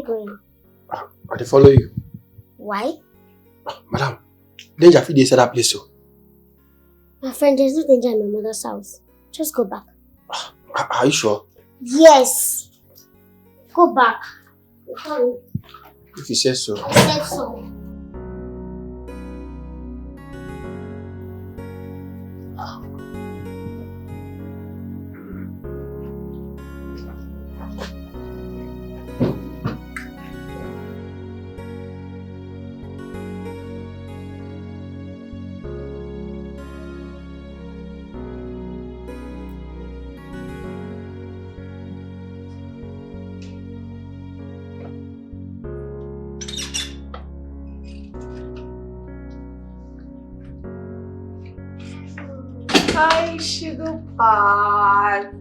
you going? I follow you. Why? Madam, danger if they set that place so. My friend, there's no danger in my mother's house. Just go back. Are you sure? Yes. Go back. If you say so. I said so. Hi, sugar pie.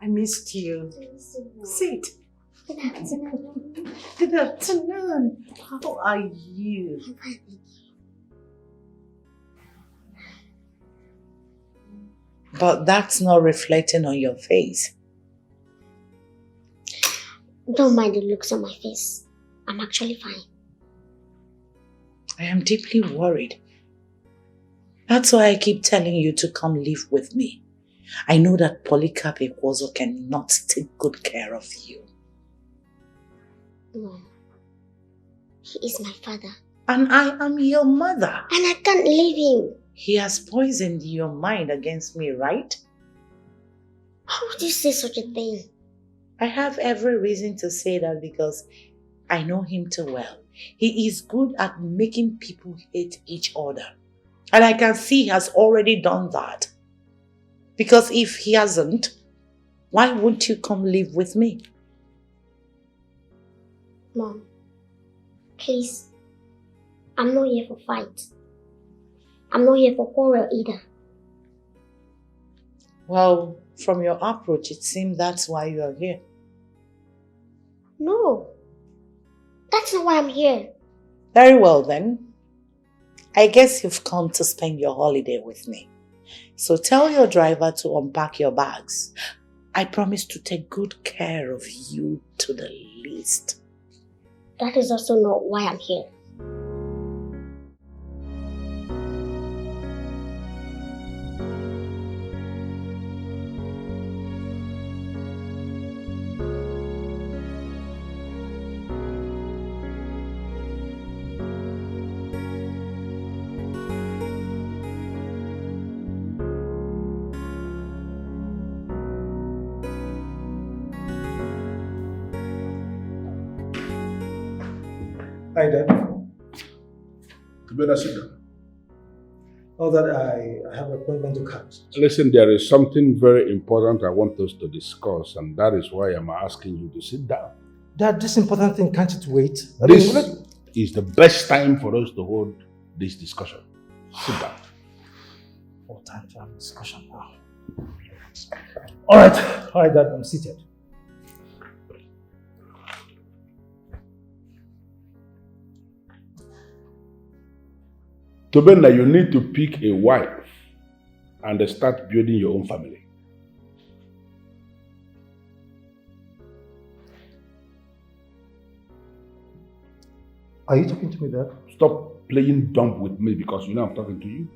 I missed you. Sit. Good afternoon. Good afternoon. How are you? I'm fine. But that's not reflecting on your face. Don't mind the looks on my face. I'm actually fine. I am deeply worried. That's why I keep telling you to come live with me. I know that Polycarp Ekwozo cannot take good care of you. Mom, he is my father. And I am your mother. And I can't leave him. He has poisoned your mind against me, right? How would you say such a thing? I have every reason to say that because I know him too well. He is good at making people hate each other. And I can see he has already done that. Because if he hasn't, why won't you come live with me? Mom, please. I'm not here for fight. I'm not here for quarrel either. Well, from your approach, it seems that's why you are here. No. That's not why I'm here. Very well then. I guess you've come to spend your holiday with me. So tell your driver to unpack your bags. I promise to take good care of you to the least. That is also not why I'm here. Hi, Dad. You better sit down. All that I have an appointment to catch. Listen, there is something very important I want us to discuss, and that is why I'm asking you to sit down. Dad, this important thing can't it wait? This is the best time for us to hold this discussion. Sit down. What time to have a discussion now? All right, Dad, I'm seated. Tobenna, you need to pick a wife and start building your own family. Are you talking to me, Dad? Stop playing dumb with me because you know I'm talking to you.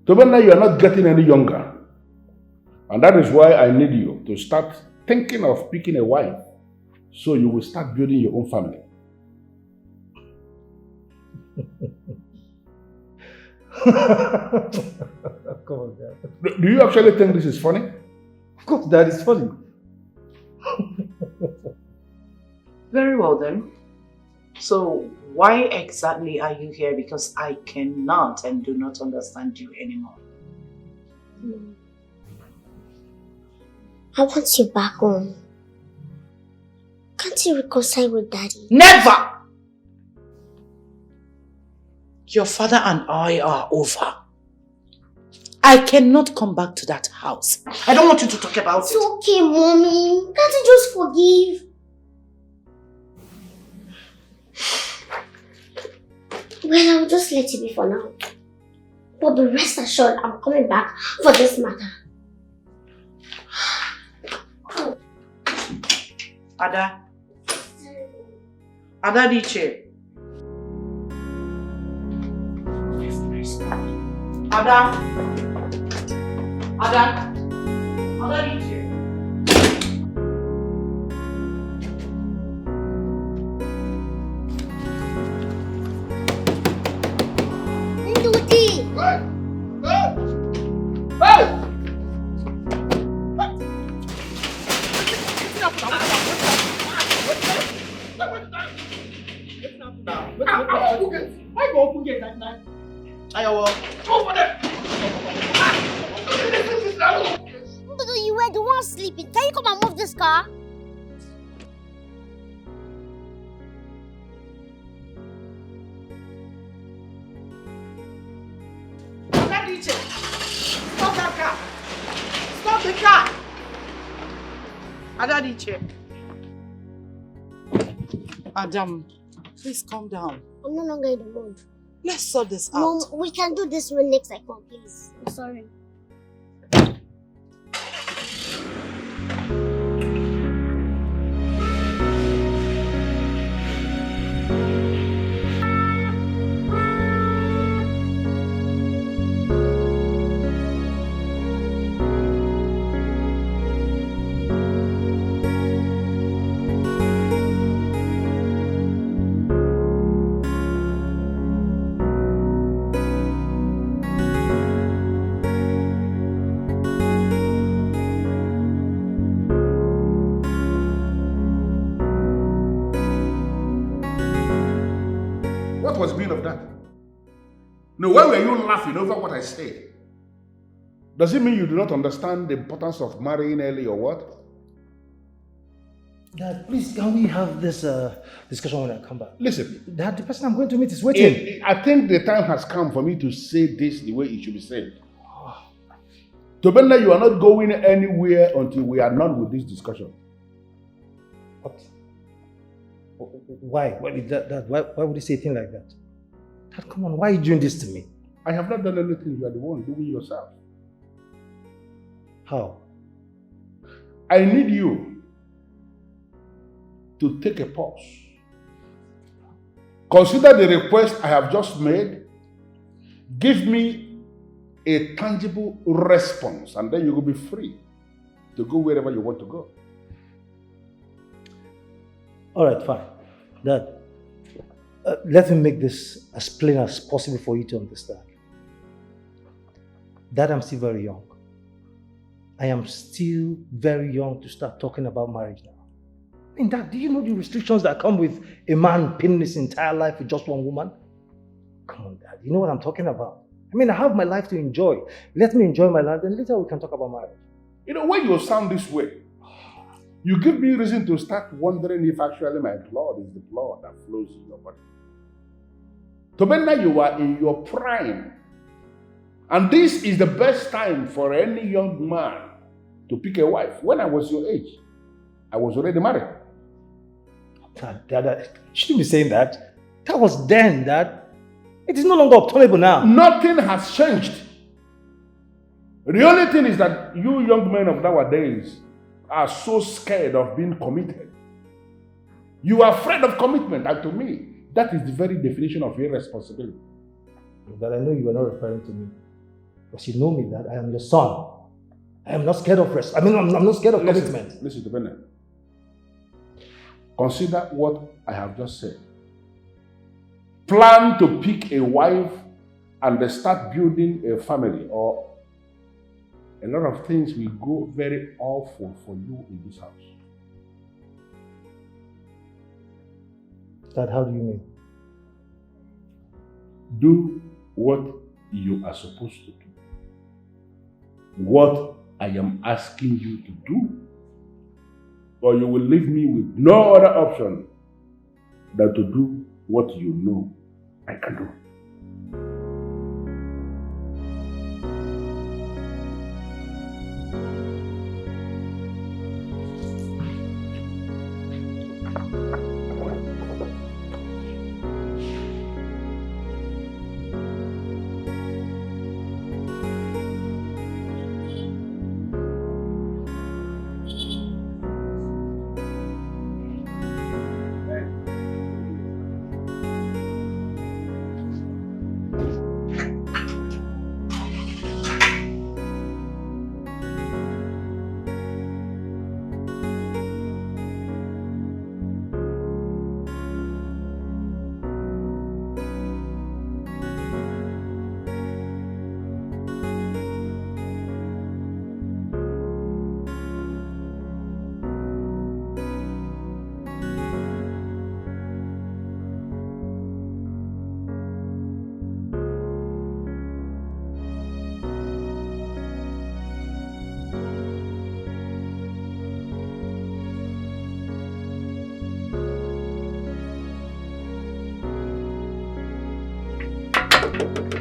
Tobenna, you are not getting any younger. And that is why I need you to start thinking of picking a wife so you will start building your own family. Come on, Dad. Do you actually think this is funny? Of course, Dad, it's funny. Very well then. So why exactly are you here? Because I cannot and do not understand you anymore. I want you back home. Can't you reconcile with Daddy? Never! Your father and I are over. I cannot come back to that house. I don't want you to talk about It's it. okay, Mommy. Can't you just forgive? Well, I'll just let it be for now. But be rest assured, I'm coming back for this matter. Ada. Ada Dikeh. Ada. Ada. Ada Dikeh. Why go open gate at night? Over there! You were the one sleeping. Can you come and move this car? Stop that car! Stop the car! Ada Dikeh. Adam, please calm down. I'm no longer in the mood. Let's sort this out. Mom, we can do this when next I come, please. I'm sorry. What was the meaning of that? No, why were you laughing over what I said? Does it mean you do not understand the importance of marrying early or what? Dad, please, can we have this discussion when I come back? Listen. Dad, the person I'm going to meet is waiting. I think the time has come for me to say this the way it should be said. Tobenda, you are not going anywhere until we are done with this discussion. What? Why? Why would you say a thing like that? Dad, come on, why are you doing this to me? I have not done anything. You are the one doing yourself. How? I need you to take a pause. Consider the request I have just made. Give me a tangible response, and then you will be free to go wherever you want to go. All right, fine. Dad, let me make this as plain as possible for you to understand. Dad, I'm still very young. I am still very young to start talking about marriage now. I mean, Dad, do you know the restrictions that come with a man pinning his entire life with just one woman? Come on, Dad, you know what I'm talking about. I mean, I have my life to enjoy. Let me enjoy my life, and later we can talk about marriage. You know, when you sound this way, you give me reason to start wondering if actually my blood is the blood that flows in your body. Tobenda, you are in your prime. And this is the best time for any young man to pick a wife. When I was your age, I was already married. Dad, you shouldn't be saying that. That was then, Dad. It is no longer obtainable now. Nothing has changed. The only thing is that you young men of nowadays are so scared of being committed. You are afraid of commitment, and to me, that is the very definition of irresponsibility. But I know you are not referring to me. Because you know me, that I am your son. I am not scared of rest. I'm not scared of commitment. Listen to Bennett. Consider what I have just said. Plan to pick a wife and start building a family, or a lot of things will go very awful for you in this house. Dad, how do you mean? Do what you are supposed to do. What I am asking you to do. Or you will leave me with no other option than to do what you know I can do.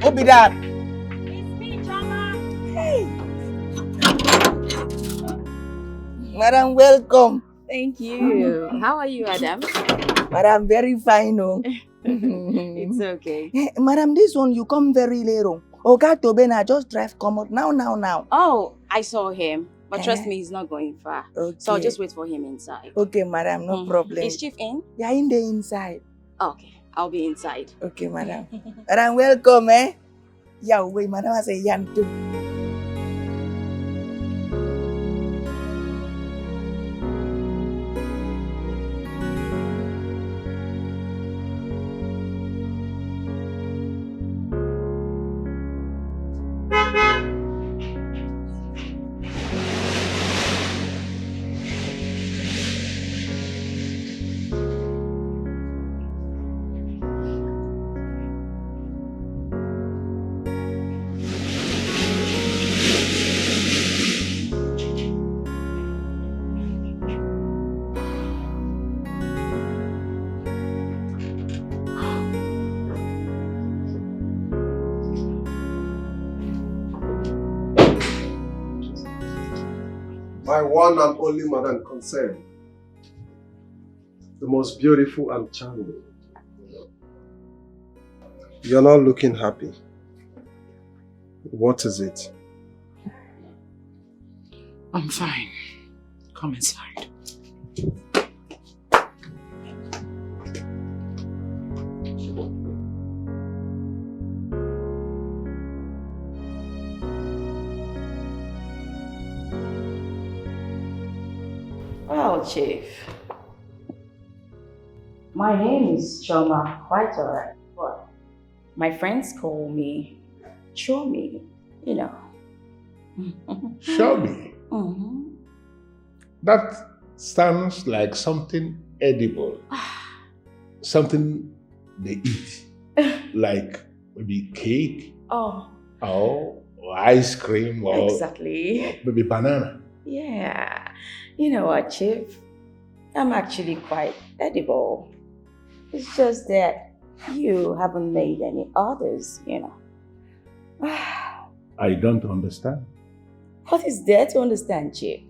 Who be that? It's me, Chama. Hey. Madam, welcome. Thank you. How are you, Adam? Madam, very fine. Oh. It's okay. Hey, madam, this one you come very late. Okay, Tobena, just drive, come out now. Oh, I saw him. But trust me, he's not going far. Okay. So I'll just wait for him inside. Okay, madam, no problem. Is Chief in? Yeah, in the inside. Okay, I'll be inside. Okay, madam. Madam, welcome, eh? Yeah, wait, madam, I say yan too. My one and only madam concerned. The most beautiful and charming. You're not looking happy. What is it? I'm fine. Come inside. Well, Chief. My name is Choma. Quite alright. What? My friends call me Chomi, you know. Show me. That sounds like something edible. Something they eat. Like maybe cake. Oh. Or ice cream. Or Exactly. maybe banana. Yeah. You know what, Chief? I'm actually quite edible. It's just that you haven't made any orders, you know. I don't understand. What is there to understand, Chief?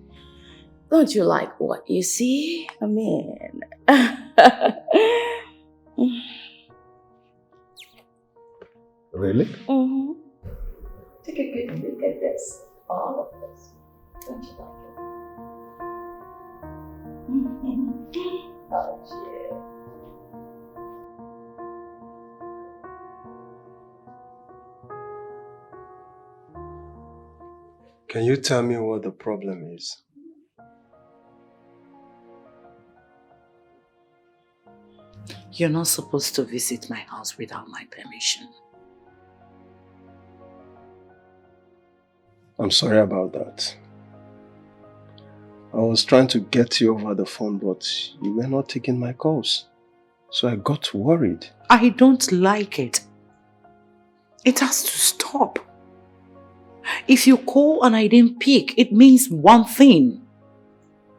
Don't you like what you see? I mean... Really? Take a good look at this. All of this. Don't you like it? Oh, Chief. Can you tell me what the problem is? You're not supposed to visit my house without my permission. I'm sorry about that. I was trying to get you over the phone, but you were not taking my calls. So I got worried. I don't like it. It has to stop. If you call and I didn't pick, it means one thing.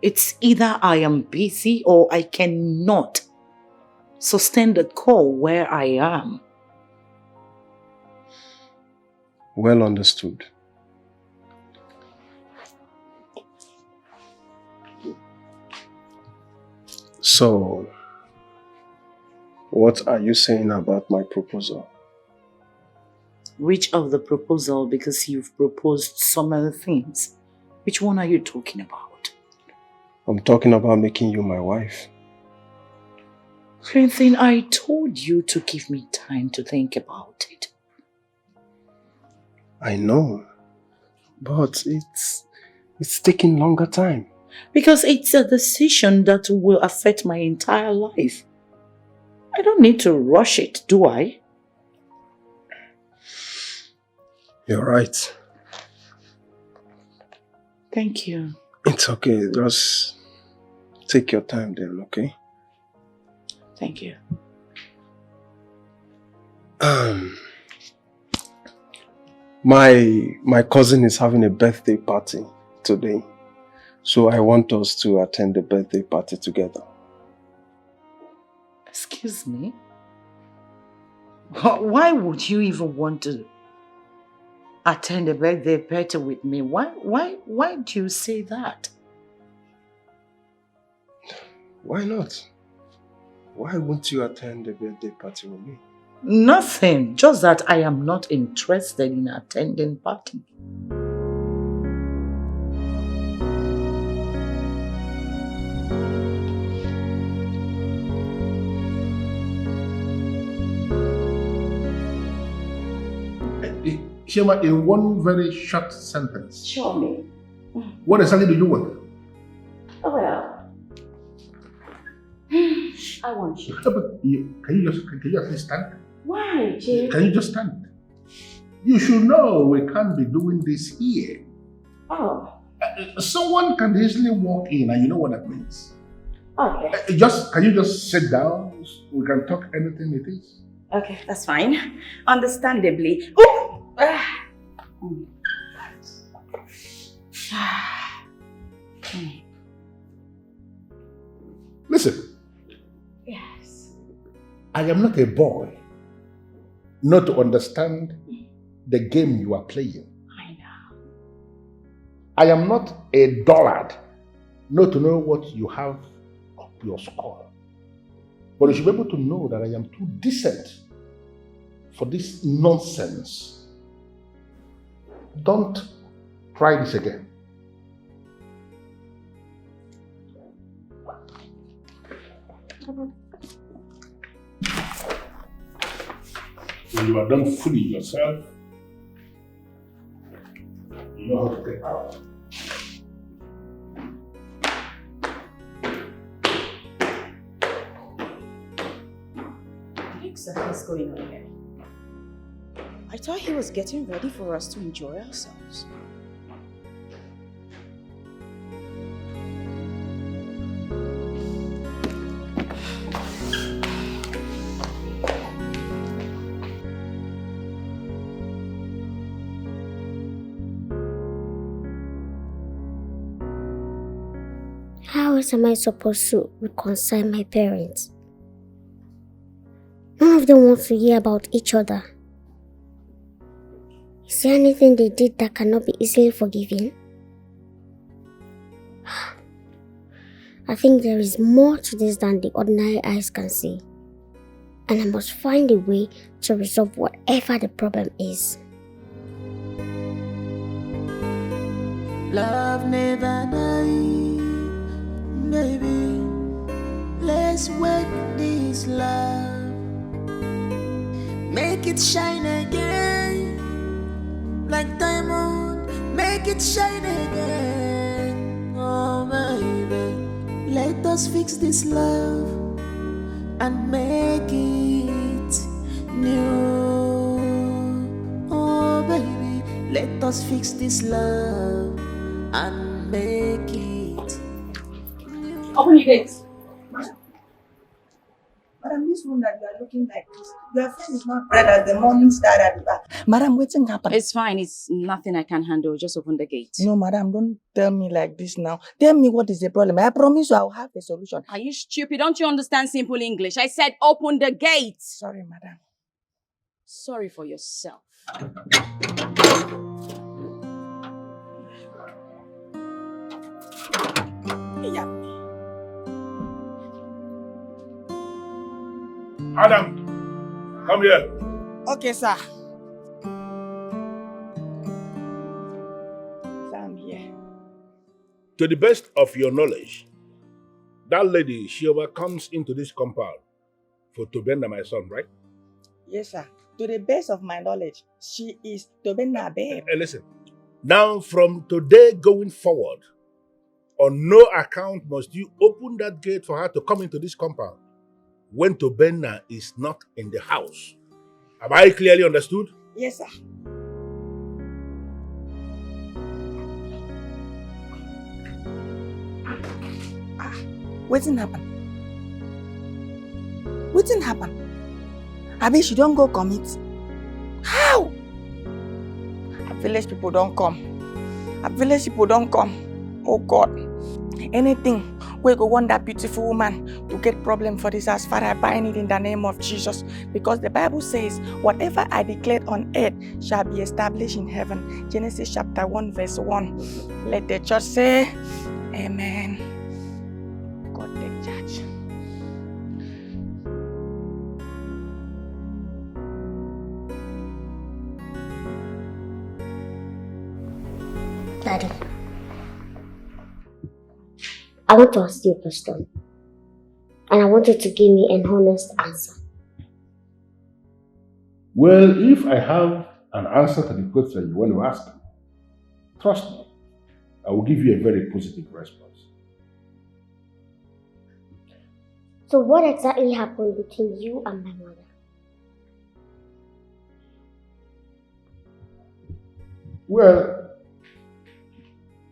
It's either I am busy or I cannot sustain the call where I am. Well understood. So, what are you saying about my proposal? Which of the proposal? Because you've proposed some other things. Which one are you talking about? I'm talking about making you my wife. Clinton, I told you to give me time to think about it. I know, but it's taking longer time. Because it's a decision that will affect my entire life. I don't need to rush it, do I? You're right. Thank you. It's okay, just take your time then, okay? Thank you. My cousin is having a birthday party today. So I want us to attend the birthday party together. Excuse me? Why would you even want to attend a birthday party with me? Why do you say that? Why not? Why won't you attend a birthday party with me? Nothing, just that I am not interested in attending party. Shema, in one very short sentence. Show me. What exactly do you want? Oh, well. I want you. But can you at least stand? Why, Jim? Can you just stand? You should know we can't be doing this here. Oh. Someone can easily walk in, and you know what that means. Okay. Can you just sit down? We can talk anything it is. Okay, that's fine. Understandably. Oh! Listen. Yes. I am not a boy not to understand the game you are playing. I know. I am not a dullard not to know what you have up your skull. But you should be able to know that I am too decent for this nonsense. Don't try this again. When you are done fooling yourself, you know how to get out. What exactly is going on here? I thought he was getting ready for us to enjoy ourselves. How else am I supposed to reconcile my parents? None of them want to hear about each other. Is there anything they did that cannot be easily forgiven? I think there is more to this than the ordinary eyes can see. And I must find a way to resolve whatever the problem is. Love never dies, baby. Let's work this love, make it shine again. Like diamond, make it shine again. Oh baby, let us fix this love and make it new. Oh baby, let us fix this love and make it new. Open your gates. Madam, this one that you are looking like this, your friend is not bright as the morning star at the back. Madam, what's happened? It's fine. It's nothing I can handle. Just open the gate. No, madam, don't tell me like this now. Tell me what is the problem. I promise you I will have a solution. Are you stupid? Don't you understand simple English? I said open the gate. Sorry, madam. Sorry for yourself. Yeah. Adam, come here. Okay, sir. I'm here. To the best of your knowledge, that lady, she comes into this compound for Tobena, my son, right? Yes, sir. To the best of my knowledge, she is Tobena babe. Listen, now from today going forward, on no account must you open that gate for her to come into this compound when Tobena is not in the house. Have I clearly understood? Yes, sir. Wetin happen? Wetin happen? Abi she don't go commit? How? Village people don't come. Village people don't come. Oh God. Anything we go want that beautiful woman to get problem for this house. Father, I bind it in the name of Jesus. Because the Bible says, whatever I declared on earth shall be established in heaven. Genesis chapter 1 verse 1. Let the church say, Amen. God take charge. Daddy, I want to ask you a question. And I want you to give me an honest answer. Well, if I have an answer to the question you want to ask me, trust me, I will give you a very positive response. So what exactly happened between you and my mother? Well,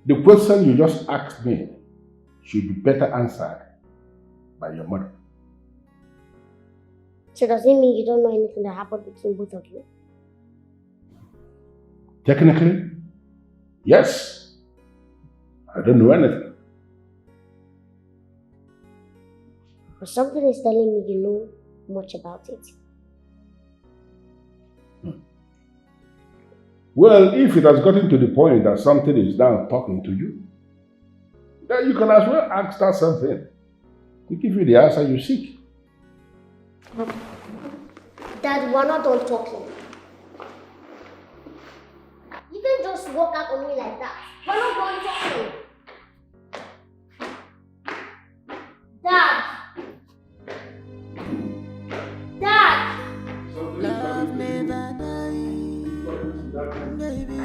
the question you just asked me should be better answered by your mother. So does it mean you don't know anything that happened between both of you? Technically, yes. I don't know anything. But something is telling me you know much about it. Well, if it has gotten to the point that something is now talking to you, then you can as well ask that something to give you the answer you seek. Dad, we're not done talking. You can just walk out on me like that. We're not done talking. Dad! Dad! Love never dies, baby.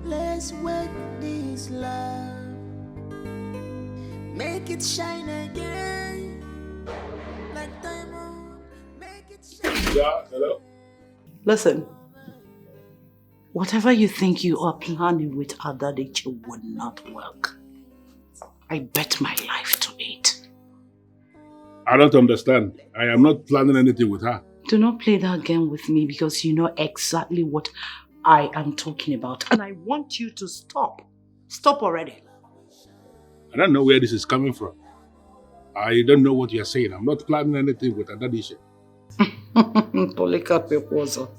Let's work this love, make it shine again, like diamond, make it shine. Yeah, hello? Listen, whatever you think you are planning with Dikeh would not work. I bet my life to it. I don't understand. I am not planning anything with her. Do not play that game with me because you know exactly what I am talking about. And I want you to stop. Stop already. I don't know where this is coming from. I don't know what you are saying. I'm not planning anything with Dikeh. Polycarp Ekwozo.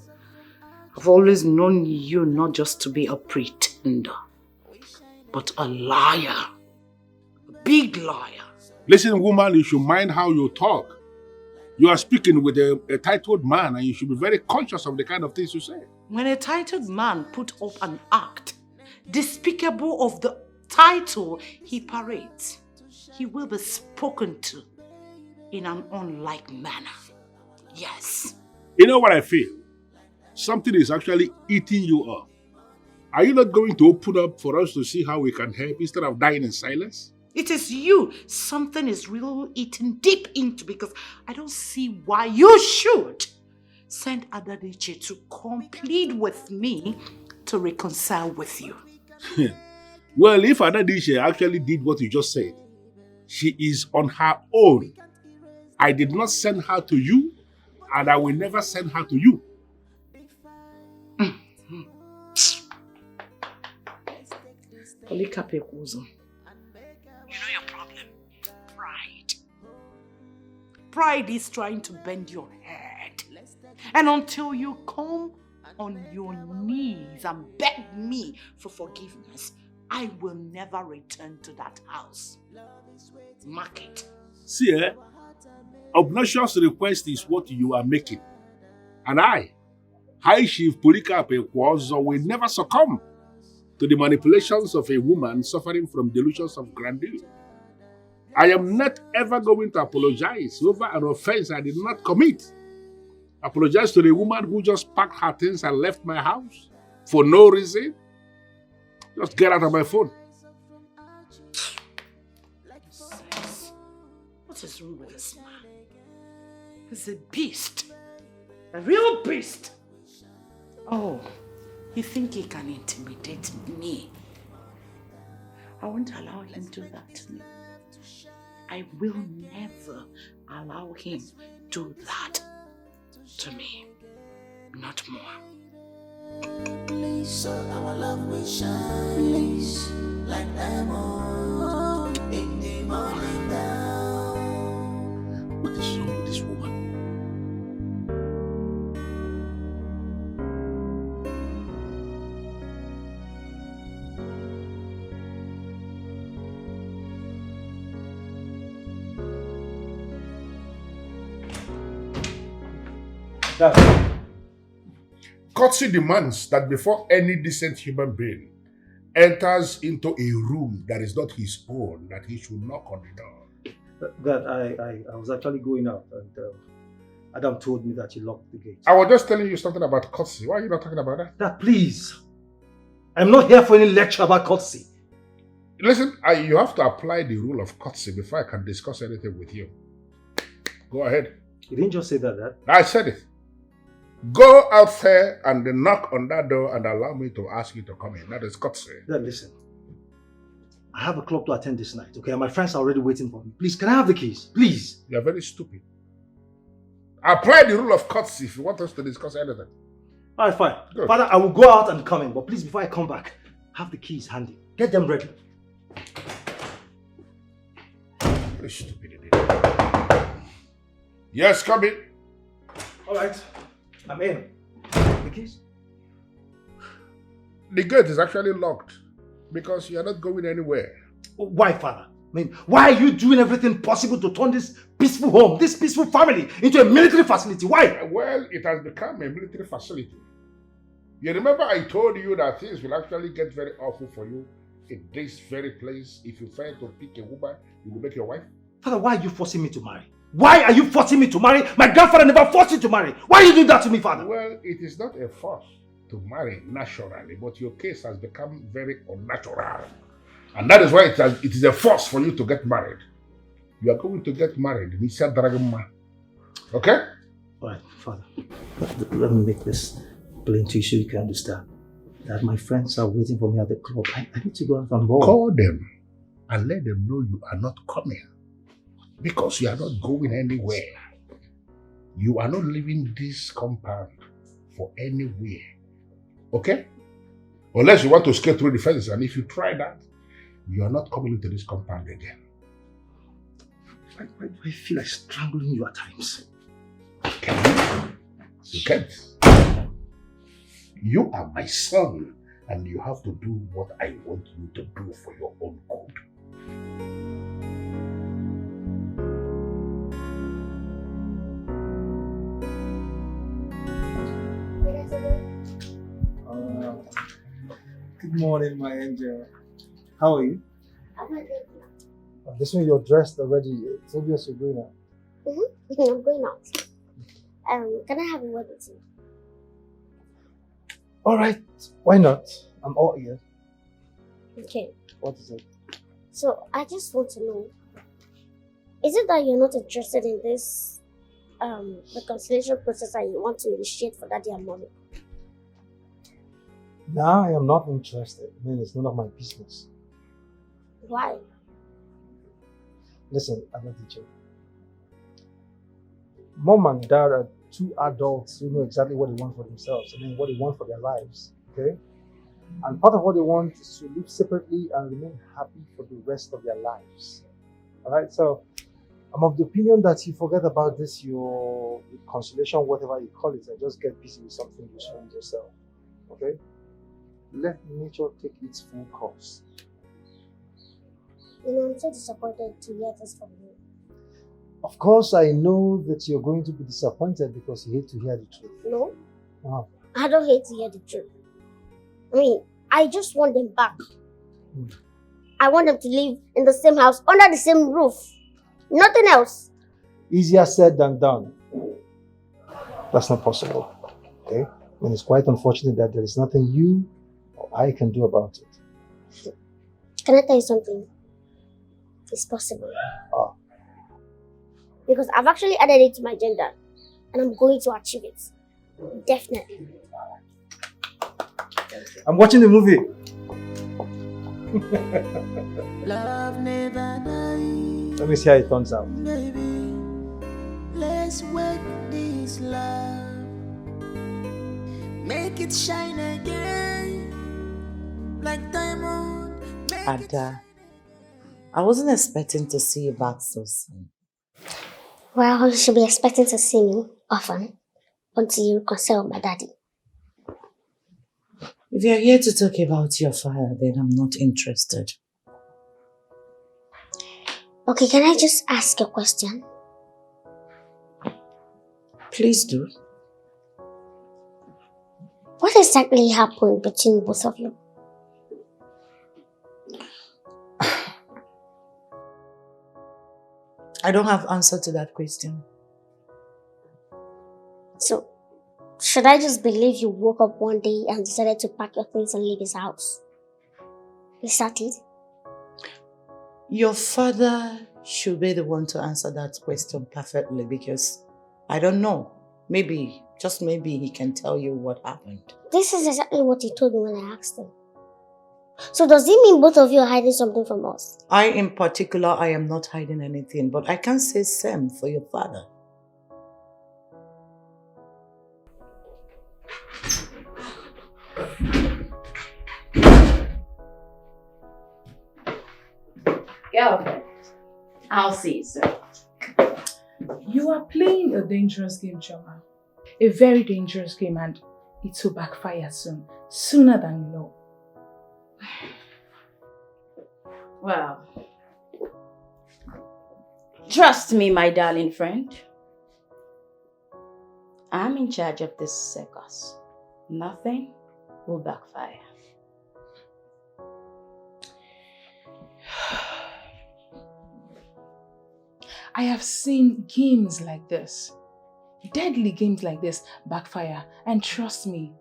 I've always known you not just to be a pretender, but a liar. A big liar. Listen, woman, you should mind how you talk. You are speaking with a titled man and you should be very conscious of the kind of things you say. When a titled man put up an act despicable of the title he parades, he will be spoken to in an unlike manner. Yes. You know what I feel? Something is actually eating you up. Are you not going to open up for us to see how we can help instead of dying in silence? It is you something is really eating deep into because I don't see why you should send Dikeh to plead with me to reconcile with you. Well, if Dikeh actually did what you just said, she is on her own. I did not send her to you, and I will never send her to you. Polycarp Ekwozo. You know your problem? Pride. Pride is trying to bend your head. And until you come on your knees and beg me for forgiveness, I will never return to that house. Mark it. See, obnoxious request is what you are making. And I, High Chief Polycarp Ekwozo, will never succumb to the manipulations of a woman suffering from delusions of grandeur. I am not ever going to apologize over an offense I did not commit. Apologize to the woman who just packed her things and left my house for no reason. Just get out of my phone. What is wrong with this man? He's a beast. A real beast. Oh, you think he can intimidate me? I won't allow him to do that to me. I will never allow him to do that to me. Not more. So our love will shine like diamond in the falling down. What is wrong with this woman? Courtesy demands that before any decent human being enters into a room that is not his own, that he should knock on the door. That I was actually going out and Adam told me that you locked the gate. I was just telling you something about courtesy. Why are you not talking about that? Dad, please. I'm not here for any lecture about courtesy. Listen, you have to apply the rule of courtesy before I can discuss anything with you. Go ahead. You didn't just say that, Dad. I said it. Go out there and then knock on that door and allow me to ask you to come in. That is courtesy. Dad, listen. I have a club to attend this night, okay? And my friends are already waiting for me. Please, can I have the keys? Please. You're very stupid. Apply the rule of courtesy if you want us to discuss anything. All right, fine. Good. Father, I will go out and come in, but please, before I come back, have the keys handy. Get them ready. Very stupid idiot. Yes, come in. All right. I'm in. The keys? The gate is actually locked because you are not going anywhere. Why, Father? I mean, why are you doing everything possible to turn this peaceful home, this peaceful family, into a military facility? Why? Well, it has become a military facility. You remember I told you that things will actually get very awful for you in this very place. If you fail to pick a woman, you will make your wife. Father, why are you forcing me to marry? Why are you forcing me to marry? My grandfather never forced you to marry. Why are you doing that to me, Father? Well, it is not a force to marry naturally, but your case has become very unnatural. And that is why it is a force for you to get married. You are going to get married. Okay? All right, Father. Let me make this plain to you so you can understand. That my friends are waiting for me at the club. I need to go out and walk. Call them and let them know you are not coming. Because you are not going anywhere. You are not leaving this compound for anywhere. Okay? Unless you want to escape through the fences, and if you try that, you are not coming into this compound again. I feel like strangling you at times. Can you? You can't. You are my son, and you have to do what I want you to do for your own good. Good morning, my angel. How are you? I'm not good. This one you're dressed already. It's obvious you're going out. I'm going out. Can I have a word with you? All right. Why not? I'm all ears. Okay. What is it? So, I just want to know, is it that you're not interested in this reconciliation process that you want to initiate for Daddy and Mommy? No, I am not interested. I mean, it's none of my business. Why? Listen, I'm not a teacher. Mom and Dad are two adults who know exactly what they want for themselves. I mean, what they want for their lives. Okay? And part of what they want is to live separately and remain happy for the rest of their lives. Alright? So, I'm of the opinion that you forget about this, your reconciliation, whatever you call it, and just get busy with something you find yourself. Okay? Let nature take its full course. You know, I'm so disappointed to hear this from you. Of course, I know that you're going to be disappointed because you hate to hear the truth. No, Oh. I don't hate to hear the truth. I mean, I just want them back. I want them to live in the same house, under the same roof. Nothing else. Easier said than done. That's not possible. Okay? And it's quite unfortunate that there is nothing you or I can do about it. Can I tell you something? It's possible. Oh. Because I've actually added it to my agenda and I'm going to achieve it. Definitely. I'm watching the movie. Love never dies. Let me see how it turns out. Baby, let's work this love. Make it shine again. Like diamond. Ada, I wasn't expecting to see you back so soon. Well, you should be expecting to see me often until you reconcile with my daddy. If you're here to talk about your father, then I'm not interested. Okay, can I just ask a question? Please do. What exactly happened between both of you? I don't have answer to that question. So, should I just believe you woke up one day and decided to pack your things and leave his house? Is that it? Your father should be the one to answer that question perfectly because I don't know. Maybe, just maybe he can tell you what happened. This is exactly what he told me when I asked him. So does it mean both of you are hiding something from us? I in particular, I am not hiding anything, but I can't say same for your father. Girlfriend, I'll see you soon. You are playing a dangerous game, Choma. A very dangerous game, and it will backfire soon. Sooner than you know. Well, trust me, my darling friend. I'm in charge of this circus. Nothing will backfire. I have seen games like this, deadly games like this backfire, and trust me,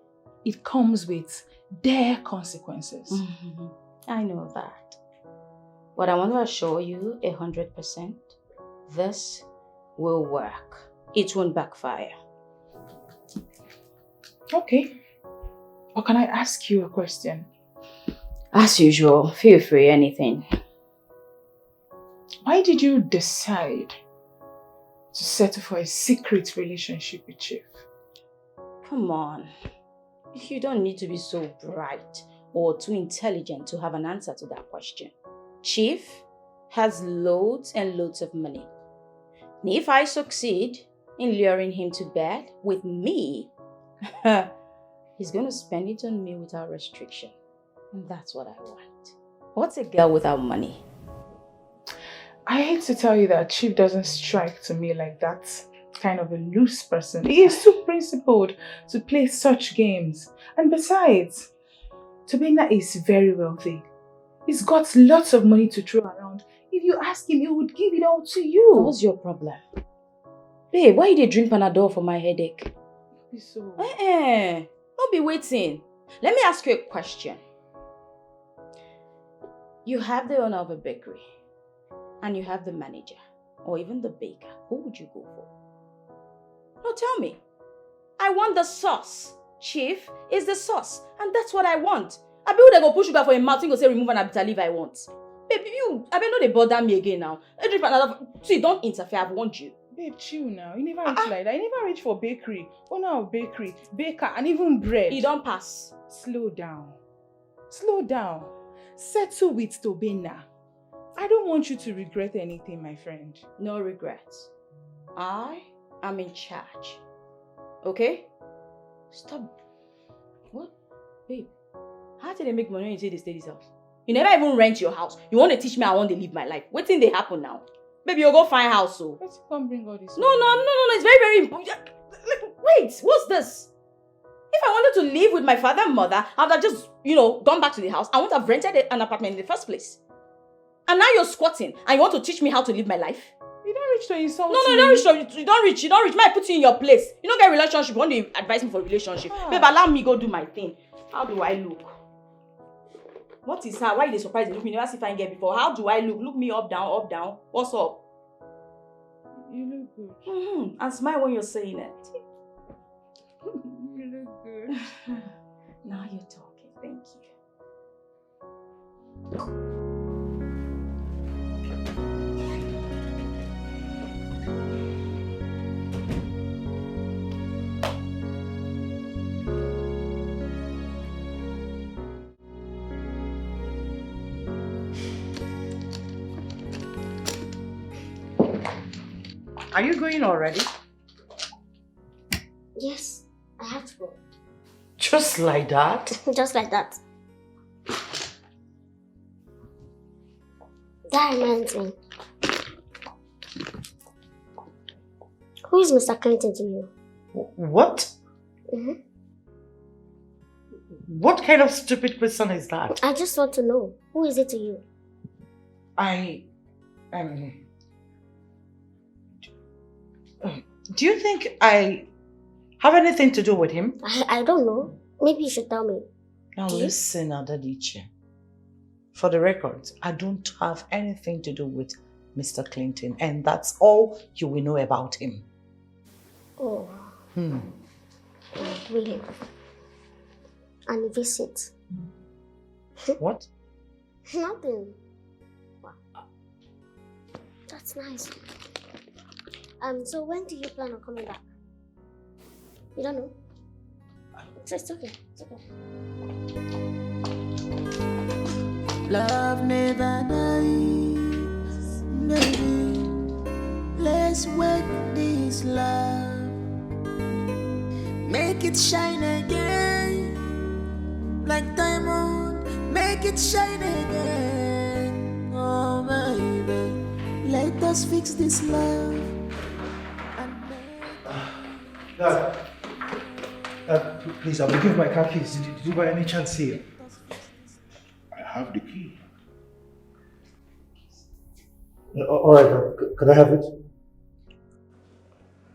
it comes with dire consequences. Mm-hmm. I know that. But I want to assure you 100%, this will work. It won't backfire. Okay. Or can I ask you a question? As usual, feel free, anything. Why did you decide to settle for a secret relationship with Chief? Come on. You don't need to be so bright or too intelligent to have an answer to that question. Chief has loads and loads of money. And if I succeed in luring him to bed with me, he's going to spend it on me without restriction. And that's what I want. What's a girl without money? I hate to tell you that Chief doesn't strike to me like that kind of a loose person. He is too principled to play such games. And besides, Tobena is very wealthy. He's got lots of money to throw around. If you ask him, he would give it all to you. What's your problem? Babe, why you drink Panadol for my headache? So... Don't be waiting. Let me ask you a question. You have the owner of a bakery. And you have the manager, or even the baker. Who would you go for? No, tell me. I want the sauce. Chief is the sauce, and that's what I want. I be they go push sugar for a mouth, go say remove an bitter leaf I want. Baby, I be know they bother me again now. See, don't interfere. I've warned you. Babe, chill now. You never reach like that. You never reach for bakery. Owner of bakery, baker, and even bread. You don't pass. Slow down. Slow down. Settle with Tobena. I don't want you to regret anything, my friend. No regrets. I am in charge. Okay? Stop. What? Babe, how did they make money when you say they stay this house? You never even rent your house. You want to teach me I want to live my life. What thing they happen now? Baby, you'll go find house, so. Let's come bring all this. No. It's very, very important. Wait, what's this? If I wanted to live with my father and mother, I would have just, gone back to the house. I wouldn't have rented an apartment in the first place. And now you're squatting and you want to teach me how to live my life? You don't reach to insult me. No, you don't reach. Might put you in your place. You don't get a relationship. You want to advise me for a relationship. Babe, allow me go do my thing. How do I look? What is her? Why are they surprised they look me? Never see if I get before. How do I look? Look me up, down, up, down. What's up? You look good. And smile when you're saying it. You look good. Now you're talking. Thank you. Are you going already? Yes, I have to go. Just like that? Just like that. That reminds me. Who is Mr. Clinton to you? What? Mm-hmm. What kind of stupid question is that? I just want to know. Who is it to you? Do you think I have anything to do with him? I don't know. Maybe you should tell me. Now listen, Adadiche. For the record, I don't have anything to do with Mr. Clinton, and that's all you will know about him. Oh. Really? And visit. What? Nothing. Wow. That's nice. So when do you plan on coming back? You don't know? It's okay. It's okay. Love never dies, baby. Let's work this love. Make it shine again, like diamond. Make it shine again, oh baby. Let us fix this love. Dad, please, I will give my car keys. Did you by any chance see it? I have the key. All right, could I have it?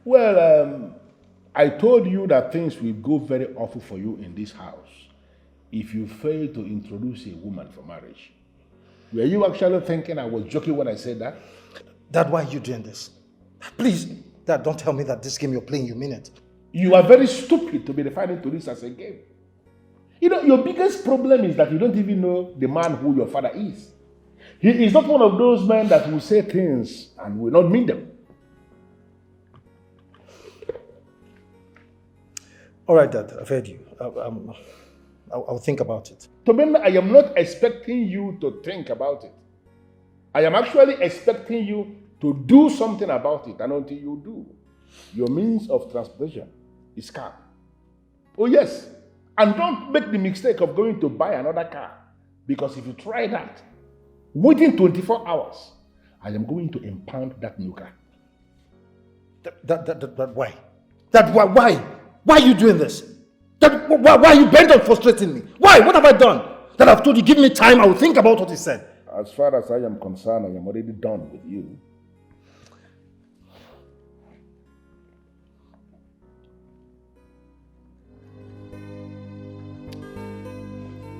Well, I told you that things will go very awful for you in this house if you fail to introduce a woman for marriage. Were you actually thinking I was joking when I said that? Dad, why are you doing this? Please, Dad, don't tell me that this game you're playing, you mean it. You are very stupid to be referring to this as a game. You know, your biggest problem is that you don't even know the man who your father is. He is not one of those men that will say things and will not mean them. All right, Dad, I've heard you. I'll think about it. Tobenna, I am not expecting you to think about it. I am actually expecting you to do something about it, and until you do, your means of transportation is car. Oh yes, and don't make the mistake of going to buy another car, because if you try that, within 24 hours, I am going to impound that new car. Why? Why? Why are you doing this? Why are you bent on frustrating me? Why? What have I done? That I've told you, give me time, I will think about what he said. As far as I am concerned, I am already done with you.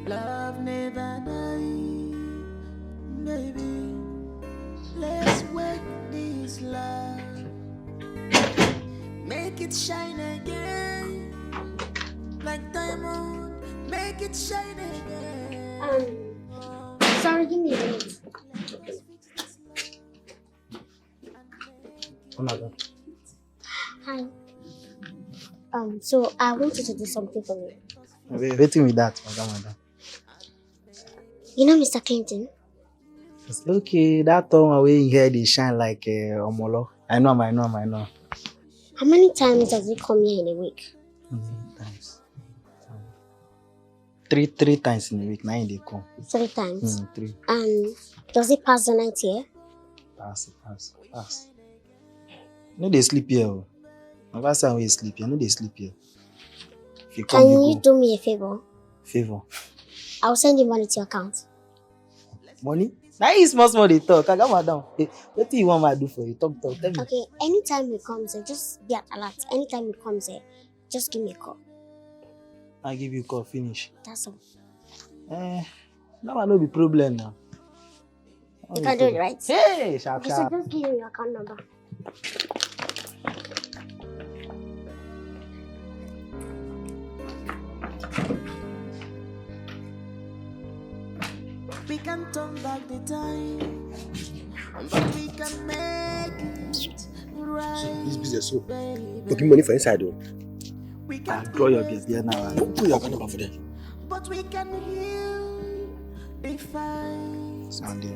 Love never dies, baby. Let's work this love. Make it shine again, like diamond. Make it shine again. Sorry, give me a minute. Oh my God. Hi. So I want you to do something for me. Waiting with that, madam. You know Mr. Clinton? It's okay, that time away in here they shine like Omolo. I know. How many times does he come here in a week? Times. Three times in a week. 9 they come. 3 times? 3. And does he pass the night here? Pass. No, they sleep here. My first time we sleep here. No, they sleep here. If you come, Can you you go. do me a favor? Favor. I'll send you money to your account. Money? Now is small they talk. I got madam. What do you want me to do for you? Talk. Tell me. Okay, anytime he comes here, just be at alert. Anytime he comes here, just give me a call. I give you a call, finish. That's all. Now I know the problem now. You can do it, right? Hey, sharp. Okay, so just give me your account number. We can turn back the time, but we can make it right. This business so taking money for inside though. I'll draw your guest there now. Put your account number for them. But we can heal the fight. Sunday.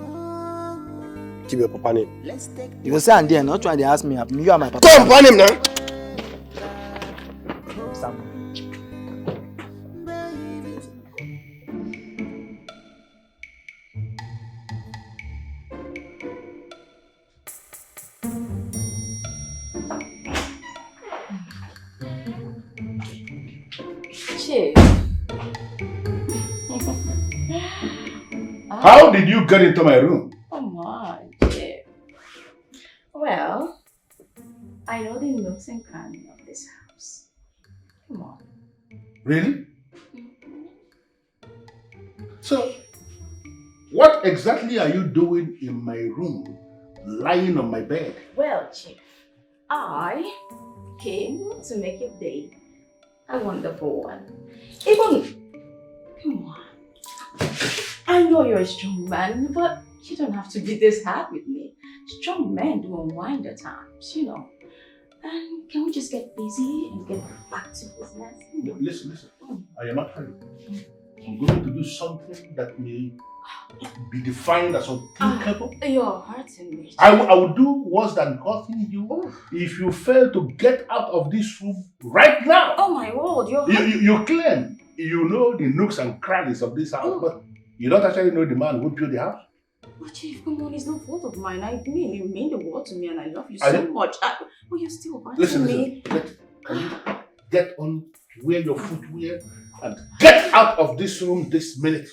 Keep your papa name. You will say and then not trying to ask me. You are my papa. Come papa name now. Sam. How did you get into my room? Come on, Chip. Well, I know the nooks and crannies of this house. Come on. Really? So, what exactly are you doing in my room, lying on my bed? Well, Chief, I came to make your day a wonderful one. Come on. I know you're a strong man, but you don't have to be this hard with me. Strong men do unwind at times, you know. And can we just get busy and get back to business? Listen. I am not hurry. I'm going to do something that may be defined as unthinkable. You're hurting me. I will do worse than hurting you if you fail to get out of this room right now. Oh my word, You claim you know the nooks and crannies of this house, but you don't actually know the man who built the house. But Chief, come on, it's no fault of mine. I mean, you mean the world to me and I love you so much. But you're still hurting me. Can you get on, wear your footwear and get out of this room this minute?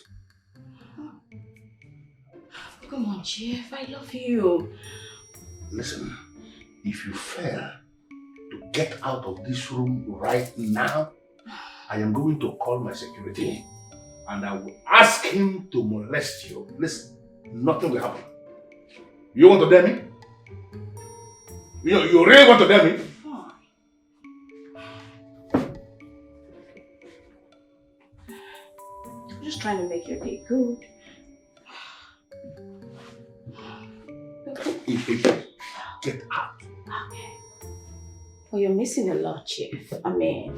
Come on, Chief, I love you. Listen, if you fail to get out of this room right now, I am going to call my security and I will ask him to molest you. Listen, nothing will happen. You want to dare me? You really want to dare me? I'm just trying to make your day good. Get out. Okay. Well, you're missing a lot, Chief. I mean,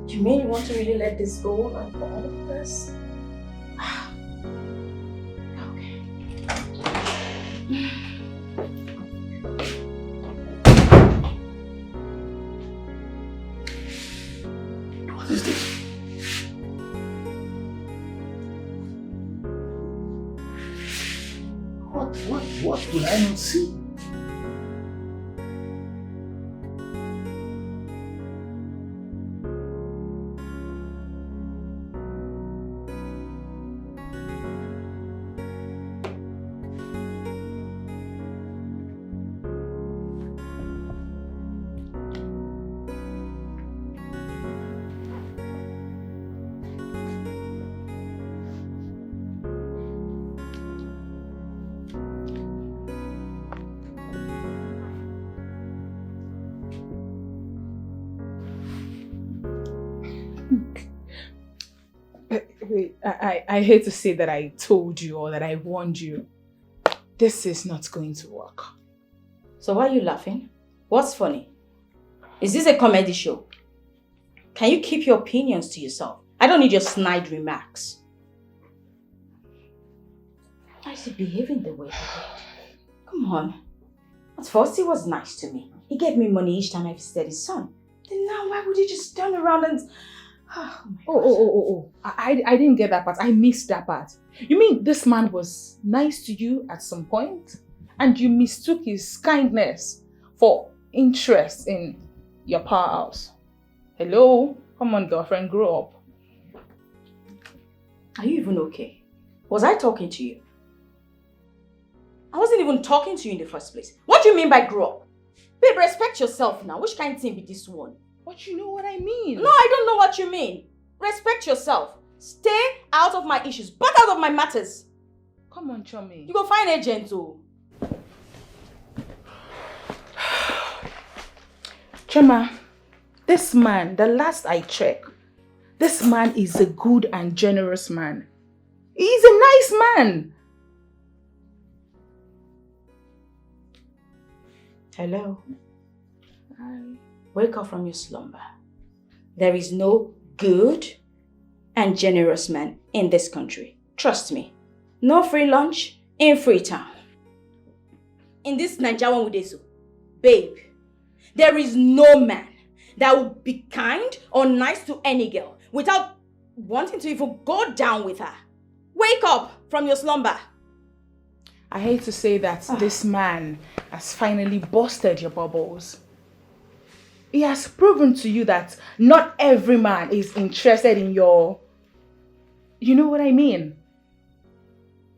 do you mean you want to really let this go like all of this? Okay. What is this? What will I not see? Wait, I hate to say that I told you or that I warned you. This is not going to work. So why are you laughing? What's funny? Is this a comedy show? Can you keep your opinions to yourself? I don't need your snide remarks. Why is he behaving the way he did? Come on. At first he was nice to me. He gave me money each time I visited his son. Then now why would he just turn around and... I didn't get that part. I missed that part. You mean this man was nice to you at some point and you mistook his kindness for interest in your powerhouse? Hello? Come on, girlfriend, grow up. Are you even okay? Was I talking to you? I wasn't even talking to you in the first place. What do you mean by grow up? Babe, respect yourself now. Which kind of thing be this one? But you know what I mean. No, I don't know what you mean. Respect yourself. Stay out of my issues. Back out of my matters. Come on, Chummy. You go find a gentle. Chuma, this man, the last I checked, this man is a good and generous man. He's a nice man. Hello. Hi. Wake up from your slumber. There is no good and generous man in this country. Trust me. No free lunch in Freetown. in this Nigerian with so, babe, there is no man that will be kind or nice to any girl without wanting to even go down with her. Wake up from your slumber. I hate to say that this man has finally busted your bubbles. He has proven to you that not every man is interested in your... You know what I mean?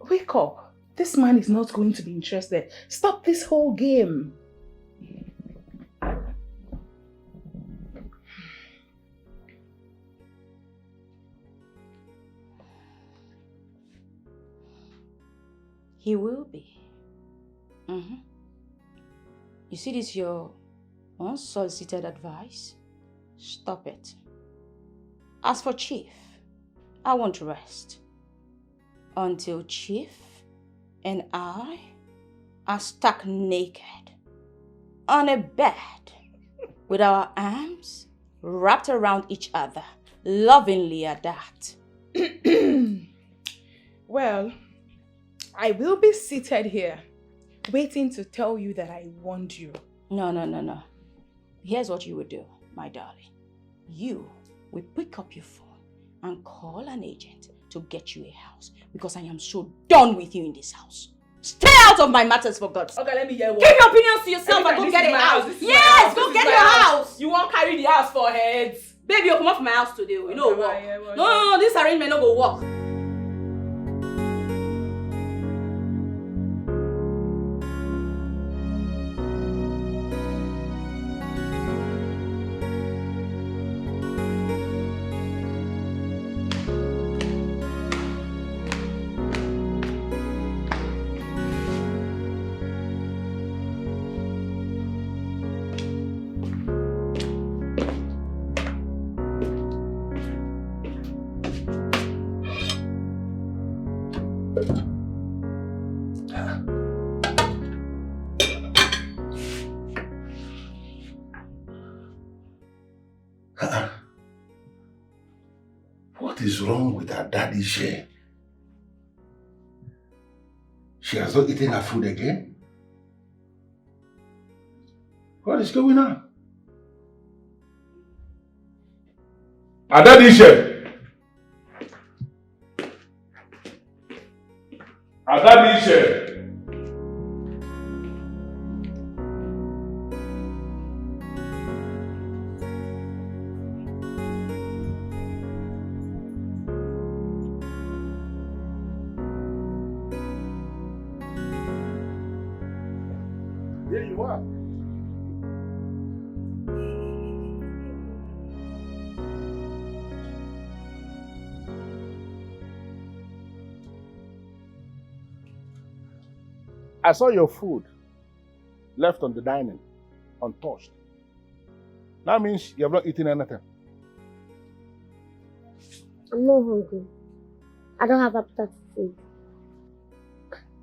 Wake up. This man is not going to be interested. Stop this whole game. He will be. You see this your unsolicited advice? Stop it. As for Chief, I want to rest until Chief and I are stuck naked on a bed with our arms wrapped around each other, lovingly at that. Well, I will be seated here, waiting to tell you that I warned you. No. Here's what you would do, my darling. You will pick up your phone and call an agent to get you a house, because I am so done with you in this house. Stay out of my matters, for God's sake. Okay, let me hear one. Keep your opinions to yourself and go get a house. Yes, go get your house. You won't carry the house for heads. Baby, you come off my house today. You know what? No, this arrangement no go work. What is wrong with her daddy share? She has not eaten her food again? What is going on? Her daddy share! Her daddy share! Here you are. I saw your food left on the dining, untouched. That means you have not eaten anything. I'm not hungry. I don't have appetite for food.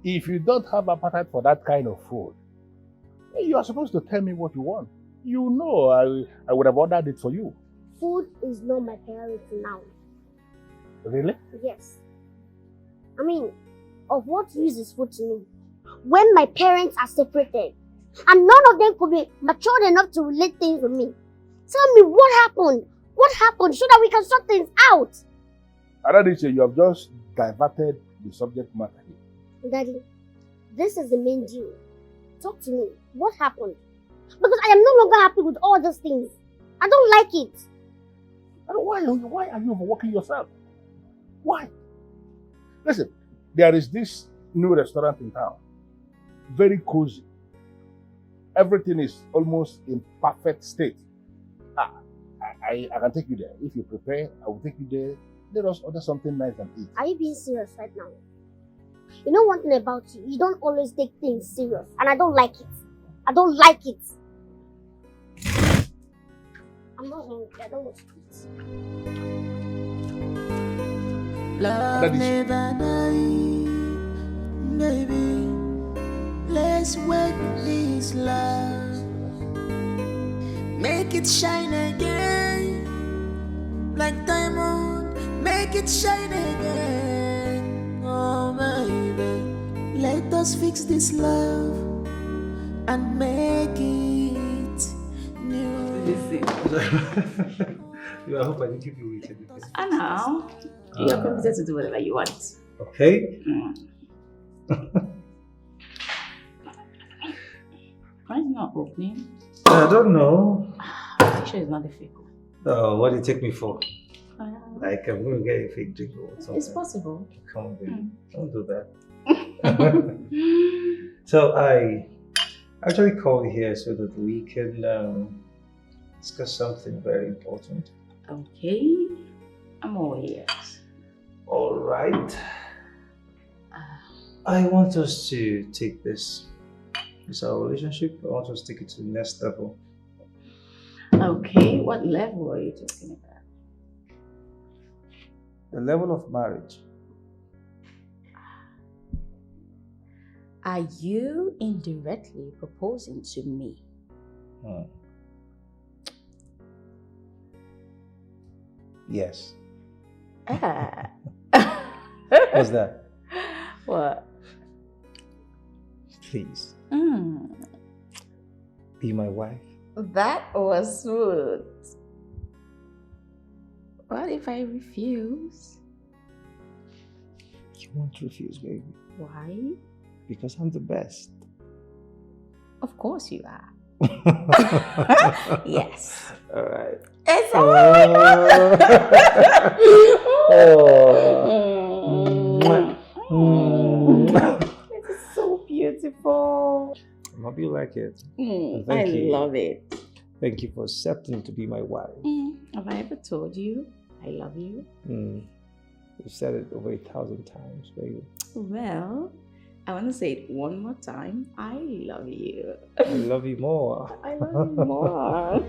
If you don't have appetite for that kind of food, you are supposed to tell me what you want. You know I would have ordered it for you. Food is not my priority now. Really? Yes. I mean, of what use is food to me when my parents are separated and none of them could be matured enough to relate things with me? Tell me what happened? What happened so that we can sort things out? Adadiche, you have just diverted the subject matter here. Daddy, this is the main deal. Talk to me. What happened? Because I am no longer happy with all these things. I don't like it. Why are you overworking yourself? Why? Listen, there is this new restaurant in town. Very cozy. Everything is almost in perfect state. I can take you there. If you prepare, I will take you there. Let us order something nice and eat. Are you being serious right now? You know one thing about you, you don't always take things serious. And I don't like it. I don't like it. I'm not hungry. I don't want to eat. Love never die, baby. Let's wake this love. Make it shine again, like diamond. Make it shine again, oh baby. Let us fix this love. and make it new. Listen. I hope I didn't keep you waiting. I know. You're permitted to do whatever you want. Okay. Why is it not opening? I don't know. I'm sure it's not a fake one. Oh, what do you take me for? Like, I'm going to get a fake drink or something. It's possible. Come on, baby. Don't do that. So, I actually called here so that we can discuss something very important. Okay. I'm all ears. All right. I want us to take this our relationship. I want us to take it to the next level. Okay, what level are you talking about? The level of marriage. Are you indirectly proposing to me? Yes. What's that? What? Please. Be my wife. That was smooth. What if I refuse? You won't refuse, baby. Why? Because I'm the best. Of course you are. Yes. All right. It's It is so beautiful. I hope you like it. I love it. Thank you for accepting to be my wife. Have I ever told you I love you? You've said it over 1,000 times, baby. Well, I want to say it one more time. I love you. I love you more. I love you more.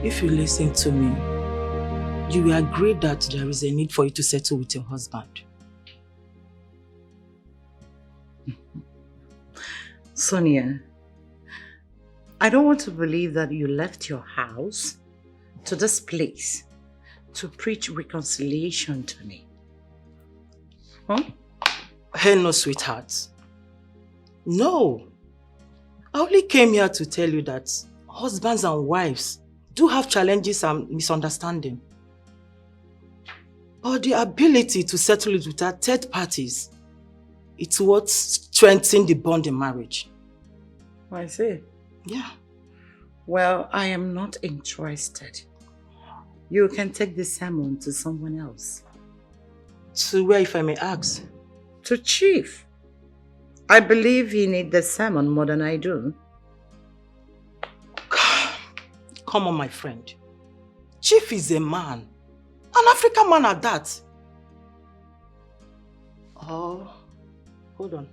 If you listen to me, you will agree that there is a need for you to settle with your husband. Sonia, I don't want to believe that you left your house to this place to preach reconciliation to me. Huh? Hell no, sweetheart. No. I only came here to tell you that husbands and wives do have challenges and misunderstanding. But the ability to settle it without third parties, it's what strengthens the bond in marriage. I see. Yeah. Well, I am not interested. You can take the sermon to someone else. To where, if I may ask? To Chief. I believe he needs the sermon more than I do. Come on, my friend. Chief is a man. An African man at that. Oh, hold on.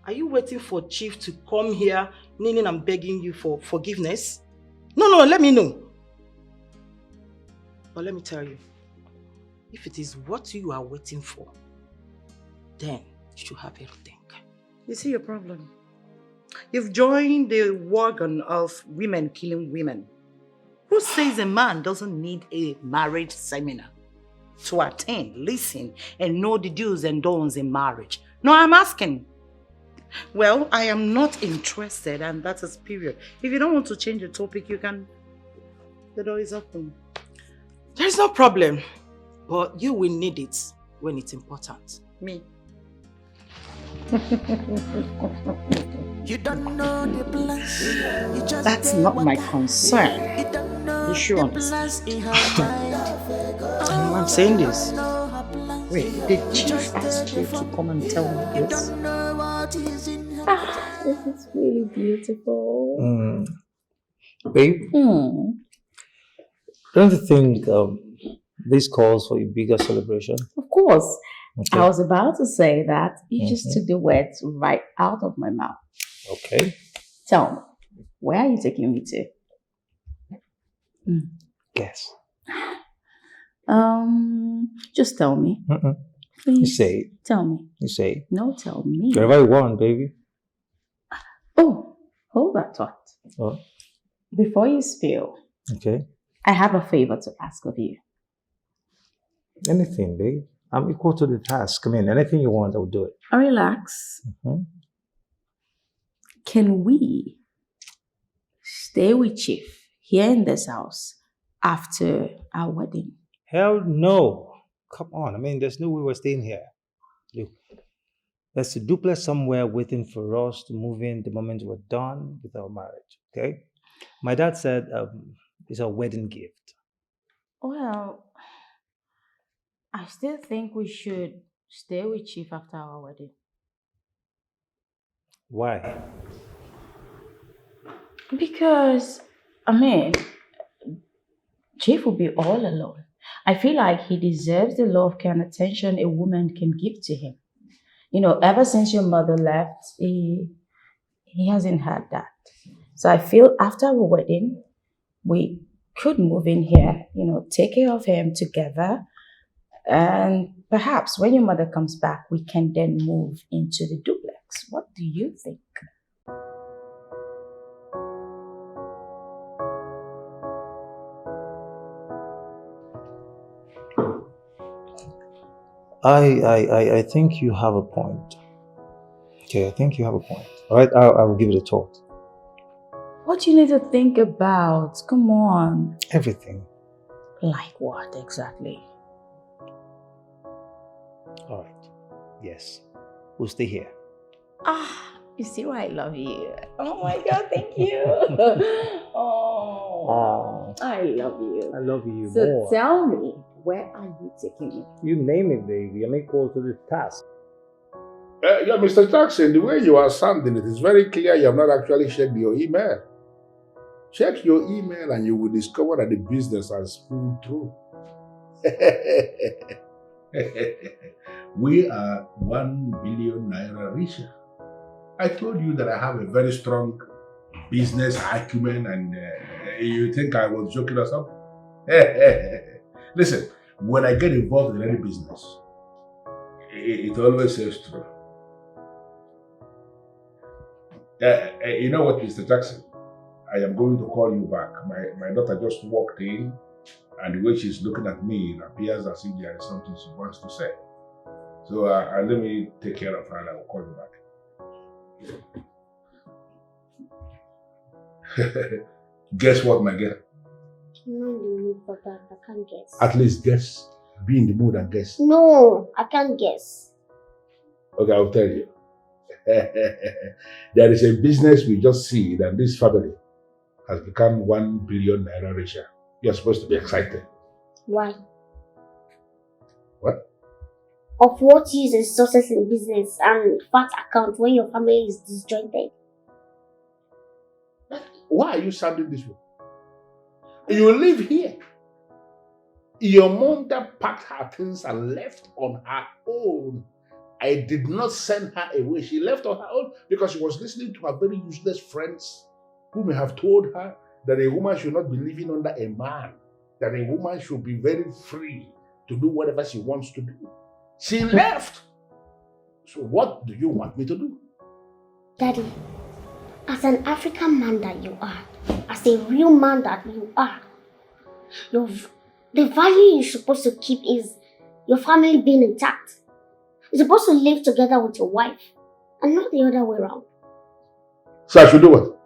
Are you waiting for Chief to come here, kneeling and begging you for forgiveness? No, let me know. But let me tell you, if it is what you are waiting for, then you should have everything. You see your problem? You've joined the wagon of women killing women. Who says a man doesn't need a marriage seminar to attend, listen, and know the do's and don'ts in marriage? No, I'm asking. Well, I am not interested, and that is period. If you don't want to change the topic, you can. The door is open. There's no problem, but you will need it when it's important. Me. You don't know the plans. That's not my concern. You should understand. I'm saying this. Wait, did Chief ask you to come and tell me this? This is really beautiful. Babe, don't you think this calls for a bigger celebration? Of course. Okay. I was about to say that. You just took the words right out of my mouth. Okay. Tell me, where are you taking me to? Guess. Just tell me. Please. You say it. Tell me. You say it. No, tell me. Wherever you want, baby. Oh, hold that thought. Oh. Before you spill, Okay. I have a favor to ask of you. Anything, babe. I'm equal to the task. I mean, anything you want, I'll do it. Relax. Can we stay with Chief here in this house after our wedding? Hell no. Come on. I mean, there's no way we're staying here. Look, there's a duplex somewhere waiting for us to move in the moment we're done with our marriage, okay? My dad said it's a wedding gift. Well, I still think we should stay with Chief after our wedding. Why? Because, I mean, Chief will be all alone. I feel like he deserves the love and attention a woman can give to him. You know, ever since your mother left, he hasn't had that. So I feel after our wedding, we could move in here, you know, take care of him together. And perhaps when your mother comes back, we can then move into the duplex. What do you think? I think you have a point. Okay, I think you have a point. All right, I will give it a thought. What do you need to think about? Come on. Everything. Like what exactly? All right. Yes. We'll stay here. You see why I love you. Oh my God, thank you. Oh, I love you. I love you So more. tell me, where are you taking me? You name it, baby. I'm equal to the task. Yeah, Mr. Jackson, the way you are sounding, it is very clear you have not actually checked your email. Check your email and you will discover that the business has pulled through. We are 1 billion naira richer. I told you that I have a very strong business acumen and you think I was joking or something? Listen, when I get involved in any business, it always says true. You know what, Mr. Jackson? I am going to call you back. My daughter just walked in, and the way she's looking at me, it appears as if there is something she wants to say. So let me take care of her and I will call you back. Guess what, my girl? No, no, Papa, I can't guess. At least guess. Be in the mood and guess. No, I can't guess. Okay, I'll tell you. There is a business we just see that this family has become 1 billion naira richer. You're supposed to be excited. Why? What? Of what use is success in business and fat account when your family is disjointed? Why are you sounding this way? You live here. Your mom that packed her things and left on her own. I did not send her away. She left on her own because she was listening to her very useless friends who may have told her that a woman should not be living under a man, that a woman should be very free to do whatever she wants to do. She left. So what do you want me to do? Daddy, as an African man that you are, as a real man that you are, the value you're supposed to keep is your family being intact. You're supposed to live together with your wife and not the other way around. So I should do what?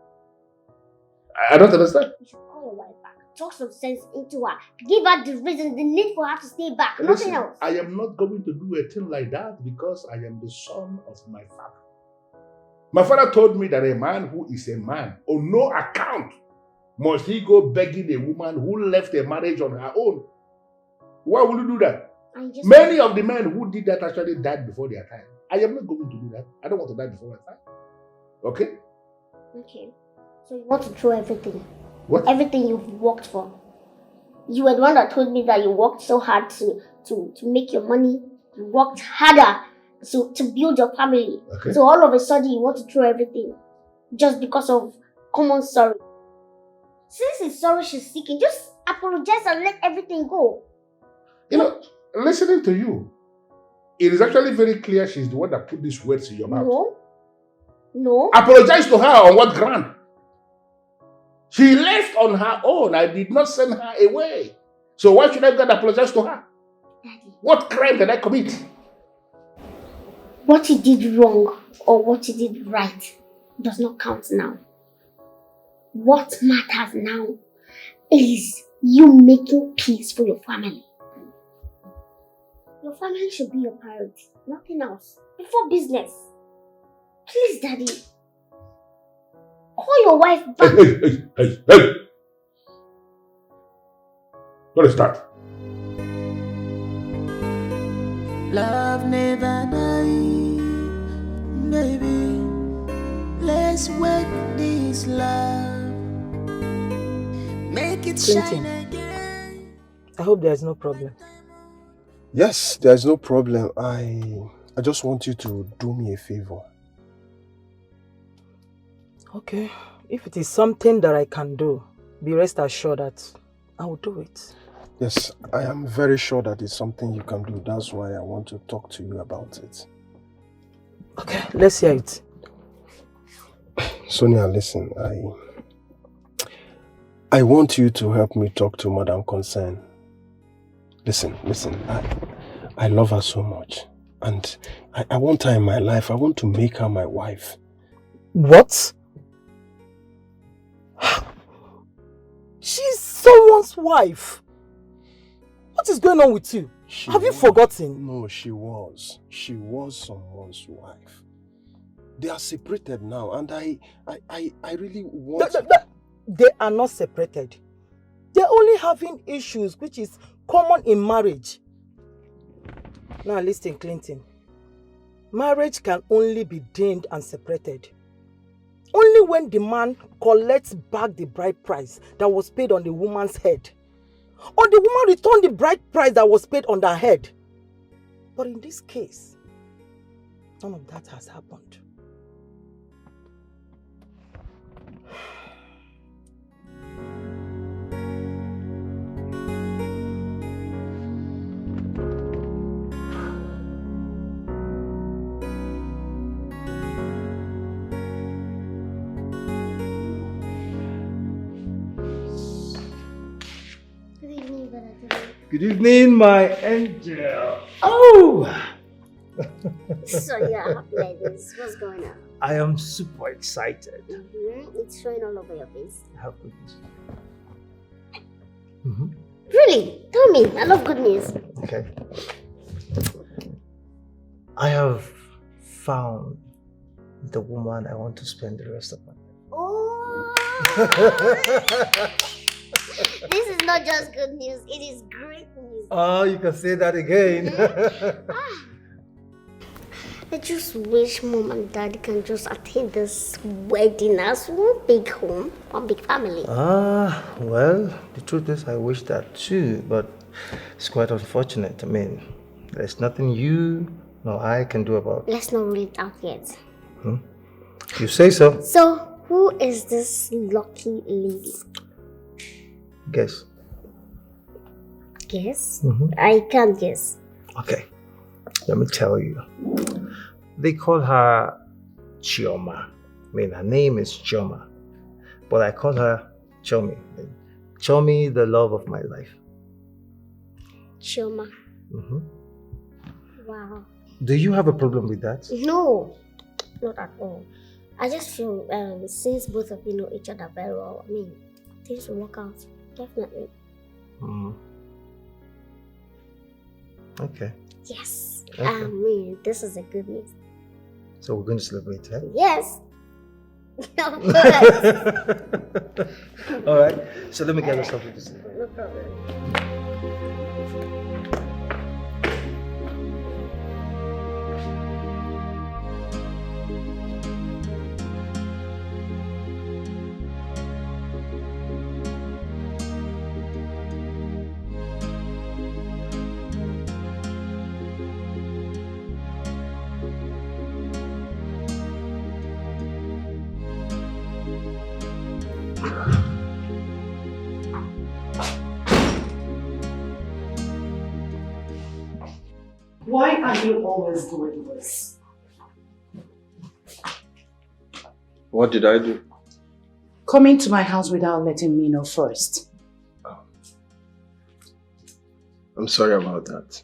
I don't understand. You should call your wife back, talk some sense into her, give her the reason, the need for her to stay back, Listen, nothing else. I am not going to do a thing like that because I am the son of my father. My father told me that a man who is a man, on no account, must he go begging a woman who left a marriage on her own. Why would you do that? Many of the men who did that actually died before their time. I am not going to do that. I don't want to die before my time. Okay? Okay. So you want to throw everything? What? Everything you've worked for. You were the one that told me that you worked so hard to make your money. You worked harder to build your family. Okay. So all of a sudden you want to throw everything just because of common sorry. Since it's sorry she's seeking, just apologize and let everything go. You know, listening to you, it is actually very clear she's the one that put these words in your mouth. No. Apologize to her on what ground? She left on her own. I did not send her away. So why should I go and apologize to her? Daddy. What crime did I commit? What you did wrong or what you did right does not count now. What matters now is you making peace for your family. Your family should be your priority, nothing else. Before business. Please, Daddy. Call your wife back. Hey! What is that? Love never die, baby. Let's work this love. Make it shine again. I hope there's no problem. Yes, there's no problem. I just want you to do me a favor. Okay. If it is something that I can do, be rest assured that I will do it. Yes, I am very sure that it's something you can do. That's why I want to talk to you about it. Okay, let's hear it. Sonia, listen, I want you to help me talk to Madam Concern. Listen, I love her so much. And I want her in my life. I want to make her my wife. What? She's someone's wife. What is going on with you? Have you forgotten? No, she was. She was someone's wife. They are separated now, and I really want... They are not separated. They're only having issues, which is common in marriage. Now listen, Clinton. Marriage can only be deemed and separated only when the man collects back the bride price that was paid on the woman's head, or the woman returned the bride price that was paid on their head. But in this case, none of that has happened. Good evening, my angel. Oh! So you're happy like this. What's going on? I am super excited. It's showing all over your face. I have good news. Really? Tell me. I love good news. Okay. I have found the woman I want to spend the rest of my life. Oh! This is not just good news, it is great news. Oh, you can say that again. I just wish Mom and Dad can just attend this wedding as one big home, one big family. Well, the truth is I wish that too, but it's quite unfortunate. I mean, there's nothing you nor I can do about it. Let's not rule it out yet. You say so. So, who is this lucky lady? Guess. Guess? I can't guess. Okay, let me tell you. They call her Chioma. I mean, her name is Chioma, but I call her Chomi. Chomi, the love of my life. Chioma. Wow. Do you have a problem with that? No, not at all. I just feel since both of you know each other very well, I mean, things will work out. Definitely. Okay. Yes. Okay. I mean, this is a good news. So we're going to celebrate, huh? Yes. Of course. All right. So let me get us something to celebrate. No problem. Why are you always doing this? What did I do? Coming to my house without letting me know first. I'm sorry about that.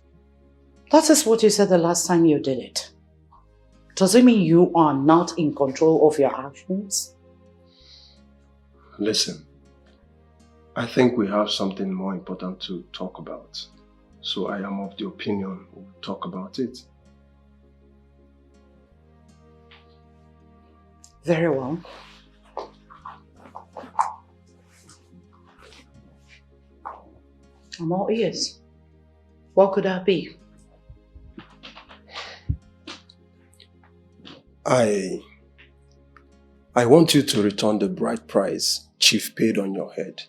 That is what you said the last time you did it. Does it mean you are not in control of your actions? Listen, I think we have something more important to talk about. So I am of the opinion we'll talk about it. Very well. I'm all ears. What could that be? I want you to return the bride price Chief paid on your head.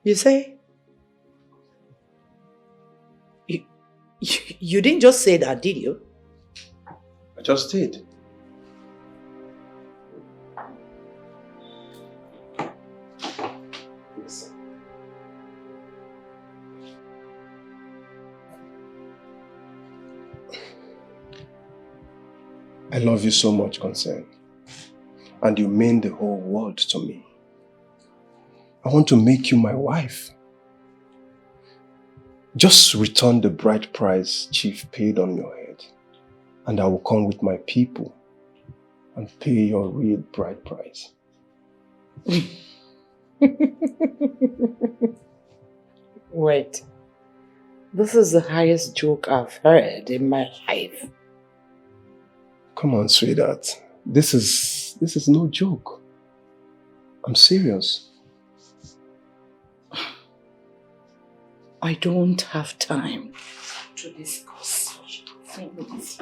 You say? You didn't just say that, did you? I just did. I love you so much, Concern. And you mean the whole world to me. I want to make you my wife. Just return the bride price Chief paid on your head, and I will come with my people and pay your real bride price. Wait. This is the highest joke I've heard in my life. Come on, sweetheart. This is no joke. I'm serious. I don't have time to discuss things.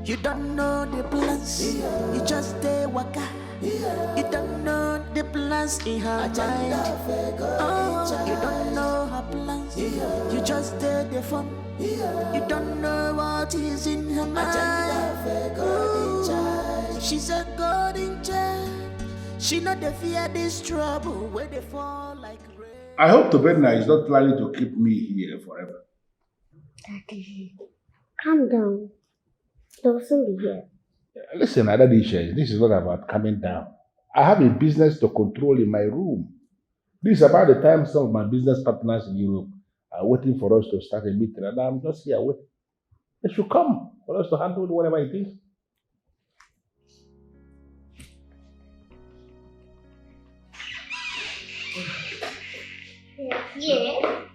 You don't know the plans, you just stay waka. You don't know the plans in her mind. Oh, you don't know her plans, you just stay the fun. You don't know what is in her mind. Ooh, she's a God in child. She not the fear this trouble where they fall like rain. I hope Tobenna is not planning to keep me here forever. Daddy, calm down. They'll soon be here. Listen, Adadisha, this is not about coming down. I have a business to control in my room. This is about the time some of my business partners in Europe are waiting for us to start a meeting, and I'm just here waiting. They should come for us to handle whatever it is. Yeah.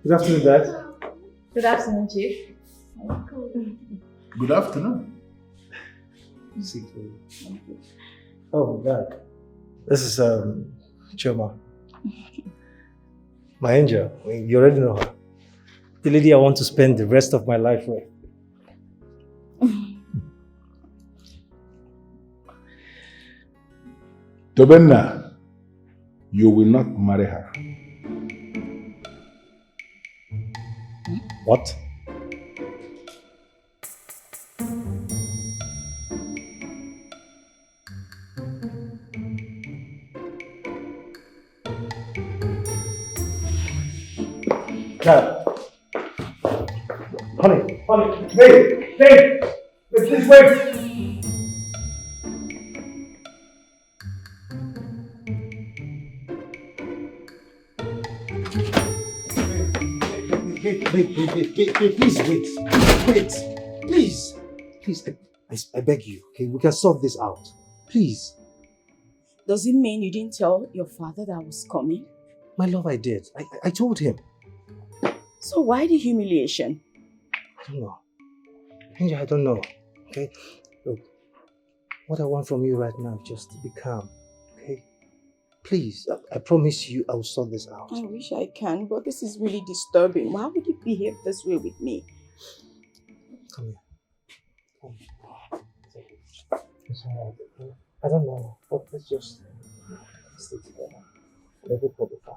Good afternoon, Dad. Good afternoon, Chief. Good afternoon. Oh, Dad. This is Choma. My angel. You already know her. The lady I want to spend the rest of my life with. Tobenna, you will not marry her. What? Dad. Honey, Maid, please wait. Please wait. Please, I beg you, okay? We can sort this out. Please. Does it mean you didn't tell your father that I was coming? My love, I did. I told him. So why the humiliation? I don't know. Angel, I don't know. Okay? Look, what I want from you right now is just to be calm. Okay? Please, I promise you I'll sort this out. I wish I can, but this is really disturbing. Why would you behave this way with me? Come here. It's alright. I don't know, but let's just stay together. Everything will be fine.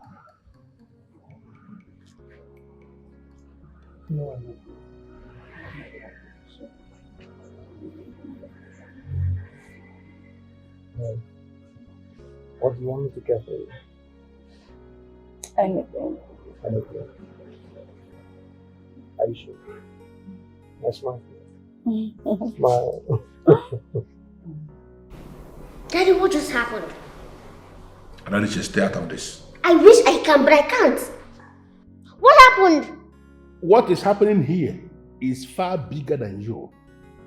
No, I know. What do you want me to get for you? Anything. Anything. Are you sure? That's my Smile. Daddy, what just happened? I need to stay out of this. I wish I can, but I can't. What happened? What is happening here is far bigger than you.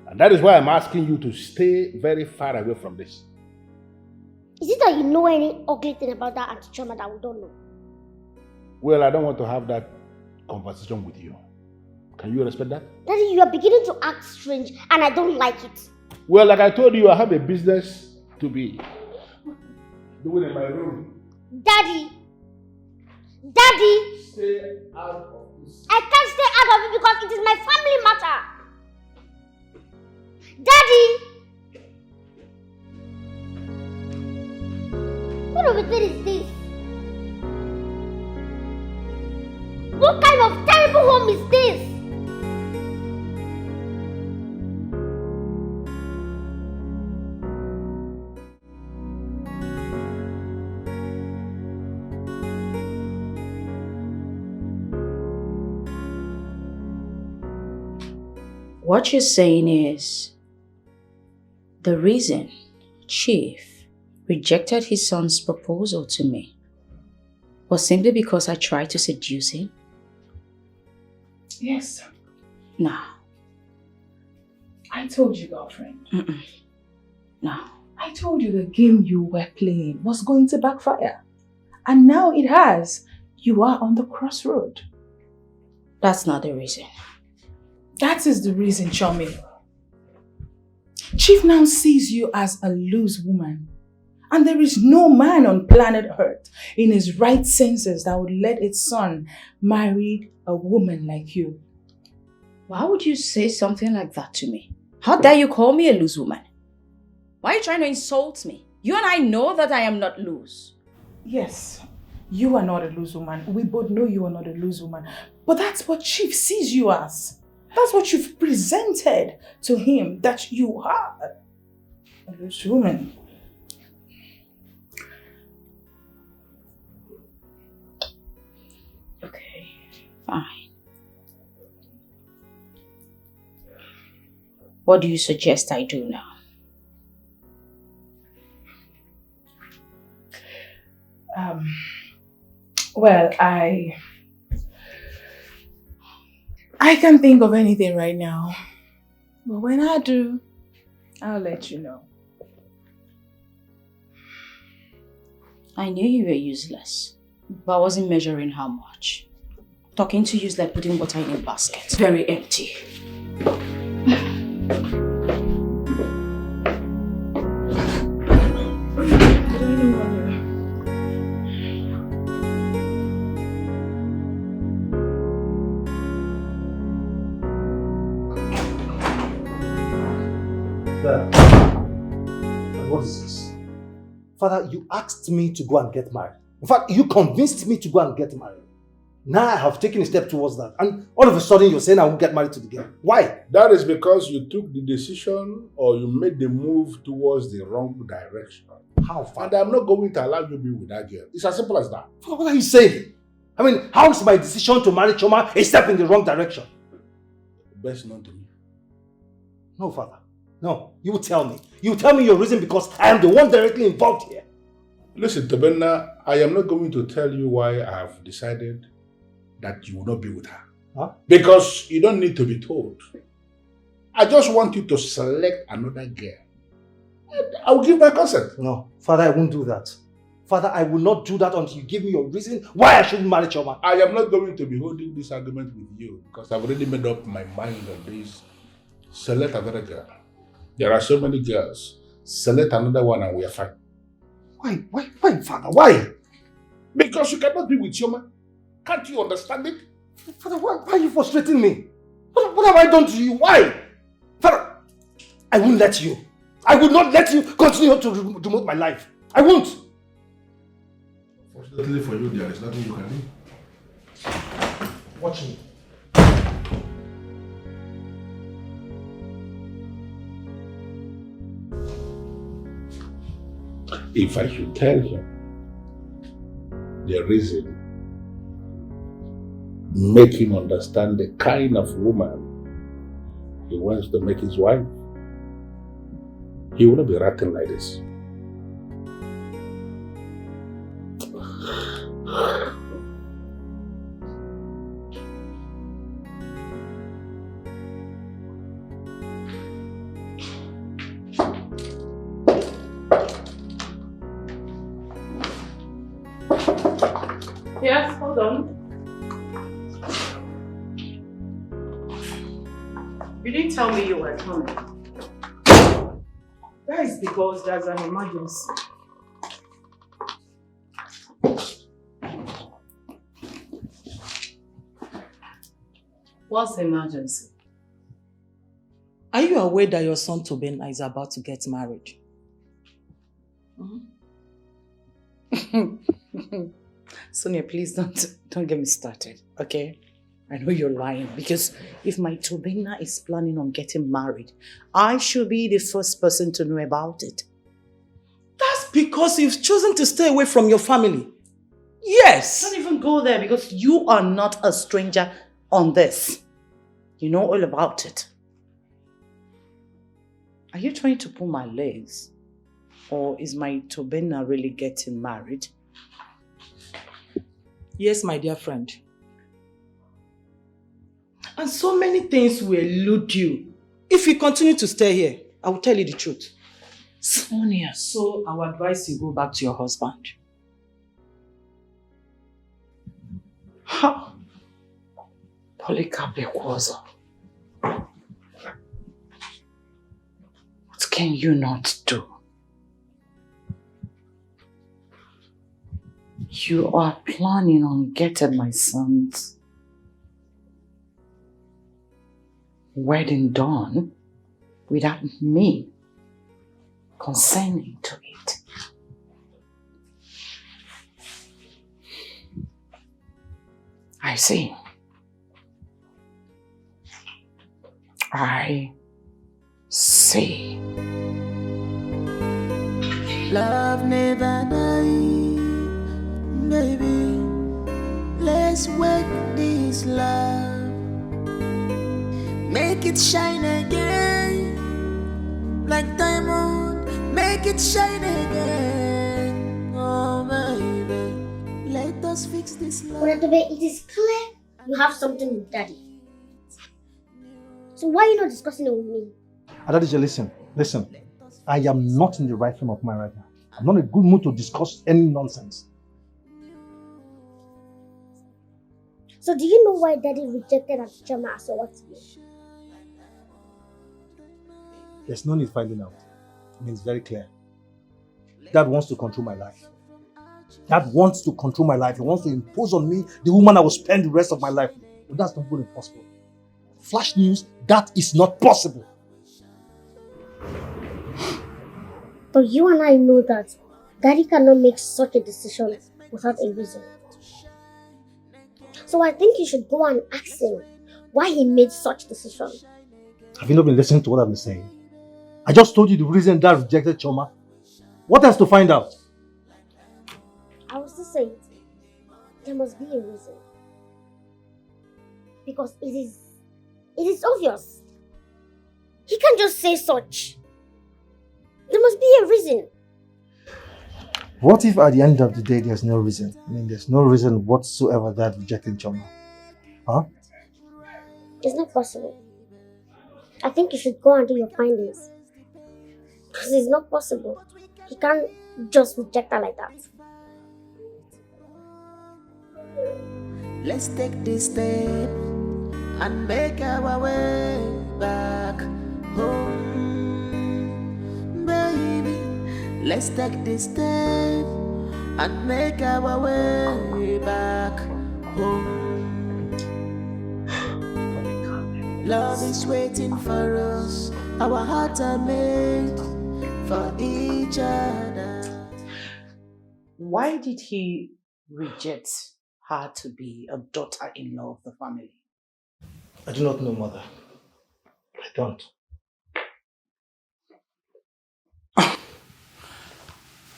And that is why I'm asking you to stay very far away from this. Is it that you know any ugly thing about that Auntie Choma that we don't know? Well, I don't want to have that conversation with you. Can you respect that? Daddy, you are beginning to act strange and I don't like it. Well, like I told you, I have a business to be doing in my room. Daddy! Daddy! Stay out of this. I can't stay out of it because it is my family matter. Daddy! What of a thing is this? What kind of terrible home is this? What you're saying is the reason Chief rejected his son's proposal to me was simply because I tried to seduce him? Yes. No. I told you, girlfriend. No. I told you the game you were playing was going to backfire. And now it has. You are on the crossroad. That's not the reason. That is the reason, Chomi. Chief now sees you as a loose woman. And there is no man on planet Earth in his right senses that would let its son marry a woman like you. Why would you say something like that to me? How dare you call me a loose woman? Why are you trying to insult me? You and I know that I am not loose. Yes, you are not a loose woman. We both know you are not a loose woman. But that's what Chief sees you as. That's what you've presented to him, that you are a loose woman. Okay, fine. What do you suggest I do now? Well, I can't think of anything right now. But when I do, I'll let you know. I knew you were useless, but I wasn't measuring how much. Talking to you is like putting water in a basket. Very empty. And what is this? Father, you asked me to go and get married. In fact, you convinced me to go and get married. Now I have taken a step towards that. And all of a sudden you're saying I won't get married to the girl. Why? That is because you took the decision or you made the move towards the wrong direction. How, Father? And I'm not going to allow you to be with that girl. It's as simple as that. Father, what are you saying? I mean, how is my decision to marry Choma a step in the wrong direction? Best known to me. No, Father. No, you tell me. You tell me your reason because I am the one directly involved here. Listen, Tabenna, I am not going to tell you why I have decided that you will not be with her. Huh? Because you don't need to be told. I just want you to select another girl. I will give my consent. No, Father, I won't do that. Father, I will not do that until you give me your reason why I shouldn't marry Choma. I am not going to be holding this argument with you because I've already made up my mind on this. Select another girl. There are so many girls. Select another one and we are fine. Why, Father? Why? Because you cannot be with Choma. Can't you understand it? Father, why are you frustrating me? What have I done to you? Why? Father, I won't let you. I will not let you continue to remote my life. I won't. Fortunately for you, there is nothing you can do. Watch me. If I should tell him the reason, make him understand the kind of woman he wants to make his wife, he will not be ratting like this. Yes, hold on. You didn't tell me you were coming. That is because there's an emergency. What's the emergency? Are you aware that your son Tobena is about to get married? Sonia, please don't get me started, okay? I know you're lying because if my Tobena is planning on getting married, I should be the first person to know about it. That's because you've chosen to stay away from your family. Yes! Don't even go there because you are not a stranger on this. You know all about it. Are you trying to pull my legs? Or is my Tobena really getting married? Yes, my dear friend. And so many things will elude you. If you continue to stay here, I will tell you the truth. Sonia, so I would advise you go back to your husband. Ha! Polycarpia. What can you not do? You are planning on getting my son's wedding done without me consenting to it. I see. I see. Love never die, baby. Let's work this love. Make it shine again, like diamond. Make it shine again, oh baby. Let us fix this love. It is clear you have something with Daddy. So why are you not discussing it with me? Adadija, listen. I am not in the right frame of mind right now. I'm not in a good mood to discuss any nonsense. So do you know why Daddy rejected our Chama as a what? There's no need finding out. I mean, it's very clear. Dad wants to control my life. Dad wants to control my life. He wants to impose on me the woman I will spend the rest of my life with. But that's not going to be possible. Flash news, that is not possible. But you and I know that Daddy cannot make such a decision without a reason. So I think you should go and ask him why he made such decision. Have you not been listening to what I've been saying? I just told you the reason Dad rejected Choma. What else to find out? I was to say there must be a reason. Because it is obvious. He can't just say such. There must be a reason. What if at the end of the day there's no reason? I mean, there's no reason whatsoever Dad rejecting Choma. Huh? It's not possible. I think you should go and do your findings. Because it's not possible. He can't just reject her like that. Let's take this step and make our way back home, baby. Let's take this step and make our way back home. Love is waiting for us. Our hearts are made for each other. Why did he reject her to be a daughter-in-law of the family? I do not know, Mother. I don't.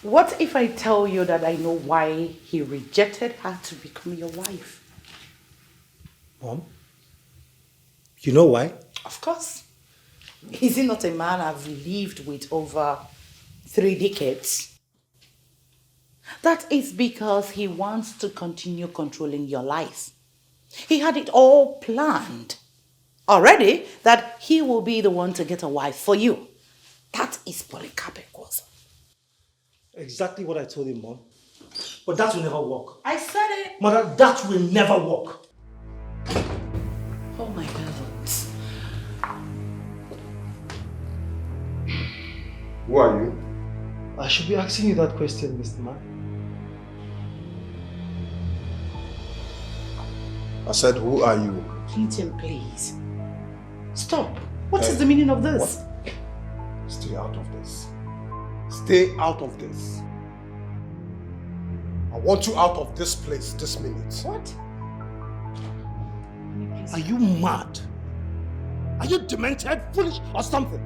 What if I tell you that I know why he rejected her to become your wife? Mom? You know why? Of course. Is he not a man I've lived with over 3 decades? That is because he wants to continue controlling your life. He had it all planned already that he will be the one to get a wife for you. That is Polycarpia. Exactly what I told him, Mom. But that will never work. I said it. Mother, that will never work. Oh my heavens. Who are you? I should be asking you that question, Mr. Man. I said, who are you? Clinton, please. Stop. What is the meaning of this? What? Stay out of this. Stay out of this. I want you out of this place this minute. What? Are you mad? Are you demented, foolish, or something?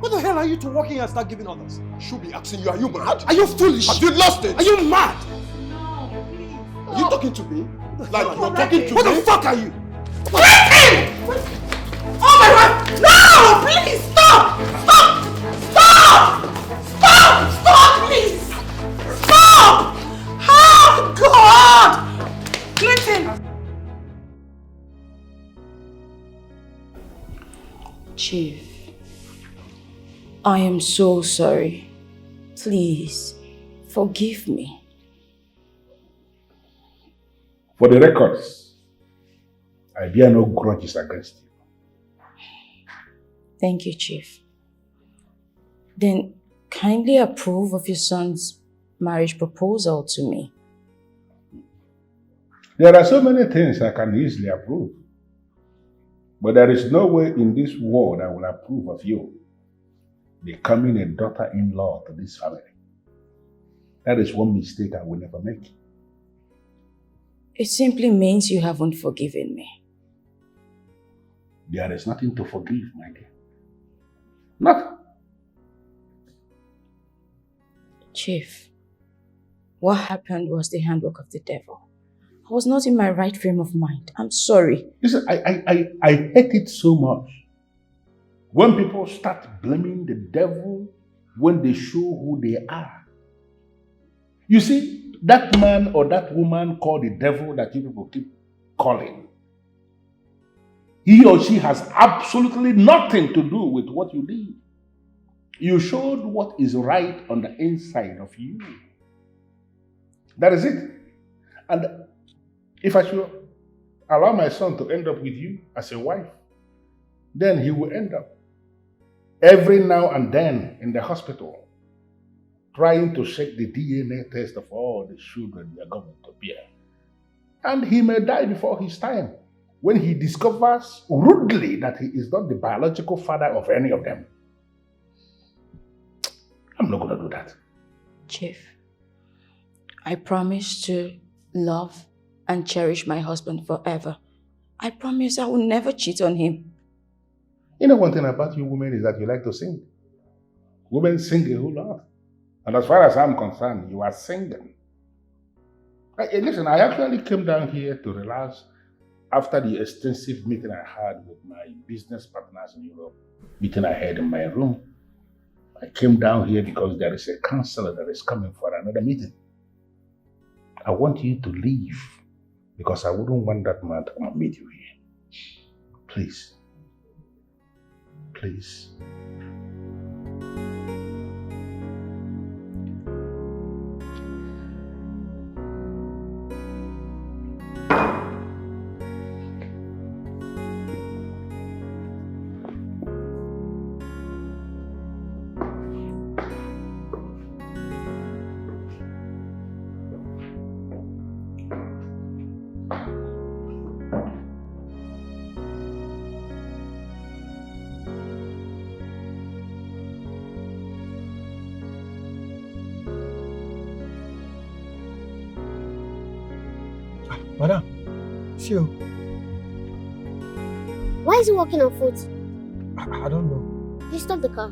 What the hell are you two working and start giving orders? I should be asking you, are you mad? Are you foolish? Have you lost it? Are you mad? No, please. Are you talking to me? Like you're talking to me? What the fuck are you? Oh my God! No! Please stop! Stop! Stop! Stop! Stop, please! Stop! Oh God! Clinton! Chief, I am so sorry. Please, forgive me. For the records, I bear no grudges against you. Thank you, Chief. Then kindly approve of your son's marriage proposal to me. There are so many things I can easily approve. But there is no way in this world I will approve of you becoming a daughter-in-law to this family. That is one mistake I will never make. It simply means you haven't forgiven me. There is nothing to forgive, my dear. Nothing. Chief, what happened was the handwork of the devil. I was not in my right frame of mind. I'm sorry. Listen, I hate it so much when people start blaming the devil when they show who they are. You see, that man or that woman called the devil that you people keep calling, he or she has absolutely nothing to do with what you did. You showed what is right on the inside of you. That is it. And if I should allow my son to end up with you as a wife, then he will end up every now and then in the hospital trying to check the DNA test of all the children we are going to bear. And he may die before his time when he discovers rudely that he is not the biological father of any of them. I'm not going to do that. Chief, I promise to love and cherish my husband forever. I promise I will never cheat on him. You know one thing about you women is that you like to sing. Women sing a whole lot. And as far as I'm concerned, you are singing. Listen, I actually came down here to relax after the extensive meeting I had with my business partners in Europe, meeting I had in my room. I came down here because there is a counselor that is coming for another meeting. I want you to leave because I wouldn't want that man to come and meet you here. Please. Please. Madam, it's you. Why is he walking on foot? I don't know. Please stop the car.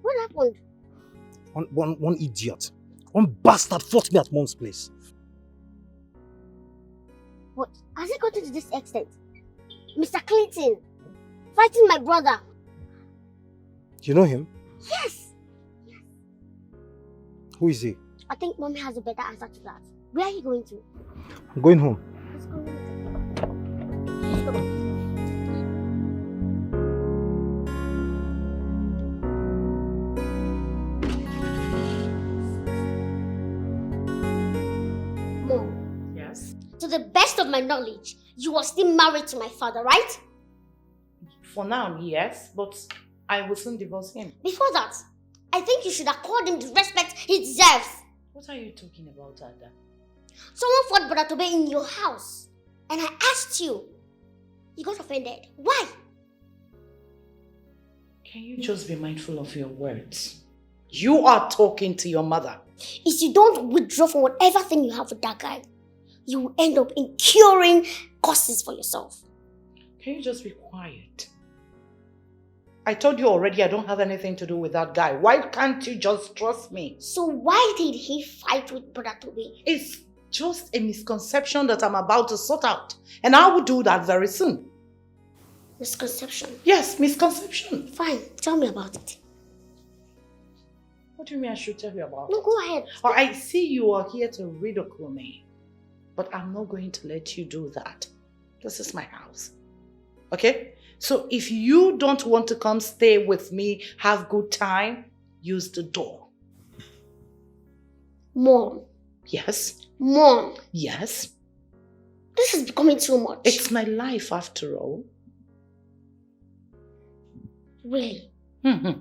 What happened? One idiot. One bastard fought me at Mom's place. What? Has it gotten to this extent? Mr. Clinton, fighting my brother. You know him? Yes. Who is he? I think Mommy has a better answer to that. Where are you going to? I'm going home. Let's go. Let's go. Mom. Yes? To the best of my knowledge, you are still married to my father, right? For now, yes, but I will soon divorce him. Before that, I think you should accord him the respect he deserves. What are you talking about, Ada? Someone fought Brother Tobe in your house, and I asked you. You got offended. Why? Can you just be mindful of your words? You are talking to your mother. If you don't withdraw from whatever thing you have with that guy, you will end up incurring causes for yourself. Can you just be quiet? I told you already I don't have anything to do with that guy. Why can't you just trust me? So why did he fight with Brother Tobe? It's just a misconception that I'm about to sort out. And I will do that very soon. Misconception? Yes, misconception. Fine, tell me about it. What do you mean I should tell you about No, it? go ahead. Or I see you are here to ridicule me. But I'm not going to let you do that. This is my house. Okay? So if you don't want to come stay with me, have good time, use the door. Mom. Yes? Mom. Yes? This is becoming too much. It's my life after all. Really? Mm-hmm.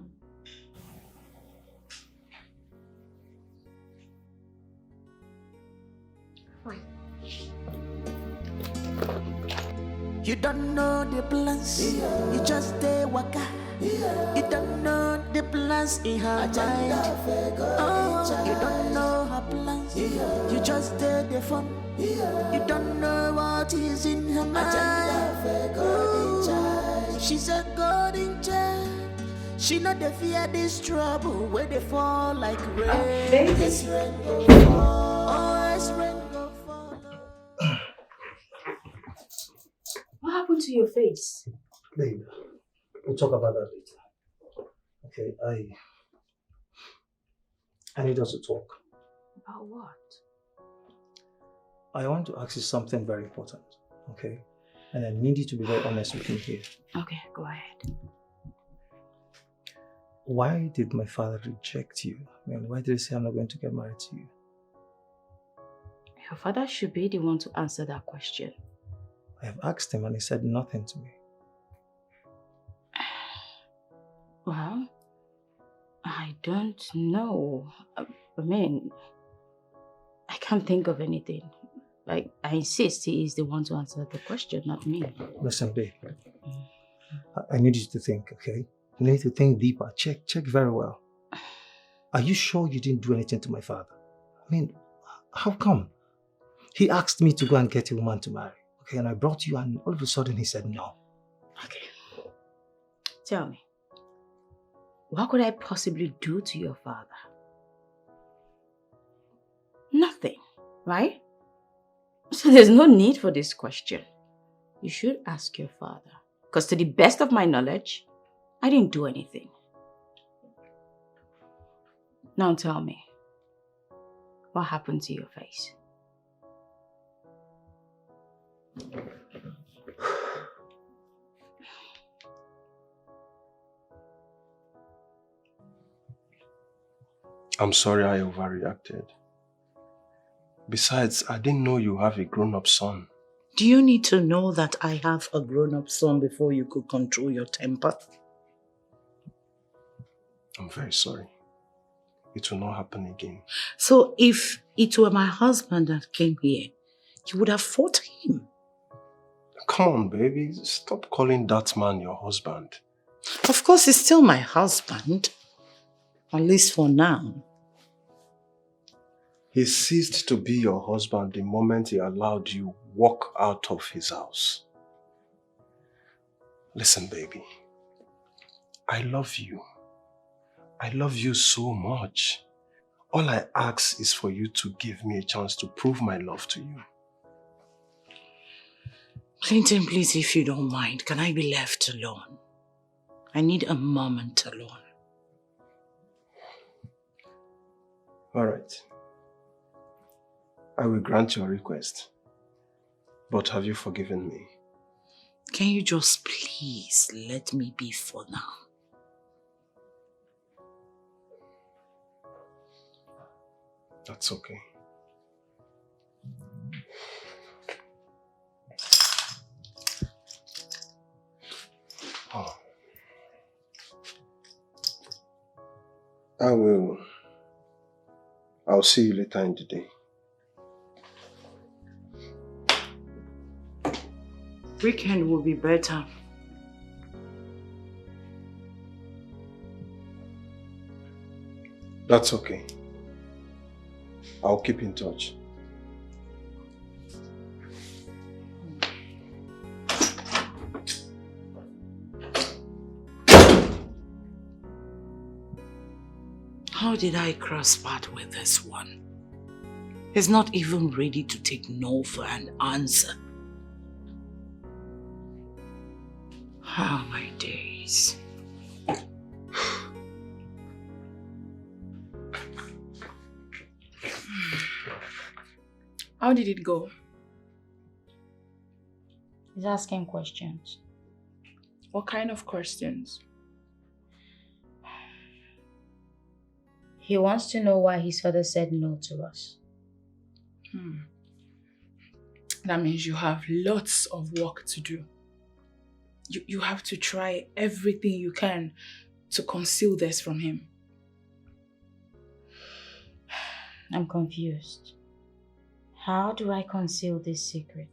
You don't know the plans, you just stay waka. You don't know the plans in her mind. Oh, you don't know her plans, you just stay the fun. You don't know what is in her mind. Ooh, she's a golden child. She not the fear this trouble where they fall like rain. This rain go fall, always rain go fall. What happened to your face? Babe, we'll talk about that later. Okay, I need us to talk. About what? I want to ask you something very important, okay? And I need you to be very honest with me here. Okay, go ahead. Why did my father reject you? I mean, why did he say I'm not going to get married to you? Your father should be the one to answer that question. I have asked him and he said nothing to me. Well, I don't know. I mean, I can't think of anything. I insist he is the one to answer the question, not me. Listen, babe. I need you to think, okay? You need to think deeper. Check very well. Are you sure you didn't do anything to my father? I mean, how come? He asked me to go and get a woman to marry. Okay, and I brought you and all of a sudden he said no. Okay. Tell me, what could I possibly do to your father? Nothing, right? So there's no need for this question. You should ask your father. Because to the best of my knowledge, I didn't do anything. Now tell me, what happened to your face? I'm sorry I overreacted. Besides, I didn't know you have a grown-up son. Do you need to know that I have a grown-up son before you could control your temper? I'm very sorry. It will not happen again. So if it were my husband that came here, you would have fought him. Come on, baby. Stop calling that man your husband. Of course, he's still my husband. At least for now. He ceased to be your husband the moment he allowed you walk out of his house. Listen, baby. I love you. I love you so much. All I ask is for you to give me a chance to prove my love to you. Clinton, please, if you don't mind, can I be left alone? I need a moment alone. All right. I will grant your request. But have you forgiven me? Can you just please let me be for now? That's okay. Oh. I'll see you later in the day. Weekend will be better. That's okay. I'll keep in touch. How did I cross paths with this one? He's not even ready to take no for an answer. Oh, my days. How did it go? He's asking questions. What kind of questions? He wants to know why his father said no to us. That means you have lots of work to do. You have to try everything you can to conceal this from him. I'm confused. How do I conceal this secret?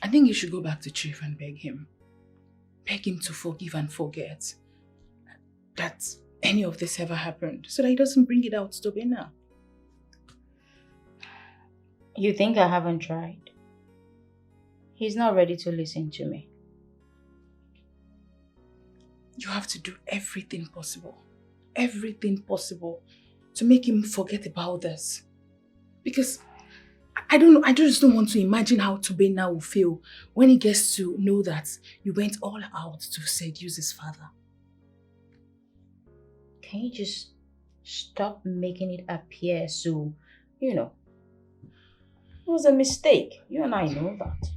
I think you should go back to Chief and beg him. Beg him to forgive and forget that any of this ever happened, so that he doesn't bring it out to Bena. You think I haven't tried? He's not ready to listen to me. You have to do everything possible to make him forget about this. Because I don't know, I just don't want to imagine how Tobena will feel when he gets to know that you went all out to seduce his father. Can you just stop making it appear so, it was a mistake. You and I know that.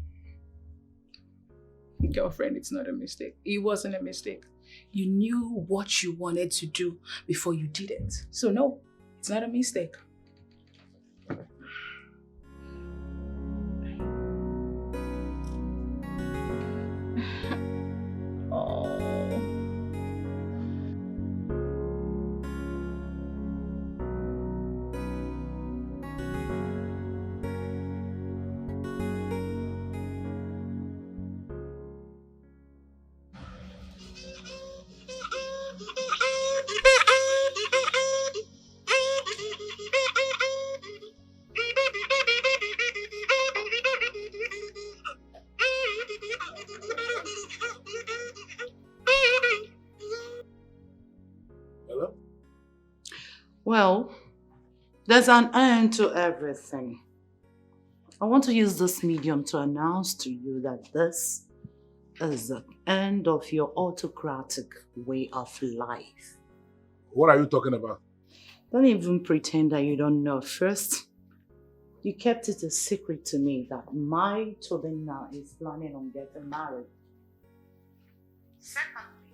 Girlfriend, it's not a mistake. It wasn't a mistake. You knew what you wanted to do before you did it. So no, it's not a mistake. Well, there's an end to everything. I want to use this medium to announce to you that this is the end of your autocratic way of life. What are you talking about? Don't even pretend that you don't know. First, you kept it a secret to me that my Tobena is planning on getting married. Secondly,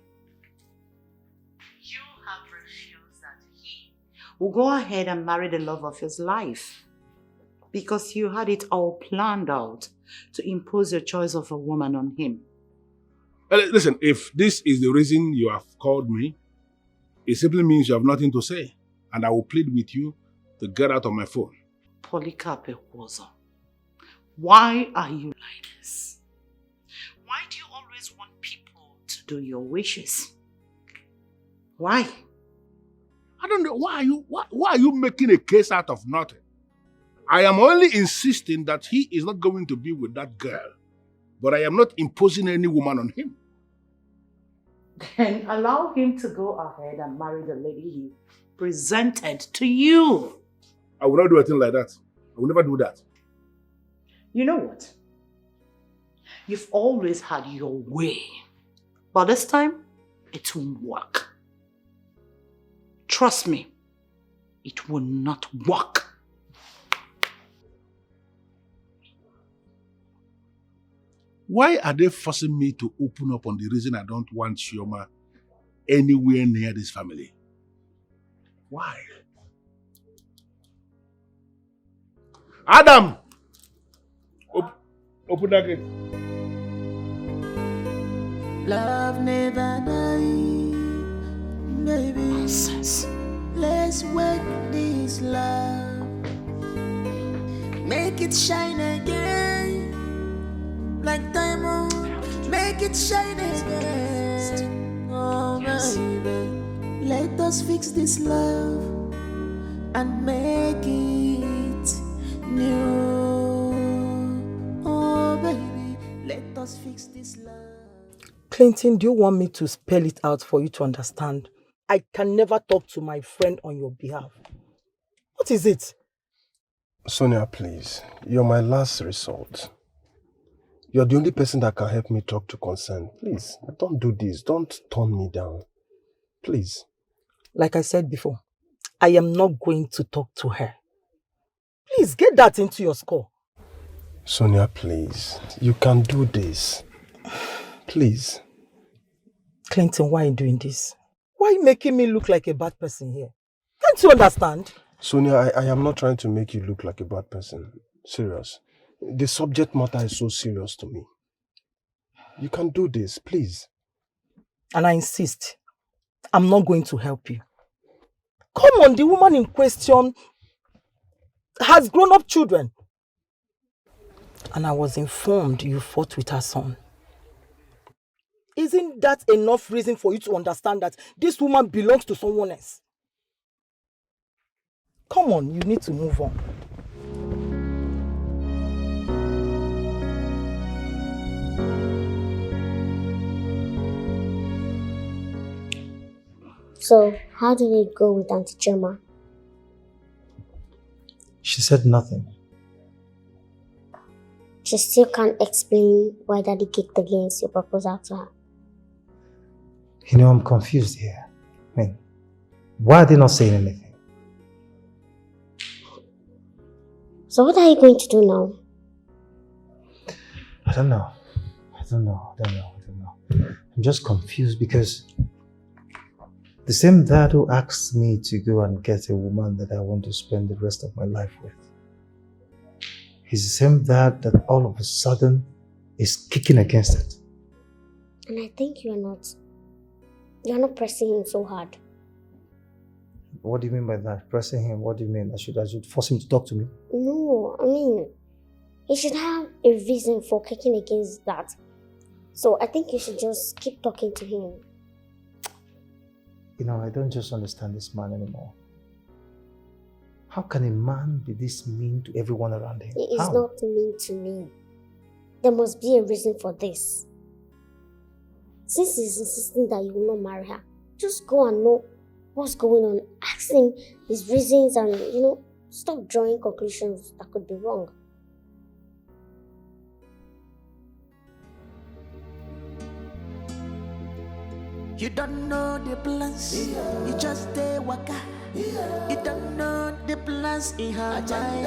you have refused that he will go ahead and marry the love of his life because you had it all planned out to impose your choice of a woman on him. Listen, if this is the reason you have called me, it simply means you have nothing to say, and I will plead with you to get out of my phone. Polycarp Ekwozo, why are you like this? Why do you always want people to do your wishes? Why? I don't know. Why are you making a case out of nothing? I am only insisting that he is not going to be with that girl, but I am not imposing any woman on him. Then allow him to go ahead and marry the lady he presented to you. I will not do a thing like that. I will never do that. You know what? You've always had your way. But this time, it won't work. Trust me, it will not work. Why are they forcing me to open up on the reason I don't want Chioma anywhere near this family? Why? Adam! Open that gate. Love never dies, baby. Nonsense. Let's work this love. Make it shine again. Like diamond. Make it shine again. Oh, baby. Let us fix this love and make it new. Oh, baby. Let us fix this love. Clinton, do you want me to spell it out for you to understand? I can never talk to my friend on your behalf. What is it? Sonia, please. You're my last resort. You're the only person that can help me talk to Concern. Please, don't do this. Don't turn me down. Please. Like I said before, I am not going to talk to her. Please, get that into your score. Sonia, please. You can do this. Please. Clinton, why are you doing this? Why are you making me look like a bad person here? Can't you understand? Sonia, I am not trying to make you look like a bad person. Serious. The subject matter is so serious to me. You can do this, please. And I insist, I'm not going to help you. Come on, the woman in question has grown-up children. And I was informed you fought with her son. Isn't that enough reason for you to understand that this woman belongs to someone else? Come on, you need to move on. So, how did it go with Auntie Choma? She said nothing. She still can't explain why Daddy kicked against your proposal to her. You know, I'm confused here. I mean, why are they not saying anything? So what are you going to do now? I don't know. I'm just confused because the same dad who asked me to go and get a woman that I want to spend the rest of my life with, he's the same dad that all of a sudden is kicking against it. And I think you're not pressing him so hard. What do you mean by that? Pressing him? What do you mean? I should force him to talk to me? No, I mean, he should have a reason for kicking against that. So I think you should just keep talking to him. You know, I don't just understand this man anymore. How can a man be this mean to everyone around him? He is How? not mean to me. There must be a reason for this. Since he's insisting that you will not marry her, just go and know what's going on. Ask him his reasons and, stop drawing conclusions that could be wrong. You don't know the plans, you just stay waka. You don't know the plans in her mind.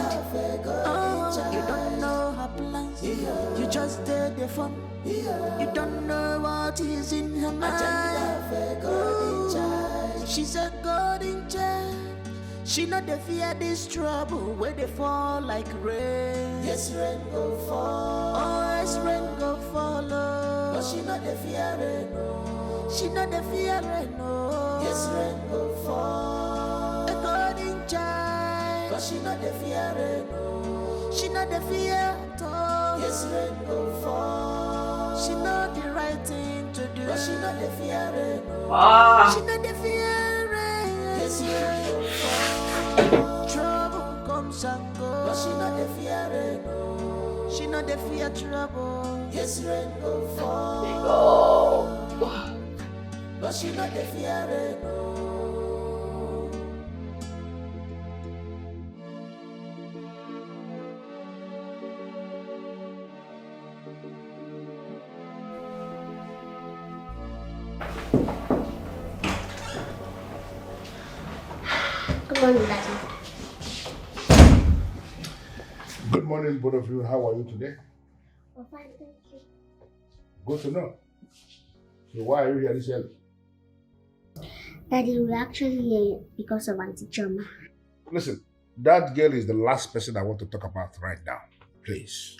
Oh, you don't know her plans, you just stay the fun. You don't know what is in her mind. Ooh, she's a golden child. She not the fear this trouble where they fall like rain. Yes, rain go fall. Oh, yes, rain go follow. But she not the fear rain, no. She not the fear rain, no. Yes, rain go fall. A golden child. But she not the fear rain, no. She not the fear at all. Yes, rain go fall. She know the right thing to do. But she not the fear rain, no. She not the fear rain. Yes, rain go fall. Trouble comes and goes. But she not the fear rain, no. She not the fear trouble. Yes, rain go fall. But she not the fear rain, no. morning, Daddy. Good morning, both of you. How are you today? I'm fine, thank you. Good to know. So why are you here this early? Daddy, we're actually here because of Auntie Choma. Listen, that girl is the last person I want to talk about right now. Please.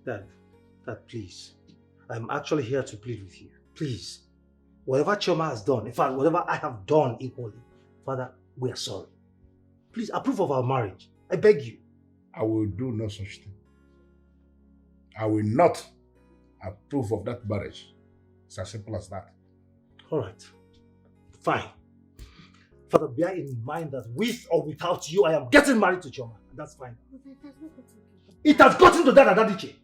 Dad, please. I'm actually here to plead with you. Please. Whatever Choma has done, in fact, whatever I have done equally, Father, we are sorry. Please approve of our marriage. I beg you. I will do no such thing. I will not approve of that marriage. It's as simple as that. All right. Fine. Father, bear in mind that with or without you, I am getting married to Choma. And that's fine. It has gotten to that, Adadiche.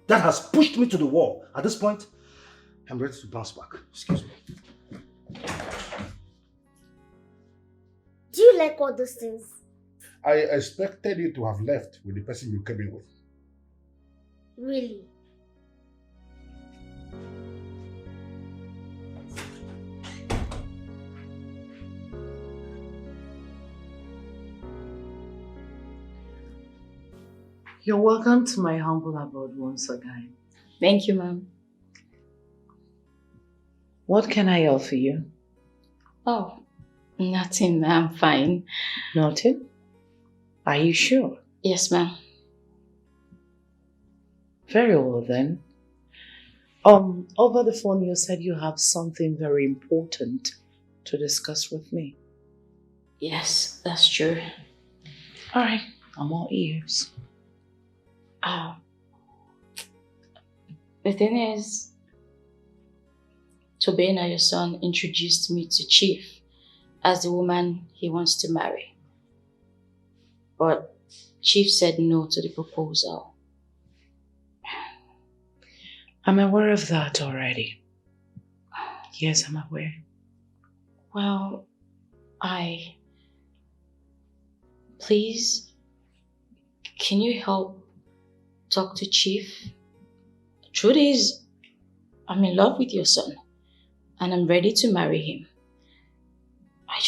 That has pushed me to the wall. At this point, I'm ready to bounce back. Excuse me. Do you like all those things? I expected you to have left with the person you came in with. Really? You're welcome to my humble abode once again. Thank you, Mom. What can I offer you? Oh, nothing. I'm fine. Nothing? Are you sure? Yes, ma'am. Very well then. Over the phone you said you have something very important to discuss with me. Yes, that's true. All right, I'm all ears. The thing is, Tobena, your son, introduced me to Chief as the woman he wants to marry. But Chief said no to the proposal. I'm aware of that already. Yes, I'm aware. Well, please, can you help talk to Chief? The truth is, I'm in love with your son and I'm ready to marry him. I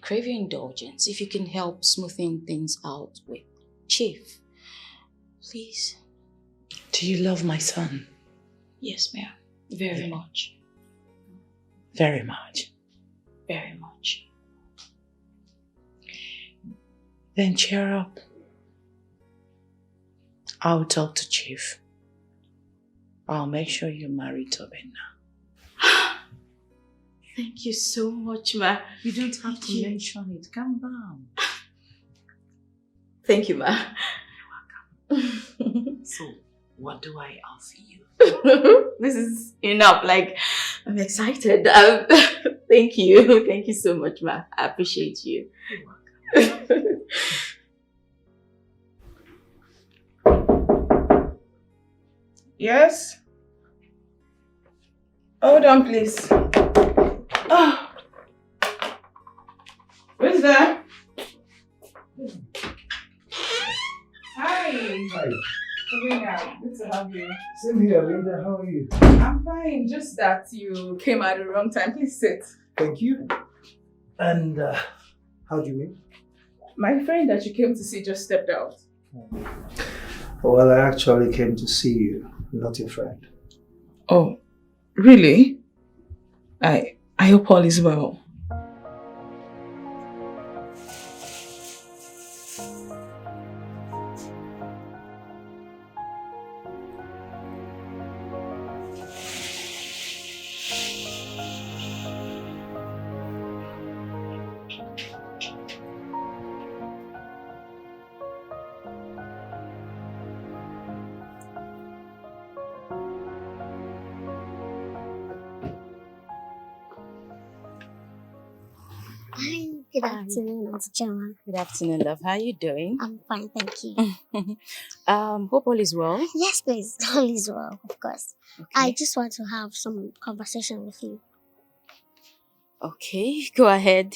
crave your indulgence if you can help smoothing things out with Chief. Please. Do you love my son? Yes, ma'am. Very much. Very much. Very much. Then cheer up. I'll talk to Chief. I'll make sure you marry Tobena. Thank you so much, ma. You don't have to mention it. Calm down. Thank you, ma. You're welcome. So, what do I offer you? This is enough. Like, I'm excited. Thank you. Thank you so much, ma. I appreciate you. You're welcome. Yes? Hold on, please. Oh. Who's there? Hi. Hi. Sabrina, good to have you. Same here, Linda. How are you? I'm fine. Just that you came at the wrong time. Please sit. Thank you. And how do you mean? My friend that you came to see just stepped out. Well, I actually came to see you, not your friend. Oh, really? I hope all is well. Hi, good afternoon, Auntie Choma. Good afternoon, love. How are you doing? I'm fine, thank you. Hope all is well. Yes, please. All is well, of course. Okay. I just want to have some conversation with you. Okay, go ahead.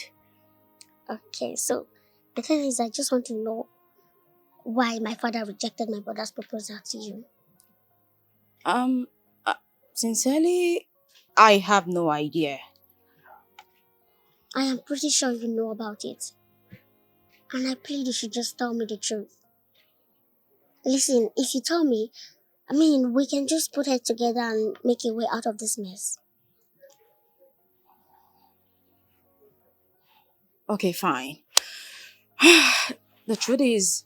Okay, so the thing is, I just want to know why my father rejected my brother's proposal to you. Sincerely, I have no idea. I am pretty sure you know about it. And I plead you should just tell me the truth. Listen, if you tell me, we can just put it together and make a way out of this mess. Okay, fine. The truth is,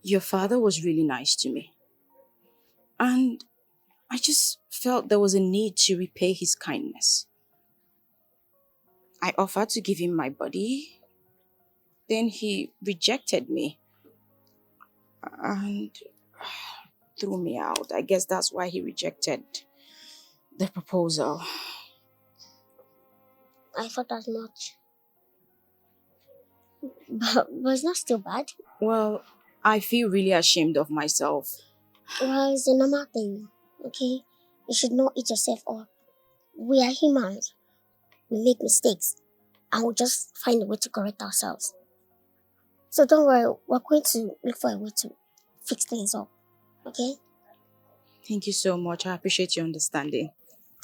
your father was really nice to me. And I just felt there was a need to repay his kindness. I offered to give him my body. Then he rejected me and threw me out. I guess that's why he rejected the proposal. I thought as much. But it's not still bad. Well, I feel really ashamed of myself. Well, it's a normal thing, okay? You should not eat yourself up. We are humans. We make mistakes. And we'll just find a way to correct ourselves. So don't worry, we're going to look for a way to fix things up, okay? Thank you so much. I appreciate your understanding.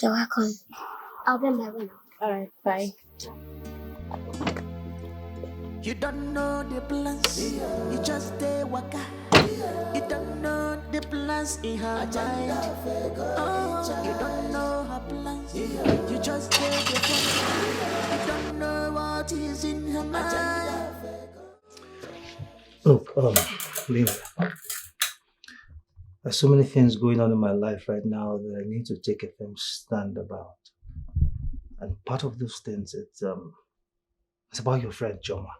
You're welcome. I'll be on my way now. Alright, bye. You don't know the plans, you just stay waka. You don't know the plans in her mind. Oh, you don't know her plans, you just stay the plans. You don't know what is in her mind. Look, Lena, there's so many things going on in my life right now that I need to take a firm stand about. And part of those things, it's about your friend Choma.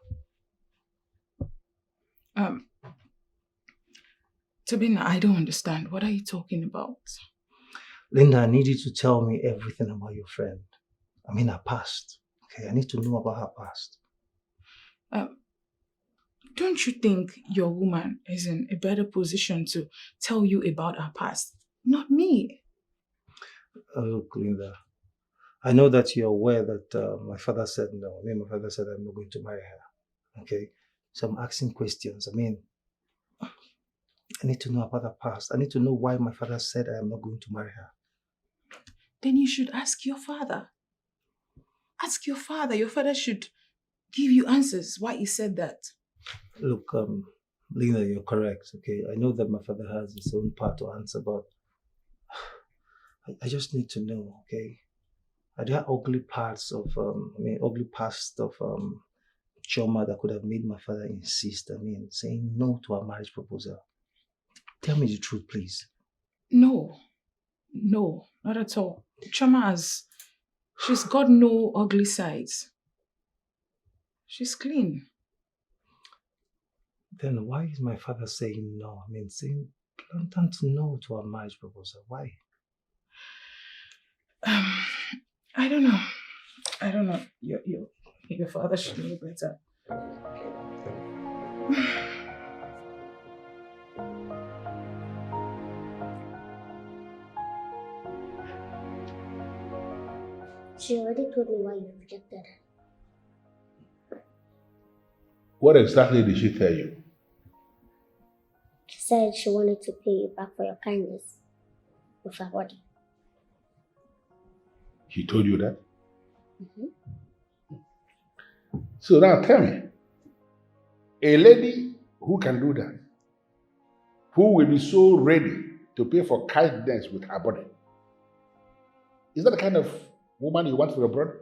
Tabina, I don't understand. What are you talking about? Linda, I need you to tell me everything about your friend. Her past. Okay, I need to know about her past. Don't you think your woman is in a better position to tell you about her past? Not me. Look, Linda, I know that you're aware that my father said no. My father said I'm not going to marry her. Okay? So I'm asking questions. I need to know about her past. I need to know why my father said I am not going to marry her. Then you should ask your father. Ask your father. Your father should give you answers why he said that. Look, Lena, you're correct, okay? I know that my father has his own part to answer, but I just need to know, okay? Are there ugly parts of, ugly past of Choma that could have made my father insist, saying no to a marriage proposal? Tell me the truth, please. No, not at all. Choma she's got no ugly sides. She's clean. Then why is my father saying no? Saying blatant no to a marriage proposal. Why? I don't know. Your father should know better. She already told me why you rejected her. What exactly did she tell you? She said she wanted to pay you back for your kindness with her body. She told you that? Mm-hmm. So now tell me, a lady who can do that, who will be so ready to pay for kindness with her body, is that the kind of woman you want for your brother?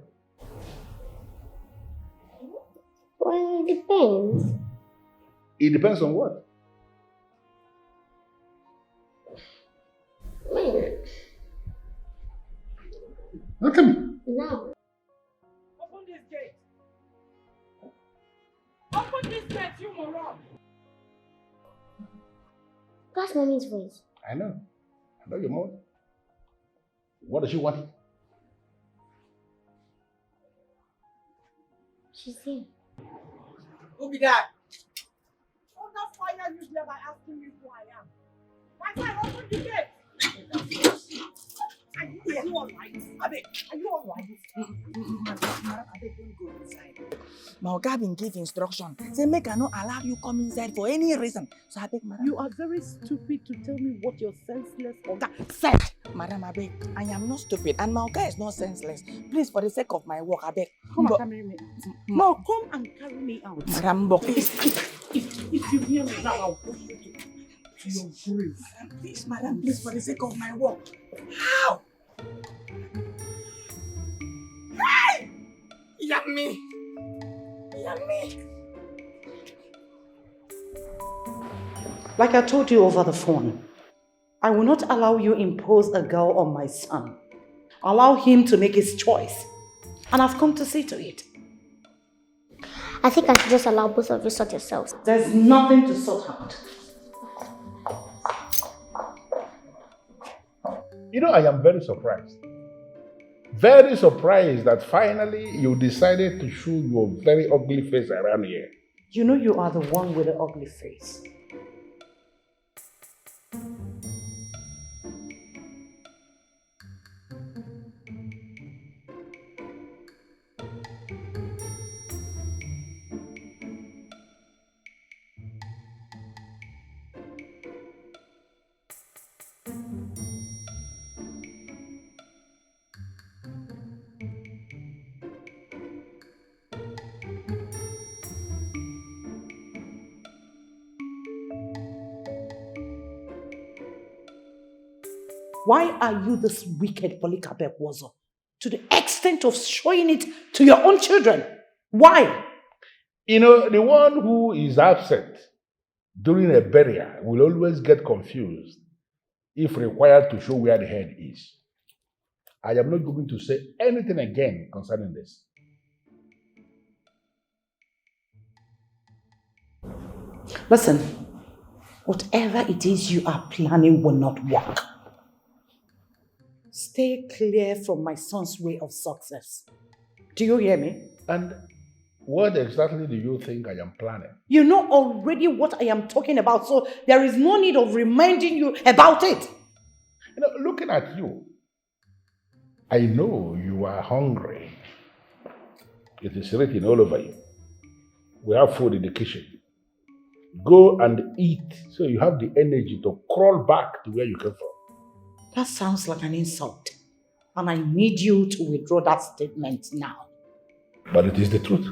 Well, it depends. It depends on what? Look at me. No. Open this gate. Open this gate, you moron. That's mommy's voice. I know your mom. What does she want? She's here. Who be that? Oh, that fire you there by asking me who I am. My son, open the gate. Are you alright? Are you alright? Madam, don't go inside. My Oga been give instruction. Say make I not allow you come inside for any reason. So I beg, madam. You are very stupid to tell me what your senseless Oga said. Madam, I beg. I am not stupid and my Oga is not senseless. Please, for the sake of my work, I beg. Come and carry me out. No, come and carry me out. Madam, if you hear me now, I'll push you to your grave. Madam, please, for the sake of my work. How? Hey! Yummy! Yummy! Like I told you over the phone, I will not allow you impose a girl on my son. Allow him to make his choice. And I've come to see to it. I think I should just allow both of you sort yourselves. There's nothing to sort out. You know, I am very surprised. Very surprised that finally you decided to show your very ugly face around here. You know you are the one with the ugly face. Why are you this wicked Polycarp Wozo? To the extent of showing it to your own children? Why? You know, the one who is absent during a burial will always get confused if required to show where the head is. I am not going to say anything again concerning this. Listen, whatever it is you are planning will not work. Stay clear from my son's way of success. Do you hear me? And what exactly do you think I am planning? You know already what I am talking about, so there is no need of reminding you about it. You know, looking at you, I know you are hungry. It is written all over you. We have food in the kitchen. Go and eat so you have the energy to crawl back to where you came from. That sounds like an insult. And I need you to withdraw that statement now. But it is the truth.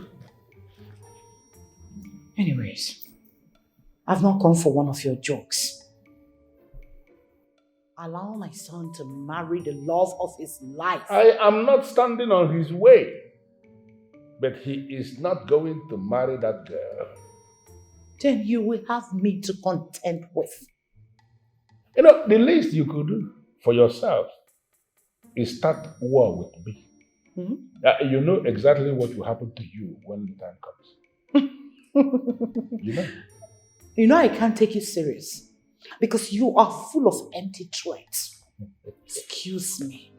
Anyways, I've not come for one of your jokes. Allow my son to marry the love of his life. I am not standing on his way. But he is not going to marry that girl. Then you will have me to contend with. You know, the least you could do for yourself is start war with me. You know exactly what will happen to you when the time comes. You know? You know I can't take you serious because you are full of empty threats. Excuse me.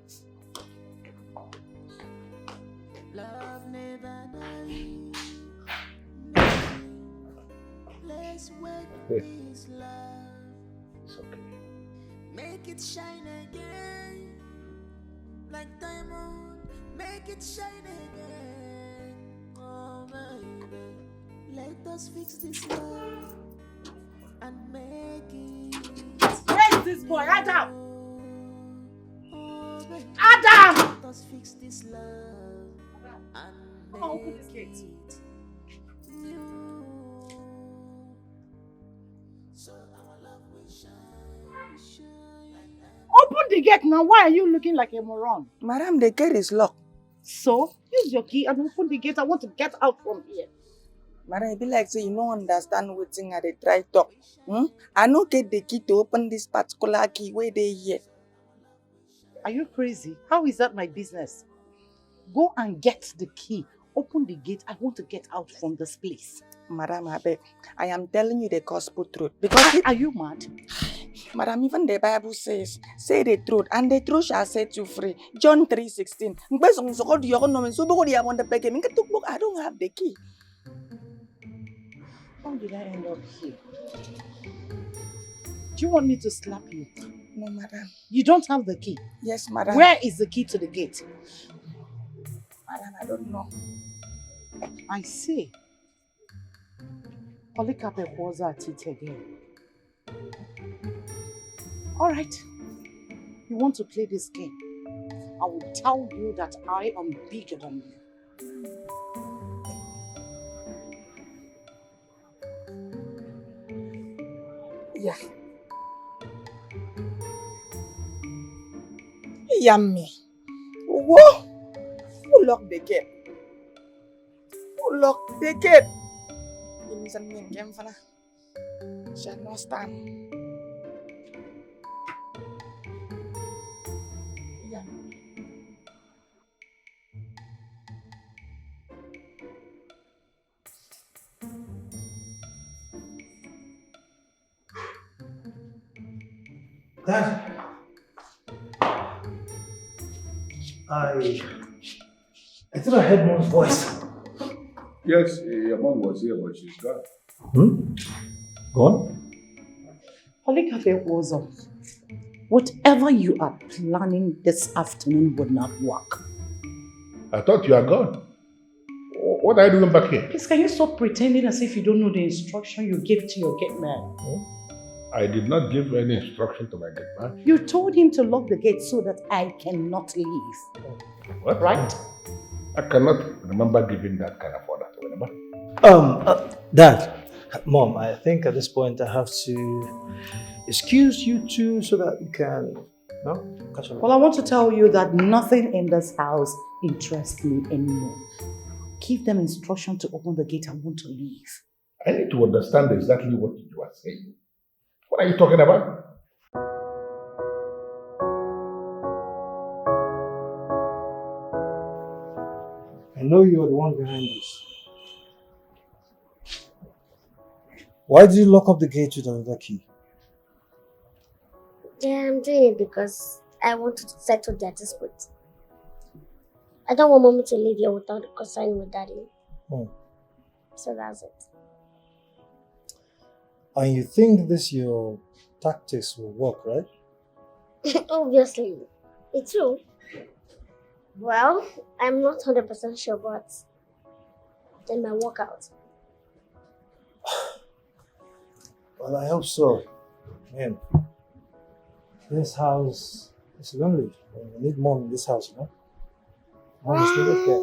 Love never dies. Let's wake this love. It's okay. Make it shine again. Like diamond, make it shine again. Oh baby, let us fix this love and make it. Where's this boy? Adam! Adam! Let us fix this love and come on, open this gate. So our love will shine. Open the gate now. Why are you looking like a moron? Madam, the gate is locked. So, use your key and open the gate. I want to get out from here. Madam, it be like say you don't understand what thing I dey try talk. I no get the key to open this particular key where they here. Are you crazy? How is that my business? Go and get the key. Open the gate. I want to get out from this place. Madam, I am telling you the gospel truth. Because are you mad? Madam, even the Bible says, say the truth, and the truth shall set you free. John 3:16. I don't have the key. How did I end up here? Do you want me to slap you? No, madam. You don't have the key? Yes, madam. Where is the key to the gate? Madam, I don't know. I see. Polycarp was at it again. All right. You want to play this game? I will tell you that I am bigger than you. Yeah. Yummy. Whoa! Who locked the gate? Who locked the gate? Give me some name, game for now. Shall not stand. Yeah. Dad, I thought I heard Mom's voice. Yes, your mom was here, but she's gone. Gone? Polycarp was whatever you are planning this afternoon would not work. I thought you are gone. What are you doing back here? Please, can you stop pretending as if you don't know the instruction you gave to your gate man? I did not give any instruction to my gate man. You told him to lock the gate so that I cannot leave. What? Right? I cannot remember giving that kind of order to anybody. Dad, Mom, I think at this point I have to excuse you two so that we can, catch up. Well, I want to tell you that nothing in this house interests me anymore. Give them instruction to open the gate. I want to leave. I need to understand exactly what you are saying. What are you talking about? I know you're the one behind this. Why did you lock up the gate with another key? Yeah, I'm doing it because I want to settle their dispute. I don't want mommy to leave here without consulting with daddy. So that's it. And you think your tactics will work, right? Obviously, it's true. Well, I'm not 100% sure, but it might work out. Well, I hope so. Man, this house is lonely. We need mom in this house, Mom is needed here.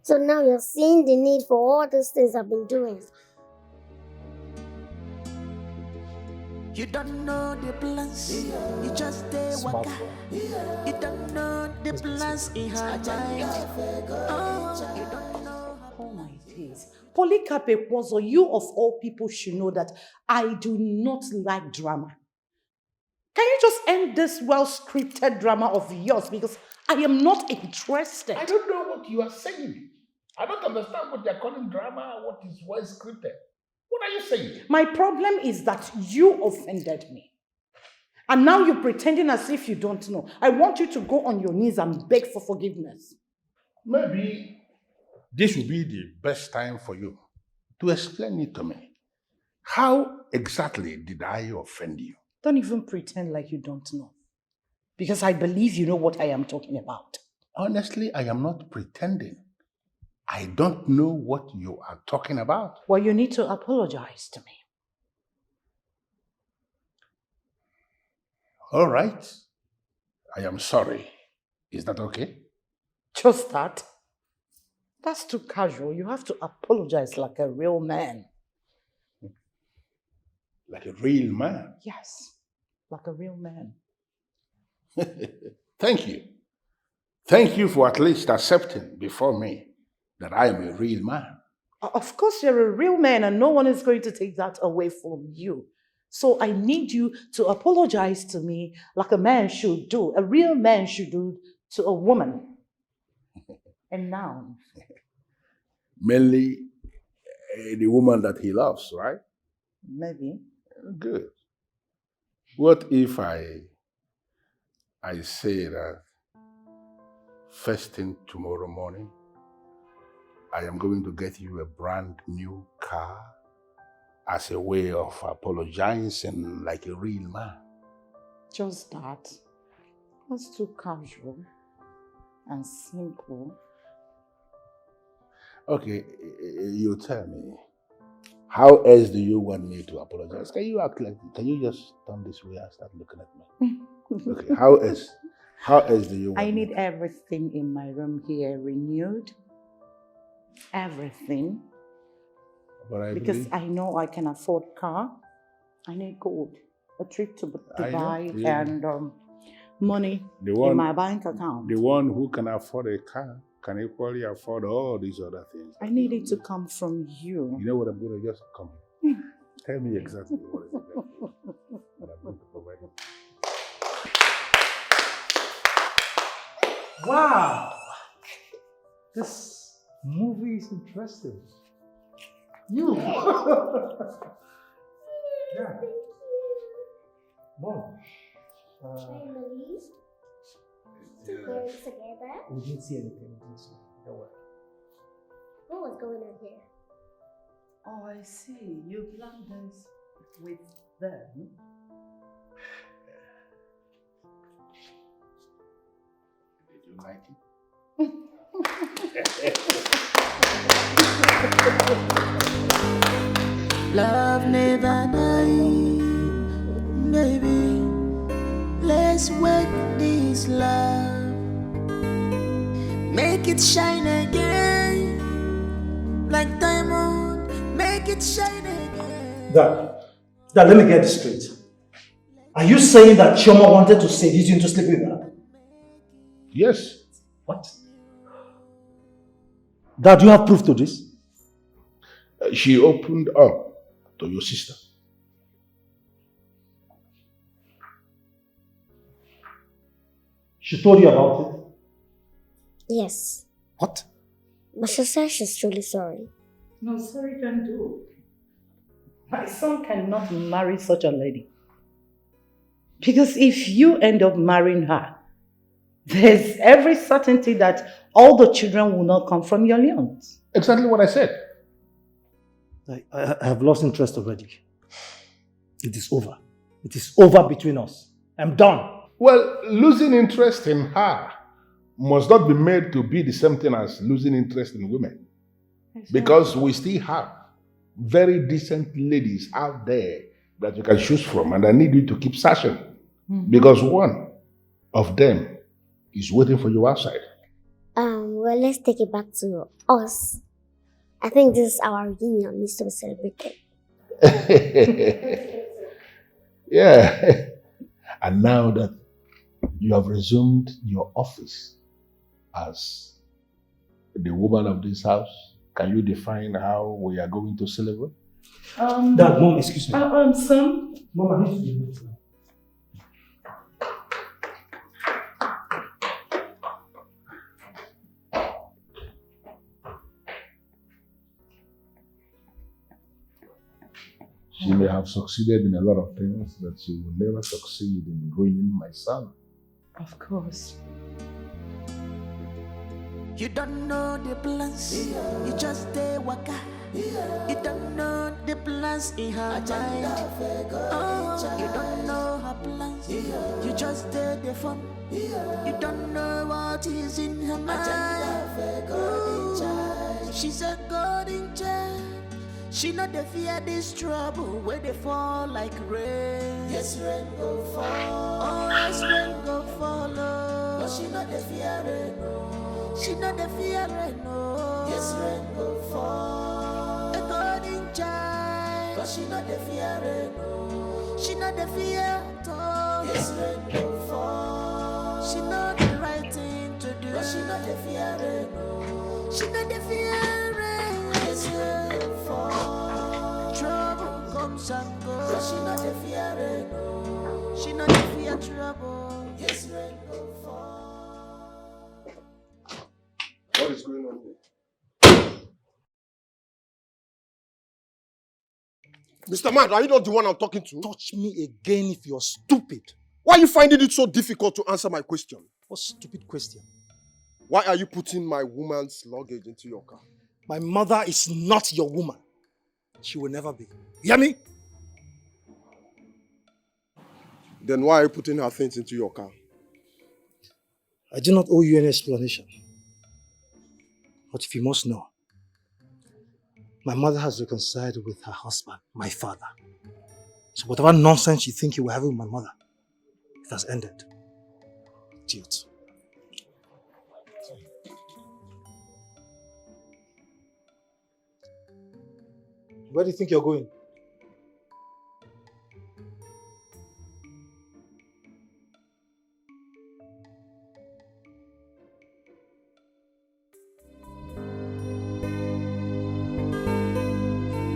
So now you're seeing the need for all these things I've been doing. You don't know the plans, you just stay waka. You don't know the plans in her mind. Oh, you don't know. Oh my days. Polycarp Ekwozo, you of all people should know that I do not like drama. Can you just end this well-scripted drama of yours because I am not interested? I don't know what you are saying. I don't understand what you're calling drama, what is well scripted. What are you saying? My problem is that you offended me. And now you're pretending as if you don't know. I want you to go on your knees and beg for forgiveness. Maybe this will be the best time for you to explain it to me. How exactly did I offend you? Don't even pretend like you don't know. Because I believe you know what I am talking about. Honestly, I am not pretending. I don't know what you are talking about. Well, you need to apologize to me. All right. I am sorry. Is that okay? Just that? That's too casual. You have to apologize like a real man. Like a real man? Yes, like a real man. Thank you. Thank you for at least accepting before me that I am a real man. Of course, you're a real man and no one is going to take that away from you. So I need you to apologize to me like a man should do. A real man should do to a woman. And now. Mainly the woman that he loves, right? Maybe. Good. What if I say that first thing tomorrow morning, I am going to get you a brand new car as a way of apologizing like a real man. Just that. That's too casual and simple. Okay, you tell me. How else do you want me to apologize? Can you just turn this way and start looking at me? Okay, how else? How else do you want I need everything in my room here renewed. Everything. But because I know I can afford car. I need gold. A trip to Dubai and money in my bank account. The one who can afford a car can equally afford all these other things. I need it to come from you. You know what I'm going to just come? Tell me exactly what is it that I'm going to provide you. Wow! This movie is interesting. You! Yeah. Mom. Family. Together. We didn't see anything. Don't worry. What was going on here? Oh, I see. You planned this with them. Did you like it? Love never dies, baby. Let's work this love, make it shine again, like diamond. Make it shine again. Dad, let me get this straight. Are you saying that Chioma wanted to seduce you into sleeping with her? Yes. What? Dad, do you have proof to this? She opened up to your sister. She told you about it? Yes. What? But she said she's truly sorry. No, sorry can do. My son cannot marry such a lady. Because if you end up marrying her, there's every certainty that all the children will not come from your lineage. Exactly what I said. I have lost interest already. It is over. It is over between us. I'm done. Well, losing interest in her must not be made to be the same thing as losing interest in women. Because we still have very decent ladies out there that you can choose from, and I need you to keep searching. Because one of them is waiting for you outside. Well, let's take it back to us. I think this is our reunion needs to be celebrated. Yeah. And now that you have resumed your office as the woman of this house, can you define how we are going to celebrate? Dad, Mom, excuse me. Son? Mom, I need to be late now. She may have succeeded in a lot of things, but she will never succeed in ruining my son. Of course. You don't know the plans, you just stay waka. You don't know the plans in her mind. Oh, you don't know her plans, you just stay the fun. You don't know what is in her mind. Ooh, she's a God in child. She not the fear this trouble where they fall like rain. Yes, rain go fall. Oh, yes, rain go follow. But she not the fear rain, no. She not the fear rain, no. Yes, rain go fall. A God in child. But she not the fear rain, no. She not the fear at all. Yes, rain go fall. She not the right thing to do. But she not the fear rain, no. She not the fear rain. Yes, rain go fall. Trouble comes and goes. But she not the fear rain, no. She not the fear trouble. Yes, rain go fall. What is going on here? Mr. Man, are you not the one I'm talking to? Touch me again if you're stupid. Why are you finding it so difficult to answer my question? What stupid question? Why are you putting my woman's luggage into your car? My mother is not your woman. She will never be. You hear me? Then why are you putting her things into your car? I do not owe you any explanation. But if you must know, my mother has reconciled with her husband, my father. So whatever nonsense you think you were having with my mother, it has ended. Idiot. Where do you think you're going?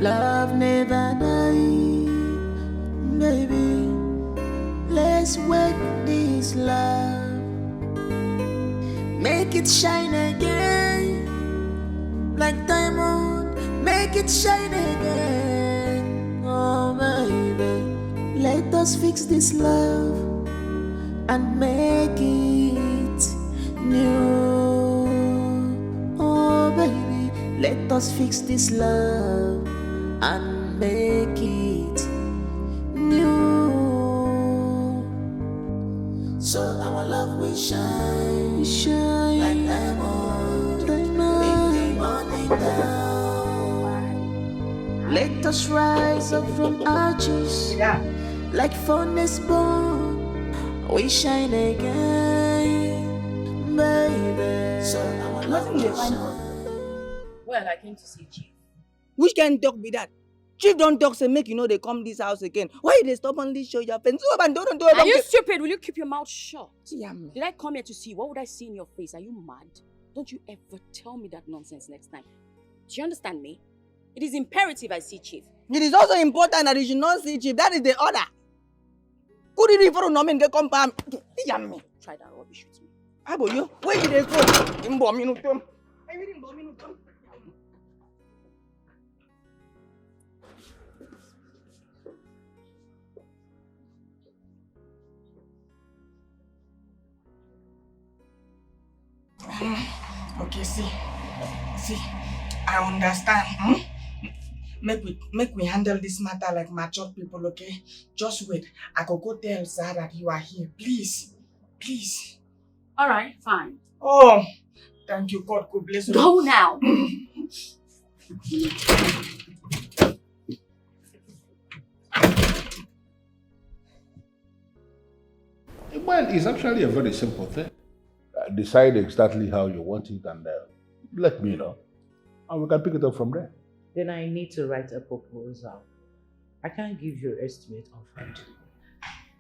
Love never die, baby. Let's wake this love, make it shine again, like diamond. Make it shine again, oh baby. Let us fix this love and make it new, oh baby. Let us fix this love and make it new. So our love will shine, shine like diamond, diamond. In the morning down. Let us rise up from ashes, like furnace bone. We shine again, baby. So our love will shine. Well, I came to see Chief. Which kind dog be that? Chief don't talk say make you know they come this house again. Why they stubbornly show your face? Are you stupid? Will you keep your mouth shut? Yeah. Did I come here to see you? What would I see in your face? Are you mad? Don't you ever tell me that nonsense next time. Do you understand me? It is imperative I see Chief. It is also important that you should not see Chief. That is the order. Could you refer to Norman get come palm? Yummy. Try that rubbish with me. How about you? Where did they go? Okay, see, I understand. Make we handle this matter like mature people, okay? Just wait. I could go tell Sarah that you are here. Please. All right, fine. Oh, thank you. God could bless you. Go now. Well, it's actually a very simple thing. Decide exactly how you want it and let me know. And we can pick it up from there. Then I need to write a proposal. I can't give you an estimate of it.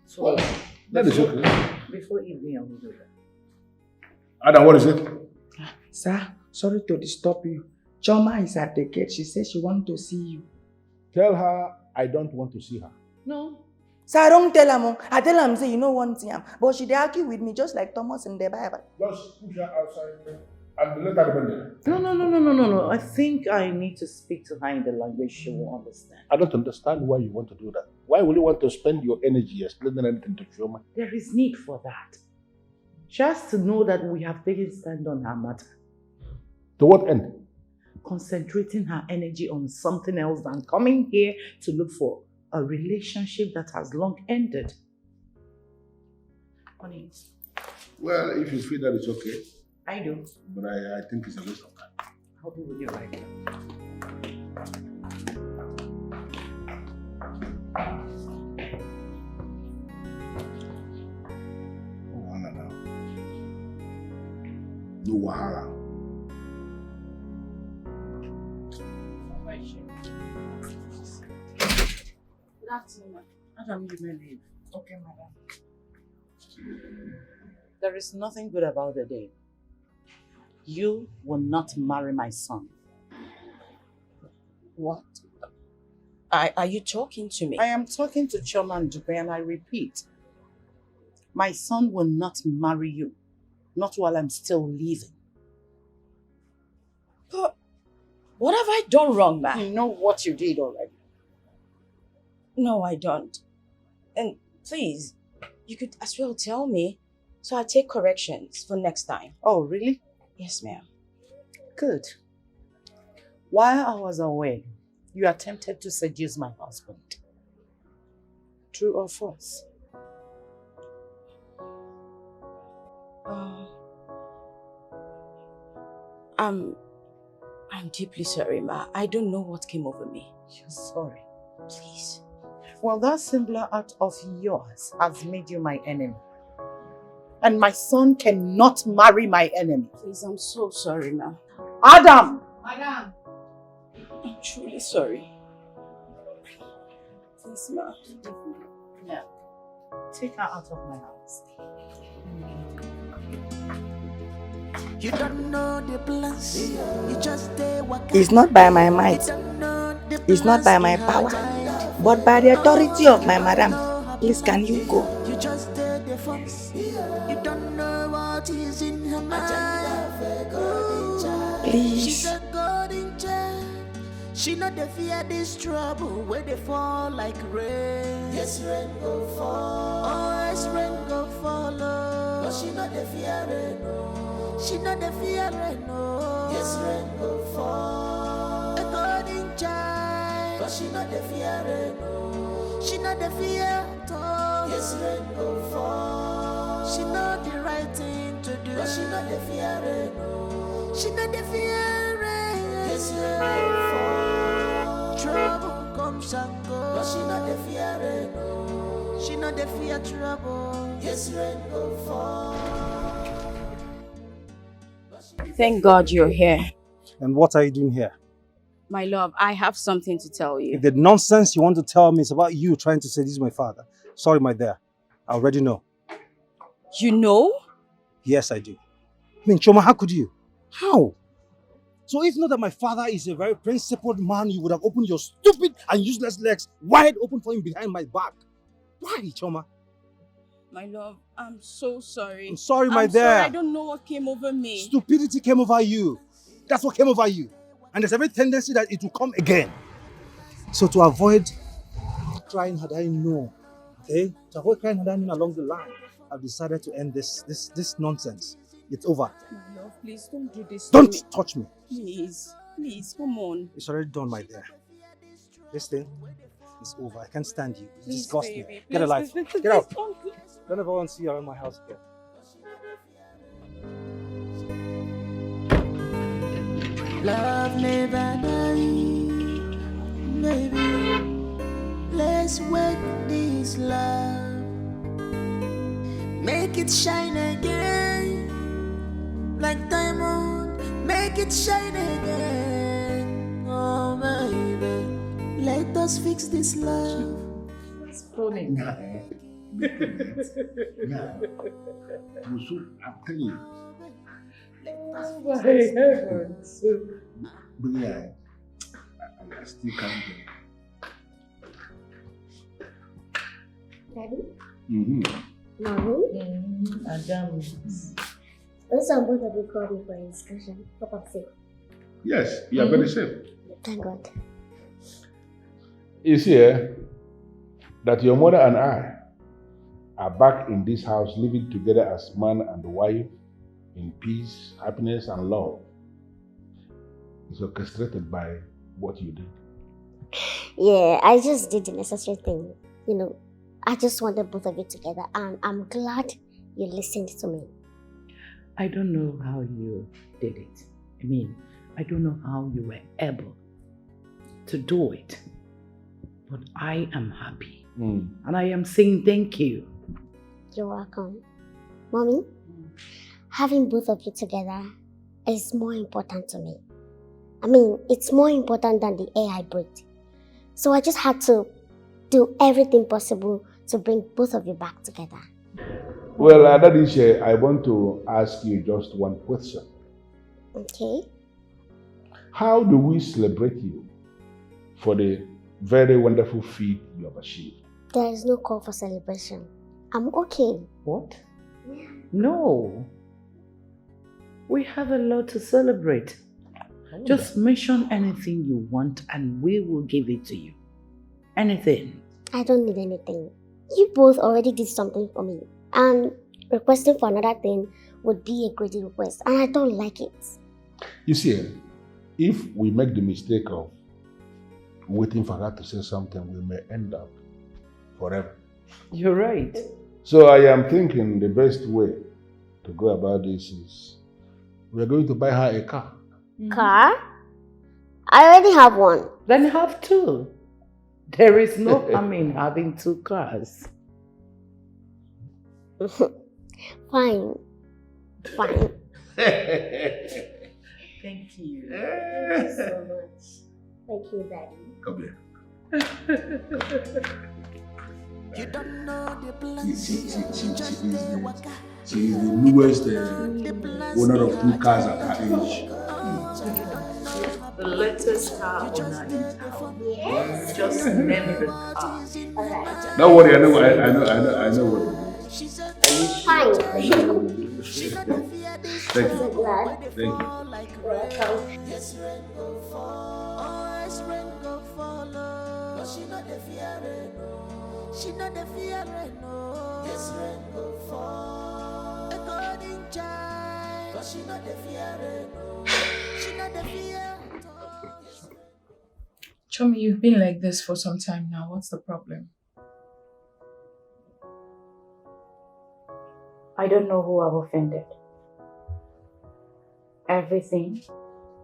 So, well, that is okay. Before evening, I will do that. Adam, what is it? Sir, sorry to disturb you. Choma is at the gate. She says she wants to see you. Tell her I don't want to see her. No. Sir, I don't tell her. I tell her, say you know one thing. But she dey argue with me just like Thomas in the Bible. Just push her outside and let her remain there. No. I think I need to speak to her in the language she will understand. I don't understand why you want to do that. Why would you want to spend your energy explaining anything to Choma? There is need for that. She has to know that we have taken stand on her matter. To what end? Concentrating her energy on something else than coming here to look for a relationship that has long ended. Honey. Well, if you feel that it's okay. I do. But I think it's a waste of time. I'll be with you right now. No wahala. Good afternoon. Madam, you may leave. Okay, madam. There is nothing good about the day. You will not marry my son. What? Are you talking to me? I am talking to Choma and Dikeh, and I repeat, my son will not marry you. Not while I'm still living. But what have I done wrong, ma? You know what you did already. No, I don't. And please, you could as well tell me so I take corrections for next time. Oh, really? Yes, ma'am. Good. While I was away, You attempted to seduce my husband. True or false? I'm deeply sorry, Ma. I don't know what came over me. You're sorry. Please. Well, that singular act of yours has made you my enemy. And my son cannot marry my enemy. Please, I'm so sorry, Ma. Adam! Madam! I'm truly sorry. Please, Ma. Yeah. Take her out of my house. You don't know the plans. You just stay waka. It's not by my might, it's not by my power, but by the authority of my madam. Please, can you go? You just stay the force. You don't know what is in her mind. Please. She's a God in charge. She not the fear this trouble where they fall like rain. Yes, rain go fall. Oh, yes, rain go follow. But she not the fear rain, no. She not the fear rain, no. Yes, rain go fall. A God in charge. But she not the fear rain, no. She not the fear at all. Yes, rain go fall. She not the right thing to do. But she not the fear rain, no. She not the fear rain. Yes, rain go fall. Trouble comes and goes. But she not the fear rain, no. She not the fear trouble. Yes, rain go fall. Thank God you're here. And what are you doing here? My love, I have something to tell you. If the nonsense you want to tell me is about you trying to say this is my father, sorry, my dear. I already know. You know? Yes, I do. I mean, Choma, how could you? How? So if not that my father is a very principled man, you would have opened your stupid and useless legs wide open for him behind my back. Why, Choma? My love, I'm so sorry. I'm sorry, my dear. Sorry, I don't know what came over me. Stupidity came over you. That's what came over you. And there's every tendency that it will come again. So to avoid crying had I known, okay? To avoid crying had I known along the line, I've decided to end this nonsense. It's over. My love, please don't do this to Don't me. touch me. Please, please, come on. It's already done, my dear. This thing is over. I can't stand you. It's Please, disgusting. baby, Get a please, life. please, please, Get out. please, Don't ever want to see you around my house again. Love never dies, baby. Let's work this love, make it shine again, like diamond. Make it shine again, oh baby. Let us fix this love. It's funny. Yeah. I'm telling you. Oh my heavens. But yeah, I still can't get it. Daddy? Mm-hmm. Mommy? Adam. Also, both of you called me for a discussion. Hope I'm safe. Yes, you are very safe. Thank God. It's here that your mother and I are back in this house living together as man and wife in peace, happiness, and love. It's orchestrated by what you did. Yeah, I just did the necessary thing. You know, I just wanted both of you together, and I'm glad you listened to me. I don't know how you did it. I mean, I don't know how you were able to do it. But I am happy. And I am saying thank you. You're welcome. Mommy, having both of you together is more important to me. I mean, it's more important than the air I breathe. So I just had to do everything possible to bring both of you back together. Well, Adadisha, I want to ask you just one question. Okay. How do we celebrate you for the very wonderful feat you have achieved? There is no call for celebration. I'm okay. What? No. We have a lot to celebrate. Just mention anything you want and we will give it to you. Anything. I don't need anything. You both already did something for me. And requesting for another thing would be a great request. And I don't like it. You see, if we make the mistake of waiting for her to say something, we may end up forever. You're right. So I am thinking the best way to go about this is we're going to buy her a car. Car? I already have one. Then have two. There is no harm in having two cars. Fine. Fine. Thank you. Thank you so much. Thank you, Daddy. Come here. You don't know the plans. She's the newest owner of two cars at her age. The latest car owner in town. Yes. Just name the car. Okay. Don't worry, I know what it is. Fine. Thank So you. glad. Thank you. Welcome. She not the fear, no. Yes, rain go fall. A golden child, but she not the fear, no. She not the fear. Chomi, you've been like this for some time now. What's the problem? I don't know who I've offended. Everything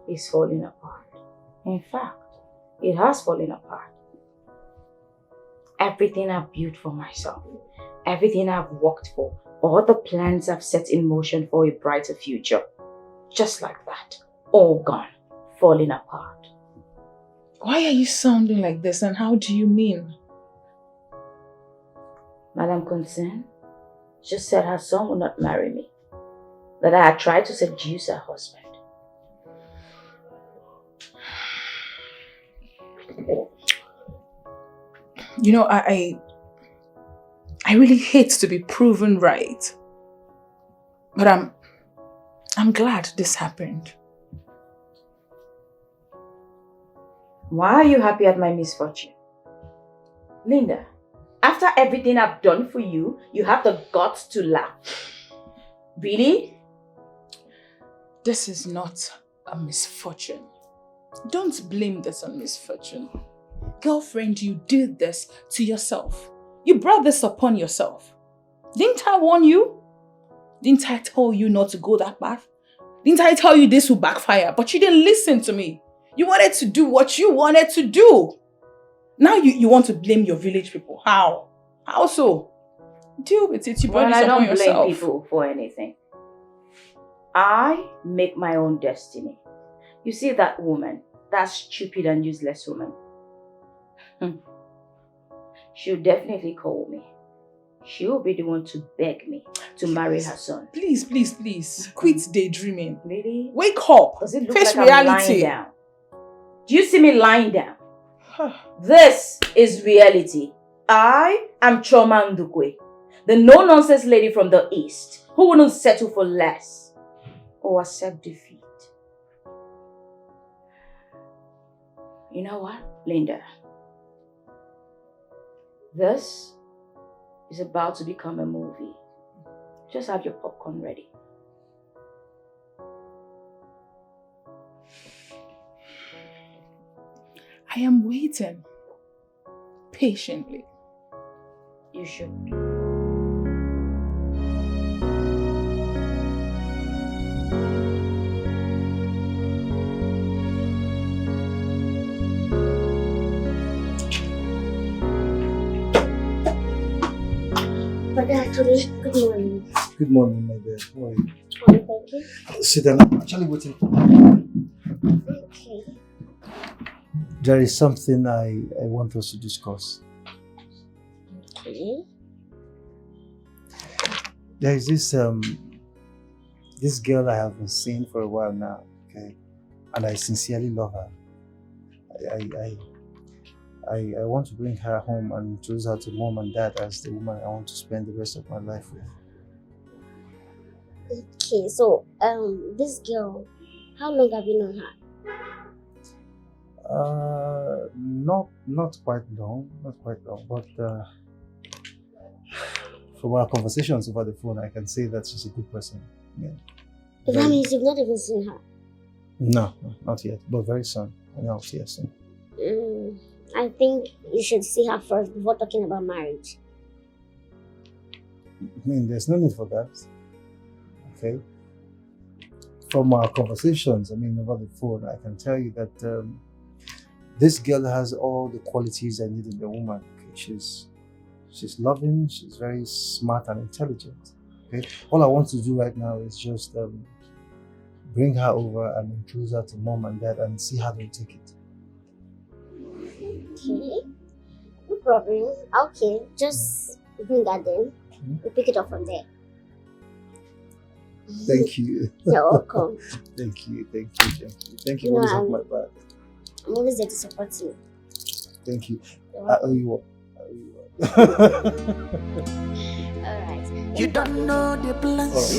is falling apart. In fact, it has fallen apart. Everything I've built for myself, everything I've worked for, all the plans I've set in motion for a brighter future, just like that, all gone, falling apart. Why are you sounding like this, and how do you mean? Madam Concern just said her son would not marry me, that I had tried to seduce her husband. You know, I really hate to be proven right, but I'm glad this happened. Why are you happy at my misfortune? Linda, after everything I've done for you, you have the guts to laugh. Really? This is not a misfortune. Don't blame this on misfortune. Girlfriend, you did this to yourself. You brought this upon yourself. Didn't I warn you? Didn't I tell you not to go that path? Didn't I tell you this would backfire? But you didn't listen to me. You wanted to do what you wanted to do. Now you want to blame your village people. How? How so? Deal with it. You brought this upon yourself. I don't blame people for anything. I make my own destiny. You see that woman, that stupid and useless woman. She'll definitely call me. She'll be the one to beg me to marry her son. Please, please, please. Quit daydreaming. Really? Wake up. Does it look Face like reality. I'm lying down? Do you see me lying down? This is reality. I am Choma Ndukwe, the no-nonsense lady from the East who wouldn't settle for less or accept defeat. You know what, Linda? This is about to become a movie. Just have your popcorn ready. I am waiting patiently. You should. But actually, good morning. Good morning, my dear. How are you? Fine, thank you. Sit down. I'm actually waiting. Okay. There is something I want us to discuss. Okay. There is this girl I have been seeing for a while now, okay, and I sincerely love her. I want to bring her home and introduce her to mom and dad as the woman I want to spend the rest of my life with. Okay, so this girl, how long have you known her? Not quite long, but from our conversations over the phone, I can say that she's a good person. Yeah. That means you've not even seen her? No, not yet, but very soon. I know, yes. I think you should see her first before talking about marriage. I mean, there's no need for that. Okay? From our conversations, I mean, over the phone, I can tell you that this girl has all the qualities I need in a woman. Okay? She's loving, she's very smart and intelligent. Okay? All I want to do right now is just bring her over and introduce her to mom and dad and see how they take it. Okay, no problem. Okay, just bring that in. We'll pick it up from there. Thank you. You're welcome. Thank you. Thank you You for know, always having my back. I'm always there to support you. Thank you. You're I owe you one. Alright. You don't know the plans,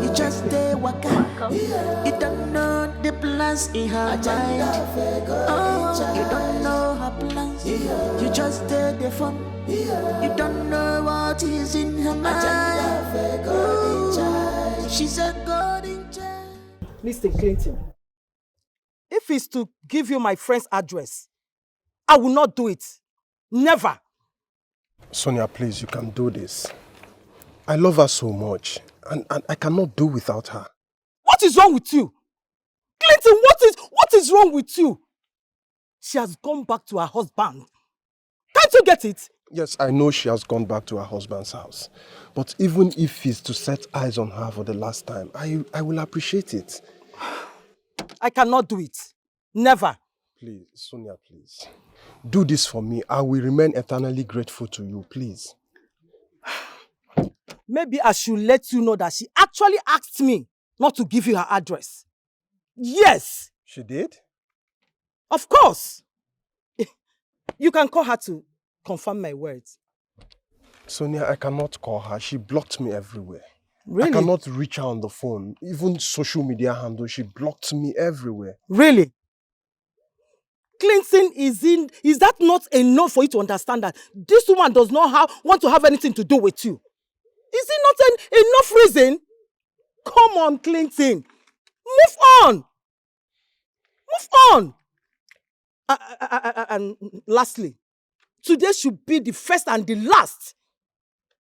you just stay waka. You don't know the plans in her mind. Oh, you don't know her plans, you just stay the fun. You don't know what is in her mind. Ooh, she's a god in child. Listen, Clinton. If it's to give you my friend's address, I will not do it. Never. Sonia, please, you can do this. I love her so much, and I cannot do without her. What is wrong with you? Clinton, what is wrong with you? She has gone back to her husband. Can't you get it? Yes, I know she has gone back to her husband's house. But even if he's to set eyes on her for the last time, I will appreciate it. I cannot do it. Never. Please, Sonia, please. Do this for me. I will remain eternally grateful to you, please. Maybe I should let you know that she actually asked me not to give you her address. Yes. She did? Of course. You can call her to confirm my words. Sonia, I cannot call her. She blocked me everywhere. Really? I cannot reach her on the phone. Even social media handle, she blocked me everywhere. Really? Clinton is that not enough for you to understand that this woman does not want to have anything to do with you? Is it not enough reason? Come on, Clinton. Move on. Move on. And lastly, today should be the first and the last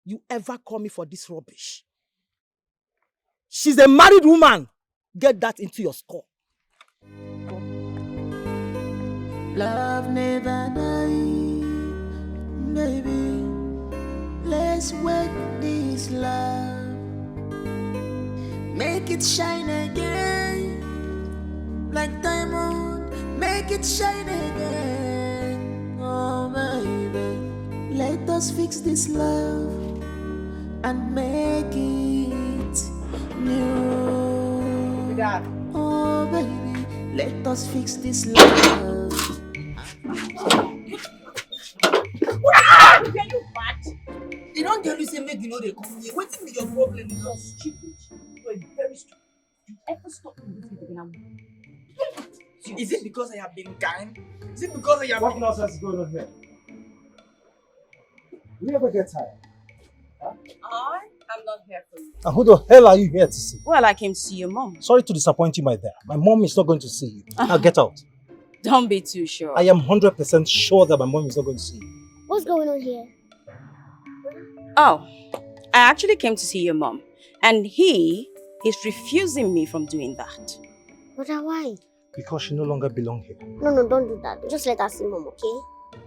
you ever call me for this rubbish. She's a married woman. Get that into your score. Love never dies, baby. Let's work this love, make it shine again, like diamond. Make it shine again, oh baby. Let us fix this love and make it new. Oh baby, let us fix this love. Are you mad? They don't tell you say make you know they come here. What is your problem? You are stupid. You are very stupid. You ever stop me with me? Is it because I have been kind? Is it because I have What nonsense is going on here? Do you ever get tired? I am not here for you. And who the hell are you here to see? Well, I came to see your mom. Sorry to disappoint you, my dear. My mom is not going to see you. Now get out. Don't be too sure. I am 100% sure that my mom is not going to see you. What's going on here? Oh, I actually came to see your mom. And he is refusing me from doing that. But why? Because she no longer belongs here. No, don't do that. Just let her see mom, okay?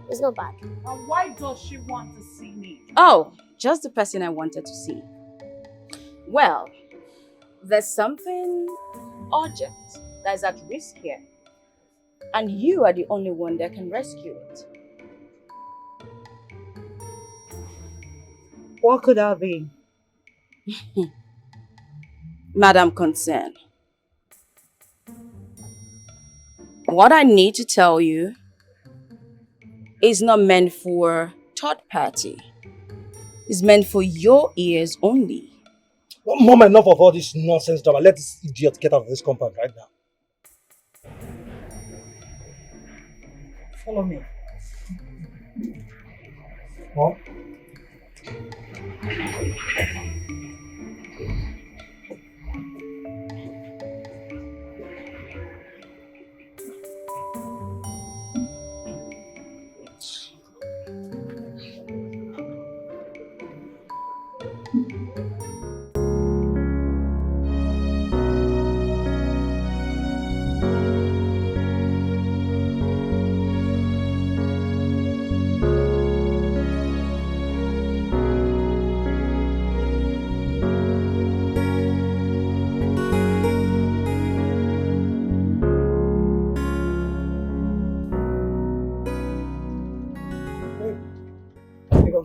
It's not bad. And why does she want to see me? Oh, just the person I wanted to see. Well, there's something urgent that is at risk here. And you are the only one that can rescue it. What could that be? Madam Concern, what I need to tell you is not meant for third party. It's meant for your ears only. Well, Mom, enough of all this nonsense drama. Let this idiot get out of this compound right now. Follow me. Mom?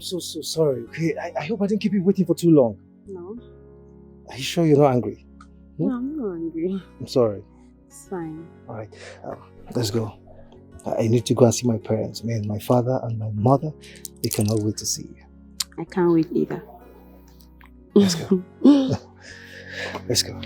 I'm so sorry, okay? I hope I didn't keep you waiting for too long. No. Are you sure you're not angry? No, I'm not angry. I'm sorry. It's fine. Alright, let's go. I need to go and see my parents. Man, my father and my mother, they cannot wait to see you. I can't wait either. Let's go. Let's go.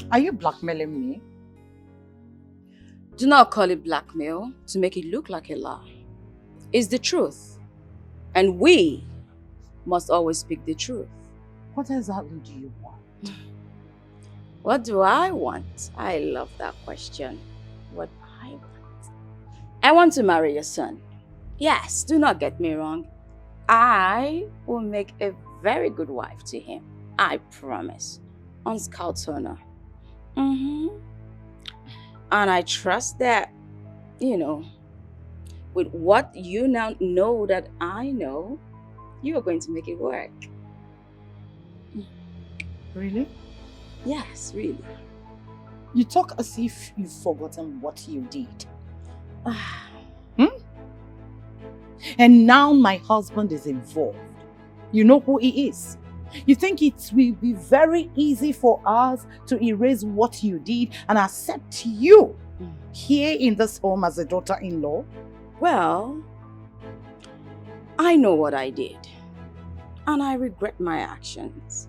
Are you blackmailing me? Do not call it blackmail to make it look like a lie. It's the truth. And we must always speak the truth. What exactly do you want? What do I want? I love that question. What I want? I want to marry your son. Yes, do not get me wrong. I will make a very good wife to him. I promise. On Scout's honor. And I trust that, with what you now know that I know, you are going to make it work. Really? Yes, really. You talk as if you've forgotten what you did. And now my husband is involved. You know who he is. You think it will be very easy for us to erase what you did and accept you here in this home as a daughter-in-law? Well, I know what I did. And I regret my actions.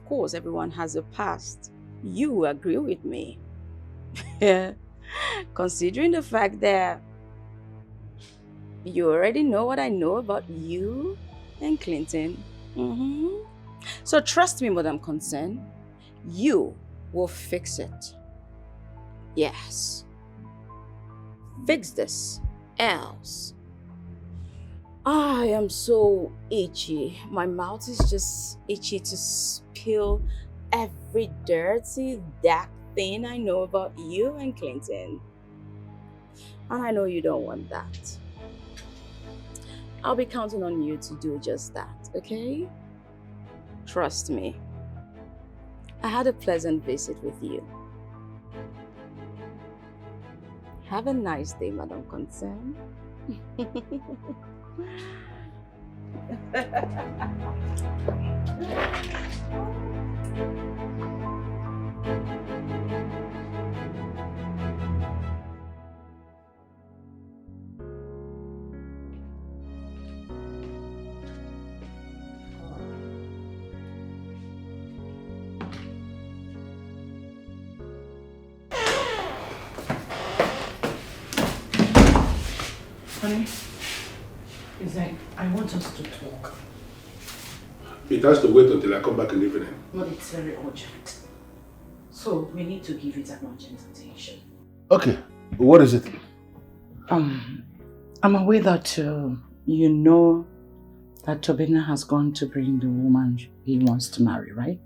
Of course, everyone has a past. You agree with me. Considering the fact that you already know what I know about you and Clinton. So trust me, Madam Concern, you will fix it. Yes. Fix this, else. I am so itchy. My mouth is just itchy to spill every dirty, dark thing I know about you and Clinton. And I know you don't want that. I'll be counting on you to do just that, okay? Trust me. I had a pleasant visit with you. Have a nice day, Madam Concern. Honey, it's like, I want us to talk. It has to wait until I come back in the evening. But it's very urgent. So we need to give it an urgent attention. Okay, what is it? I'm aware that you know that Tobina has gone to bring the woman he wants to marry, right?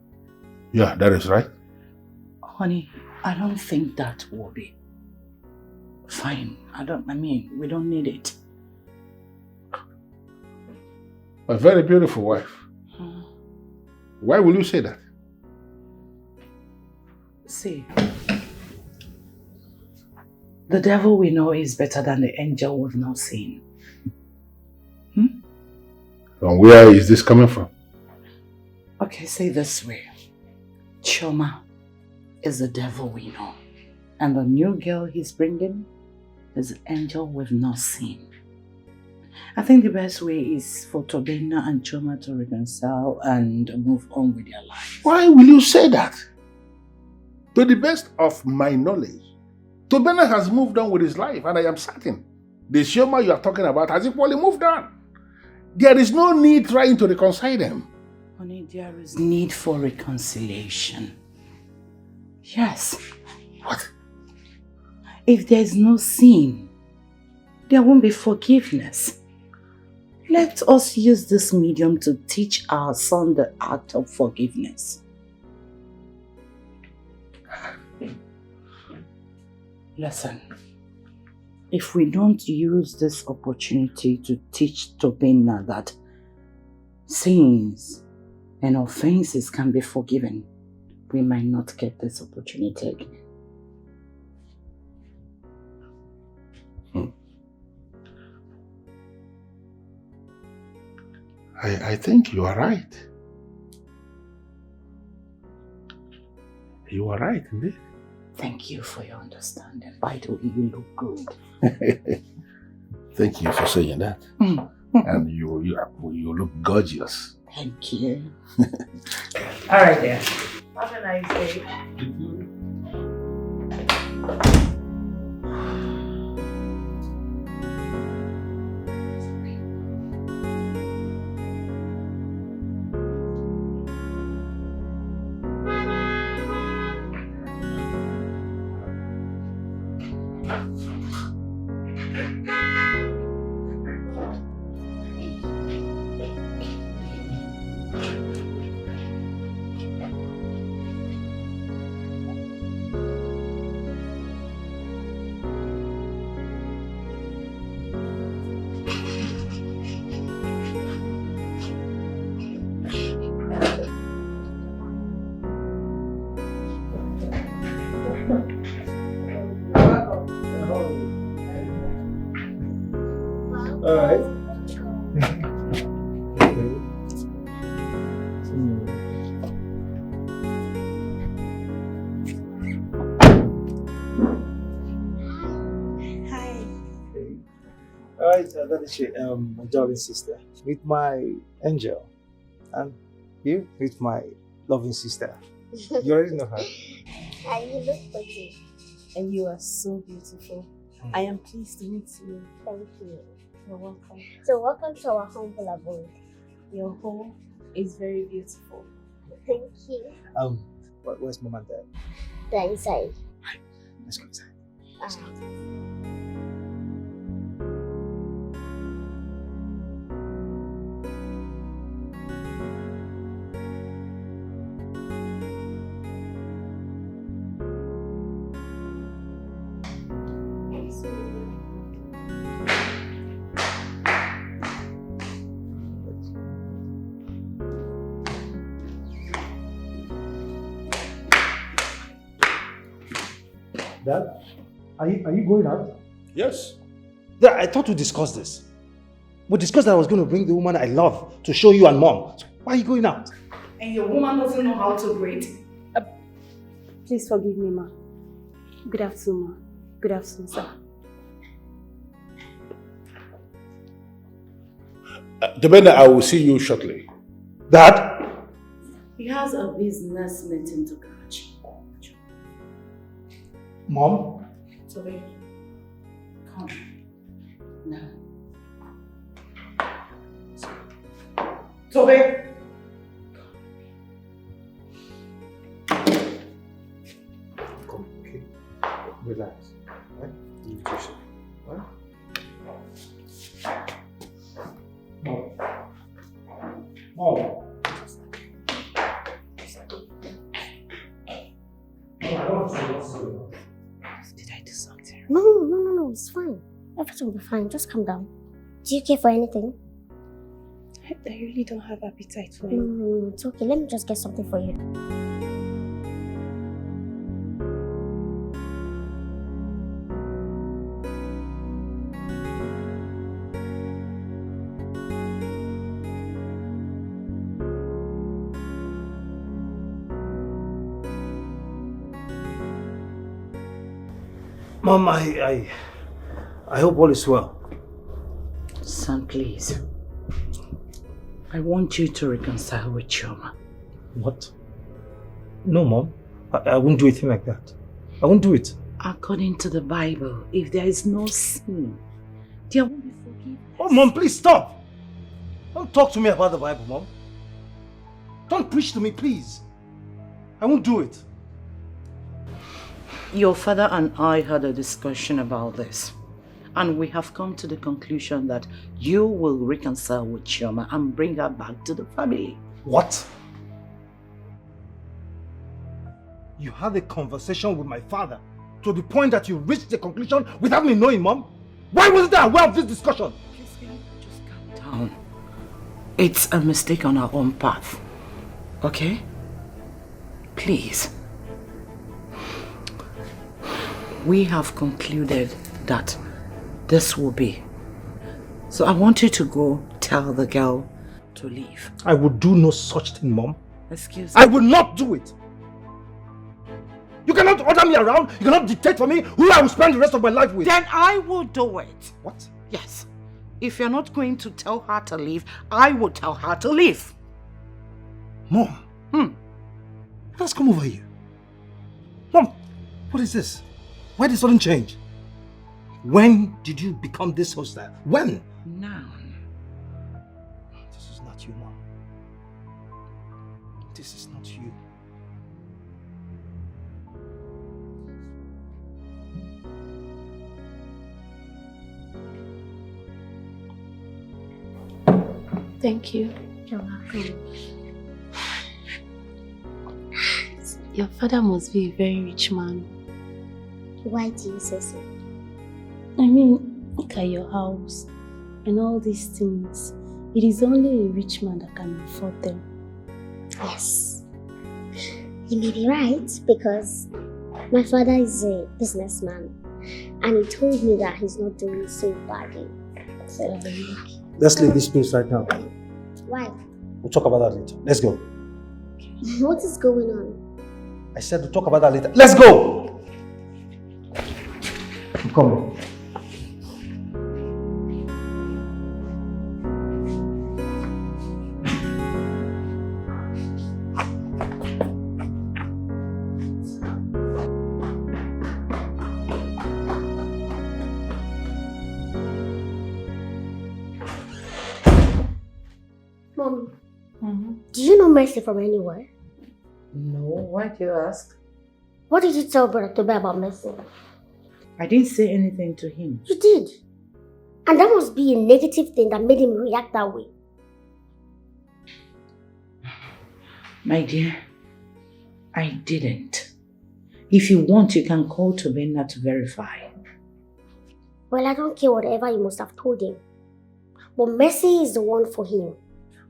Yeah, that is right. Honey, I don't think that will be fine. We don't need it. A very beautiful wife. Why will you say that? See, the devil we know is better than the angel we've not seen. And where is this coming from? Okay, say this way. Choma is the devil we know. And the new girl he's bringing is an angel we've not seen. I think the best way is for Tobena and Choma to reconcile and move on with their lives. Why will you say that? To the best of my knowledge, Tobena has moved on with his life, and I am certain the Choma you are talking about has equally moved on. There is no need trying to reconcile them. Honey, there is need for reconciliation. Yes. What? If there is no sin, there won't be forgiveness. Let us use this medium to teach our son the act of forgiveness. Listen, if we don't use this opportunity to teach Tobena that sins and offenses can be forgiven, we might not get this opportunity again. I think you are right. You are right, indeed. Thank you for your understanding. By the way, you look good. Thank you for saying that. And you look gorgeous. Thank you. All right, then. Have a nice day. That is my darling sister. Meet my angel. And you meet my loving sister. You already know her. And you look pretty. And you are so beautiful. I am pleased to meet you. Thank you. You're welcome. So welcome to our humble abode. Your home is very beautiful. Thank you. Where's mom and dad? They're inside. Let's go inside. Dad, are you going out? Yes. Yeah, I thought we discussed this. We discussed that I was going to bring the woman I love to show you and mom. So why are you going out? And your woman doesn't know how to greet. Please forgive me, ma. Good afternoon, ma. Good afternoon, sir. Tobena, I will see you shortly. Dad? He has a business meeting to catch. Mom? Toby, come. Now. Toby! Okay. Relax. Right? Nutrition. Right? Mom. Mom. Did I do something? No, it's fine. Everything will be fine. Just calm down. Do you care for anything? I really don't have appetite for No, it's okay. Let me just get something for you. Mom, I hope all is well. Son, please. I want you to reconcile with Chioma. What? No, Mom. I won't do anything like that. I won't do it. According to the Bible, if there is no sin, there won't be forgiveness. Oh, Mom, please stop. Don't talk to me about the Bible, Mom. Don't preach to me, please. I won't do it. Your father and I had a discussion about this, and we have come to the conclusion that you will reconcile with Chioma and bring her back to the family. What? You had a conversation with my father to the point that you reached the conclusion without me knowing, Mom? Why wasn't I aware of this discussion? Please, just calm down. It's a mistake on our own path, okay? Please. We have concluded that this will be. So I want you to go tell the girl to leave. I would do no such thing, Mom. Excuse me. I will not do it. You cannot order me around. You cannot dictate for me who I will spend the rest of my life with. Then I will do it. What? Yes. If you're not going to tell her to leave, I will tell her to leave. Mom. What has come over you? Mom, what is this? Why this sudden change? When did you become this hostile? When? Now. This is not you, Mom. This is not you. Thank you. You're welcome. Your father must be a very rich man. Why do you say so? I mean, look at your house and all these things. It is only a rich man that can afford them. Yes. You may be right, because my father is a businessman and he told me that he's not doing so badly. So, Let's leave this place right now. why? We'll talk about that later. Let's go. What is going on? I said we'll talk about that later. Let's go! I'm coming. Mommy, do you know Mercy from anywhere? No, why do you ask? What did you tell Brother Toby about Mercy? I didn't say anything to him. You did. And that must be a negative thing that made him react that way. My dear, I didn't. If you want, you can call Tobenna to verify. Well, I don't care whatever you must have told him. But Mercy is the one for him.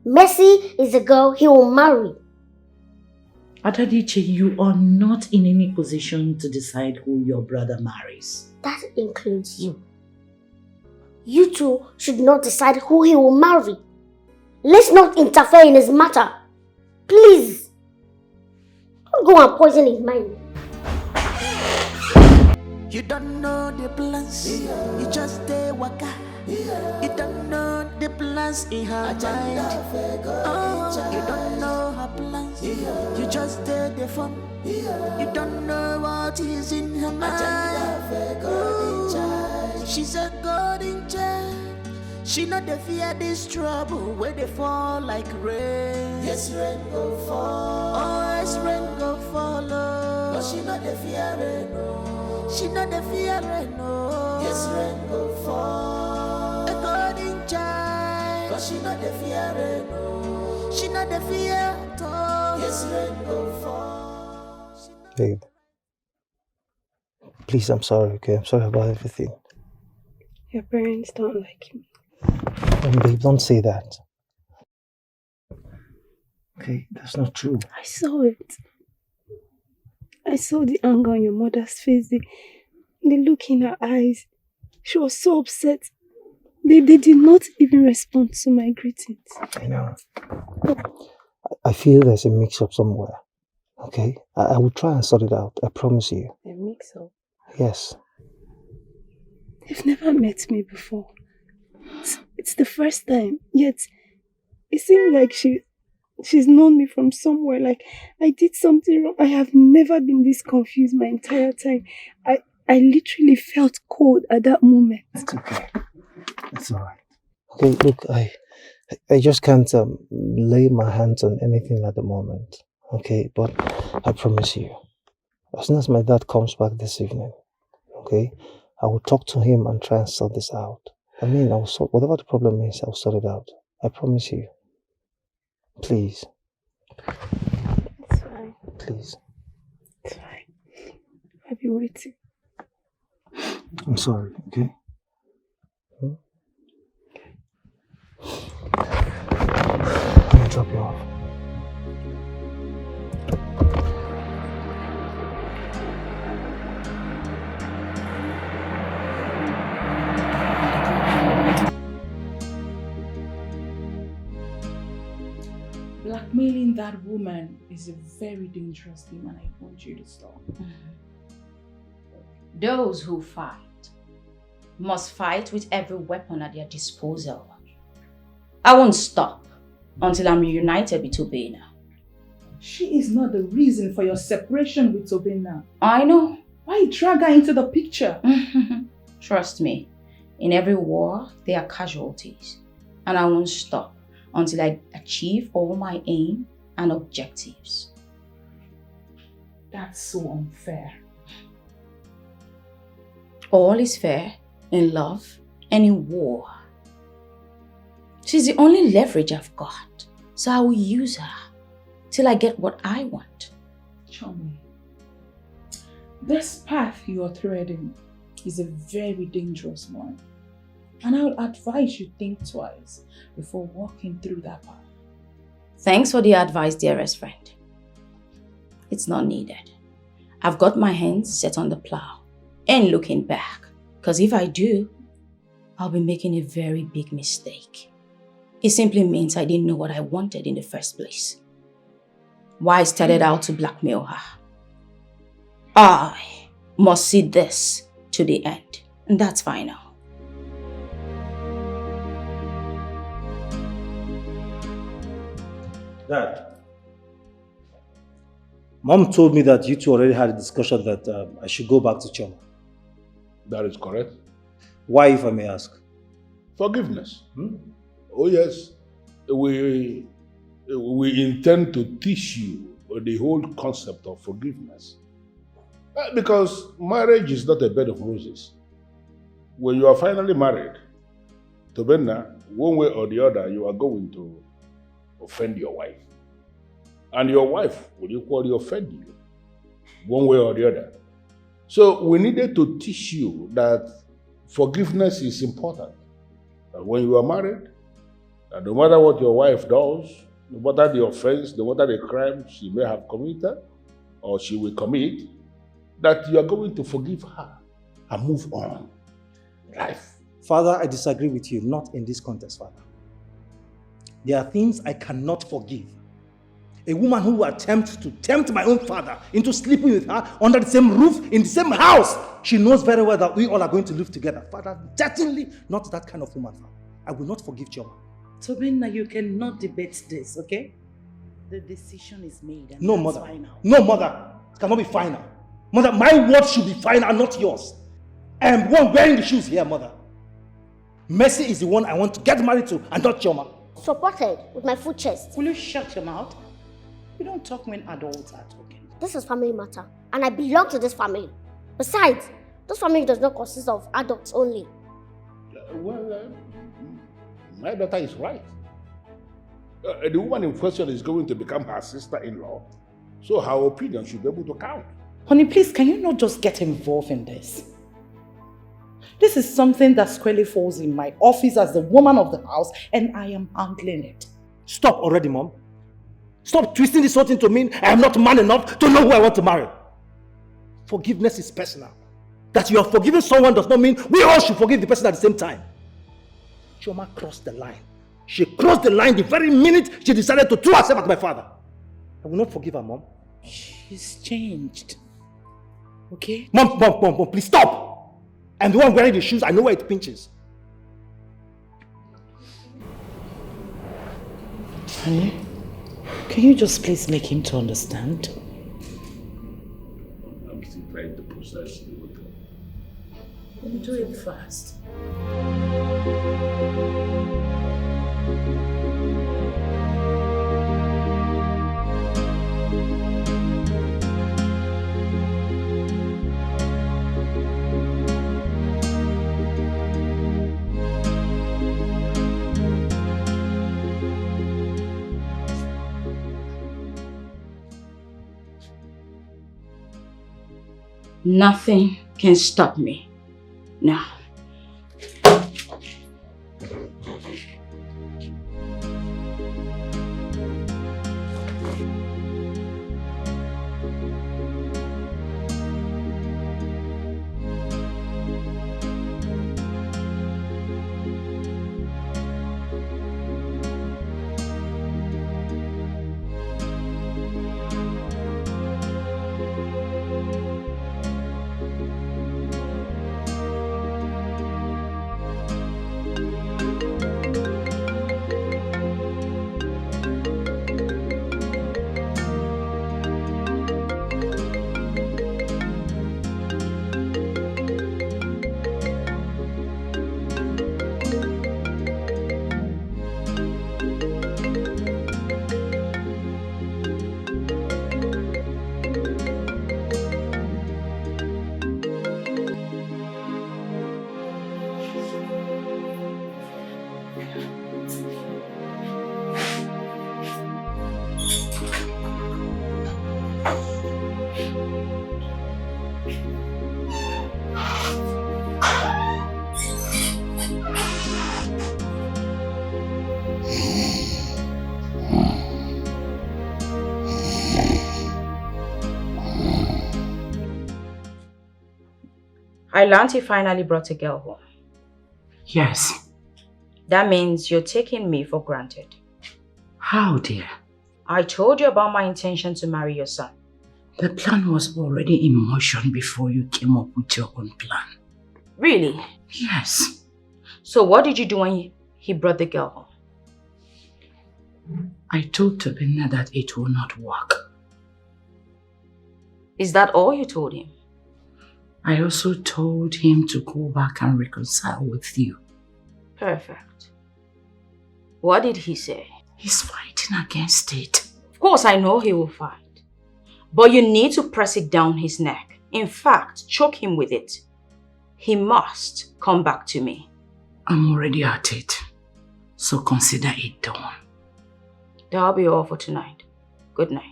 Mercy is the girl he will marry. Adadiche, you are not in any position to decide who your brother marries. That includes you. You two should not decide who he will marry. Let's not interfere in his matter. Please. Don't go and poison his mind. You don't know the plans, you just stay waka. You don't know the plans in her mind. Oh, you don't know her plans, you just stay the fun. You don't know what is in her mind. Ooh, she's a golden child. She not the fear this trouble where they fall like rain. Yes, rain go fall. Oh, yes, rain go follow. But she not the fear rain, no. She not the fear rain, no. Yes, rain go fall. A golden child. But she not the fear rain, no. She not the fear at all. Yes, rain go fall. Babe. Please, I'm sorry, okay? I'm sorry about everything. Your parents don't like him. Babe, don't say that. Okay, that's not true. I saw it. I saw the anger on your mother's face, the look in her eyes. She was so upset. They did not even respond to my greetings. I know. I feel there's a mix-up somewhere. Okay? I will try and sort it out. I promise you. A mix-up? Yes. They've never met me before. It's the first time, yet it seems like she's known me from somewhere, like I did something wrong. I have never been this confused my entire time. I literally felt cold at that moment. It's okay. It's alright. Okay, look, I just can't lay my hands on anything at the moment. Okay, but I promise you, as soon as my dad comes back this evening, okay, I will talk to him and try and sort this out. I mean, I will sort whatever the problem is, I'll sort it out. I promise you. Please. It's fine. Please. It's fine. I'll be waiting. I'm sorry, okay? Let me drop you off. Blackmailing that woman is a very dangerous thing, and I want you to stop. Those who fight must fight with every weapon at their disposal. I won't stop until I'm reunited with Tobena. She is not the reason for your separation with Tobena. I know. Why drag her into the picture? Trust me, in every war, there are casualties. And I won't stop until I achieve all my aim and objectives. That's so unfair. All is fair in love and in war. She's the only leverage I've got, so I will use her till I get what I want. Chummy, this path you are treading is a very dangerous one. And I would advise you think twice before walking through that path. Thanks for the advice, dearest friend. It's not needed. I've got my hands set on the plow and looking back. Because if I do, I'll be making a very big mistake. It simply means I didn't know what I wanted in the first place. Why I started out to blackmail her. I must see this to the end. And that's final. Dad, Mom told me that you two already had a discussion that I should go back to Choma. That is correct. Why, if I may ask? Forgiveness. Oh yes, we intend to teach you the whole concept of forgiveness. Because marriage is not a bed of roses. When you are finally married, Tobena, one way or the other, you are going to offend your wife. And your wife will equally offend you, one way or the other. So we needed to teach you that forgiveness is important. That when you are married, that no matter what your wife does, no matter the offense, no matter the crime she may have committed or she will commit, that you are going to forgive her and move on in life. Father, I disagree with you, not in this context, Father. There are things I cannot forgive. A woman who attempts to tempt my own father into sleeping with her under the same roof, in the same house. She knows very well that we all are going to live together. Father, certainly not that kind of woman, Father. I will not forgive Choma. Tobena, you cannot debate this, okay? The decision is made and No, that's Mother. final. No, Mother. It cannot be final. Mother, my word should be final, not yours. I am the one wearing the shoes here, Mother. Mercy is the one I want to get married to and not Choma. Supported with my full chest. Will you shut your mouth? We don't talk when adults are talking. This is family matter, and I belong to this family. Besides, this family does not consist of adults only. My daughter is right. The woman in question is going to become her sister-in-law, so her opinion should be able to count. Honey, please, can you not just get involved in this? This is something that squarely falls in my office as the woman of the house, and I am handling it. Stop already, Mom. Stop twisting this whole thing to mean I am not man enough to know who I want to marry. Forgiveness is personal. That you are forgiving someone does not mean we all should forgive the person at the same time. Choma crossed the line. She crossed the line the very minute she decided to throw herself at my father. I will not forgive her, Mom. She's changed. Okay? Mom, please stop. I'm the one wearing the shoes. I know where it pinches. Honey, can you just please make him to understand? I'm still trying to process it with him. Then do it fast. Nothing can stop me now. I learned you finally brought a girl home. Yes. That means you're taking me for granted. How, dear? I told you about my intention to marry your son. The plan was already in motion before you came up with your own plan. Really? Yes. So what did you do when he brought the girl home? I told Tobina that it will not work. Is that all you told him? I also told him to go back and reconcile with you. Perfect. What did he say? He's fighting against it. Of course, I know he will fight. But you need to press it down his neck. In fact, choke him with it. He must come back to me. I'm already at it. So consider it done. That'll be all for tonight. Good night.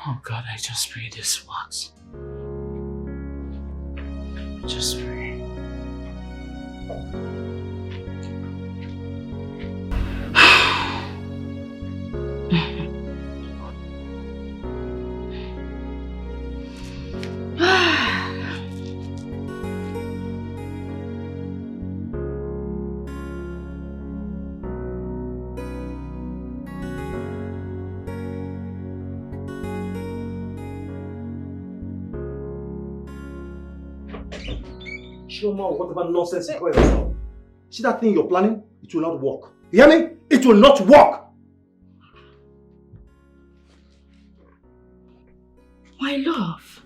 Oh God, I just pray this works. Just pray. Shoma, whatever nonsense you call yourself. See that thing you're planning? It will not work. You hear me? It will not work! My love,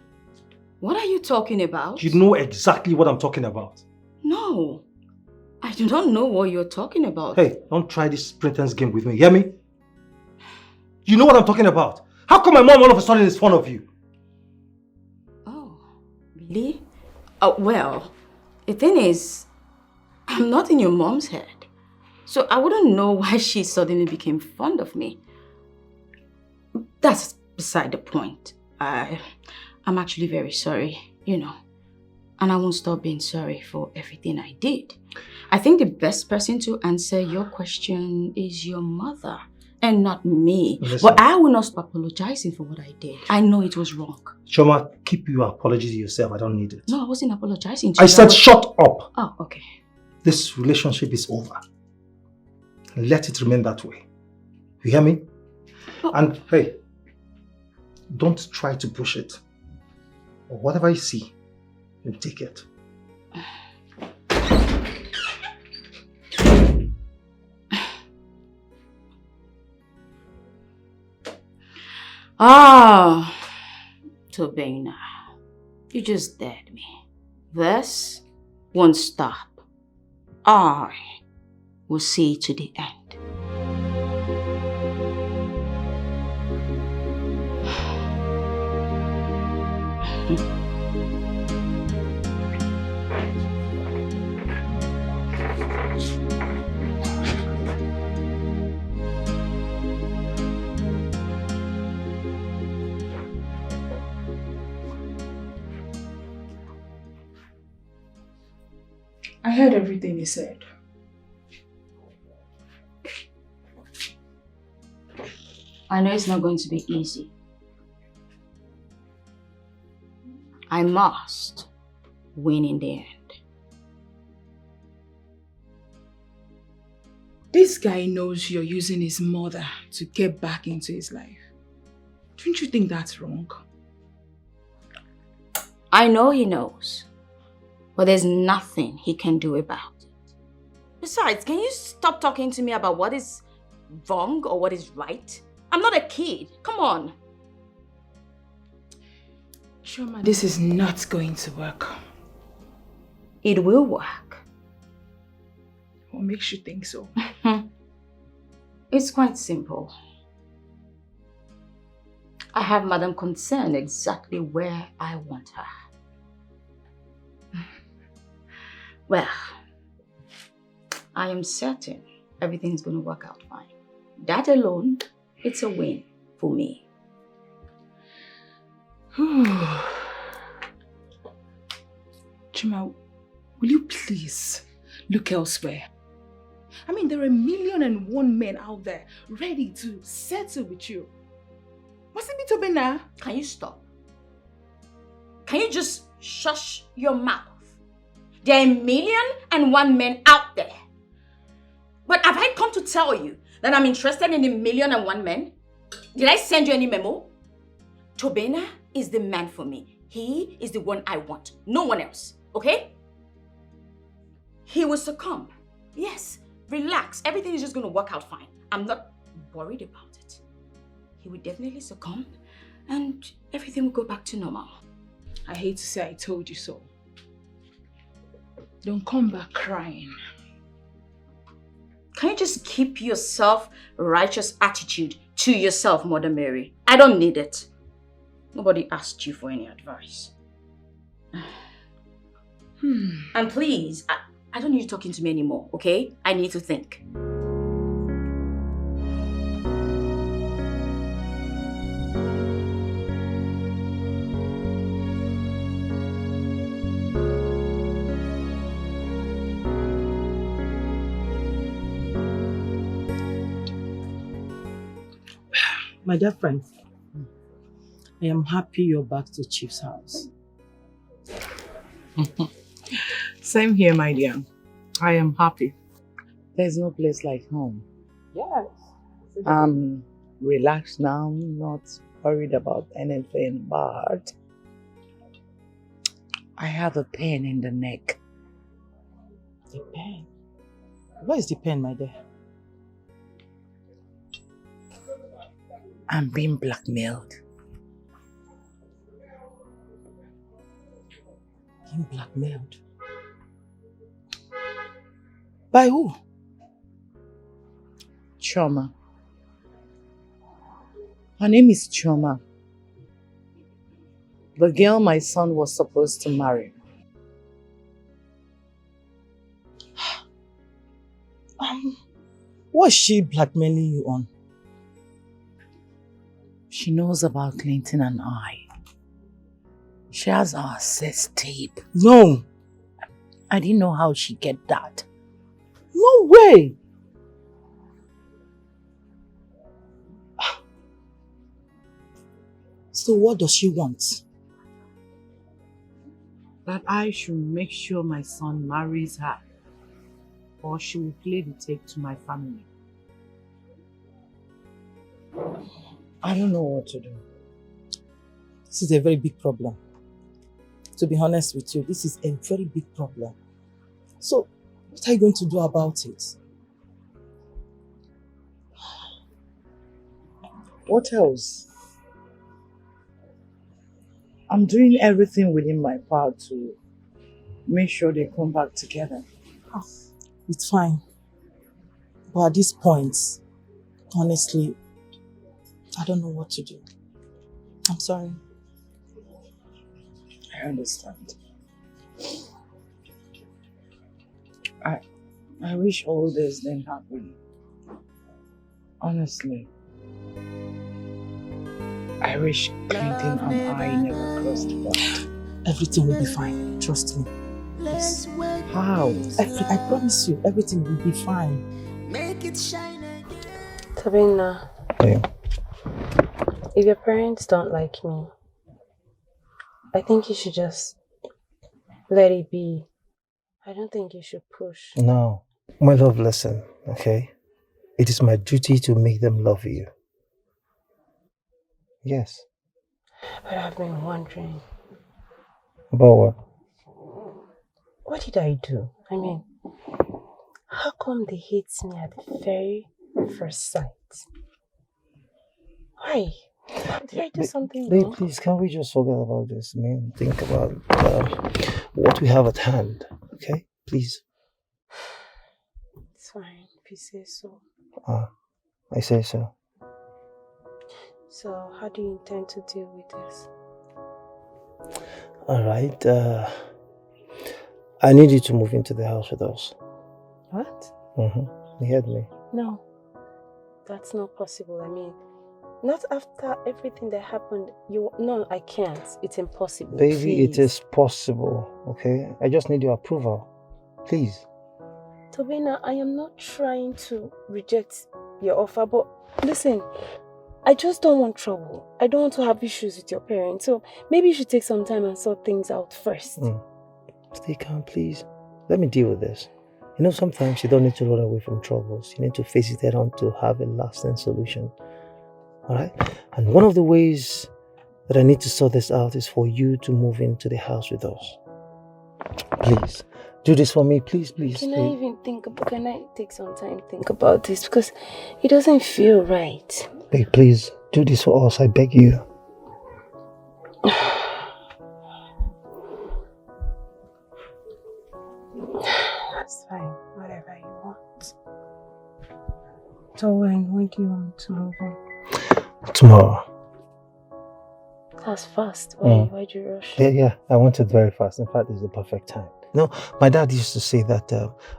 what are you talking about? You know exactly what I'm talking about. No, I do not know what you're talking about. Hey, don't try this pretense game with me. Hear me? You know what I'm talking about. How come my mom all of a sudden is fond of you? Oh, really? Well, the thing is, I'm not in your mom's head. So I wouldn't know why she suddenly became fond of me. That's beside the point. I'm actually very sorry, you know. And I won't stop being sorry for everything I did. I think the best person to answer your question is your mother and not me. Listen. But I will not stop apologizing for what I did. I know it was wrong. Shoma, keep your apology to yourself. I don't need it. No, I wasn't apologizing to you. I said shut up. Oh, okay. This relationship is over. Let it remain that way. You hear me? And hey, don't try to push it. Or whatever you see, you take it. Ah, Tobina, you just dared me. This won't stop. I will see to the end. I heard everything you said. I know it's not going to be easy. I must win in the end. This guy knows you're using his mother to get back into his life. Don't you think that's wrong? I know he knows, but there's nothing he can do about it. Besides, can you stop talking to me about what is wrong or what is right? I'm not a kid. Come on. Shoma, this is not going to work. It will work. What makes you think so? It's quite simple. I have Madam Concern exactly where I want her. Well, I am certain everything's going to work out fine. That alone, it's a win for me. Chima, will you please look elsewhere? I mean, there are 1,000,001 men out there ready to settle with you. Must it be Tobina? Can you stop? Can you just shush your mouth? There are 1,000,001 men out there. But have I come to tell you that I'm interested in the 1,000,001 men? Did I send you any memo? Tobina is the man for me. He is the one I want. No one else. Okay? He will succumb. Yes. Relax. Everything is just going to work out fine. I'm not worried about it. He will definitely succumb and everything will go back to normal. I hate to say I told you so. Don't come back crying. Can you just keep your self-righteous attitude to yourself, Mother Mary? I don't need it. Nobody asked you for any advice. And please, I don't need you talking to me anymore, okay? I need to think. My dear friend, I am happy you're back to Chief's house. Same here, my dear. I am happy. There's no place like home. Yes. I'm relaxed now, not worried about anything, but I have a pain in the neck. The pain? Where is the pain, my dear? I'm being blackmailed. Being blackmailed? By who? Choma. Her name is Choma. The girl my son was supposed to marry. What's she blackmailing you on? She knows about Clinton and I. She has our sex tape. No. I didn't know how she get that. No way. So what does she want? That I should make sure my son marries her, or she will play the tape to my family. I don't know what to do. This is a very big problem. To be honest with you, this is a very big problem. So, what are you going to do about it? What else? I'm doing everything within my power to make sure they come back together. It's fine. But at this point, honestly, I don't know what to do. I'm sorry. I understand. I wish all this didn't happen. Honestly. I wish Clinton and I never crossed paths. Everything will be fine. Trust me. Yes. How? I promise you, everything will be fine. Make it shine again. Sabina, if your parents don't like me, I think you should just let it be. I don't think you should push. No. My love, listen, okay? It is my duty to make them love you. Yes. But I've been wondering. About what? What did I do? I mean, how come they hate me at the very first sight? Why? Did I do something Babe, wrong? please, can we just forget about this? I mean, think about what we have at hand, okay? Please. It's fine, if you say so. I say so. So, how do you intend to deal with this? Alright, I need you to move into the house with us. What? You heard me? No, that's not possible. I mean, not after everything that happened. No, I can't. It's impossible. Baby, Please. it is possible, okay? I just need your approval. Please. Tobina, I am not trying to reject your offer, but listen, I just don't want trouble. I don't want to have issues with your parents, so maybe you should take some time and sort things out first. Stay calm, please. Let me deal with this. You know, sometimes you don't need to run away from troubles. You need to face it head on to have a lasting solution. Alright? And one of the ways that I need to sort this out is for you to move into the house with us. Please. Do this for me, please. Can I take some time to think about this? Because it doesn't feel right. Babe, please, do this for us, I beg you. That's fine, whatever you want. So when do you want to move in? Tomorrow. That's fast. Why'd you rush? Yeah, I want it very fast. In fact, it's the perfect time. You know, my dad used to say that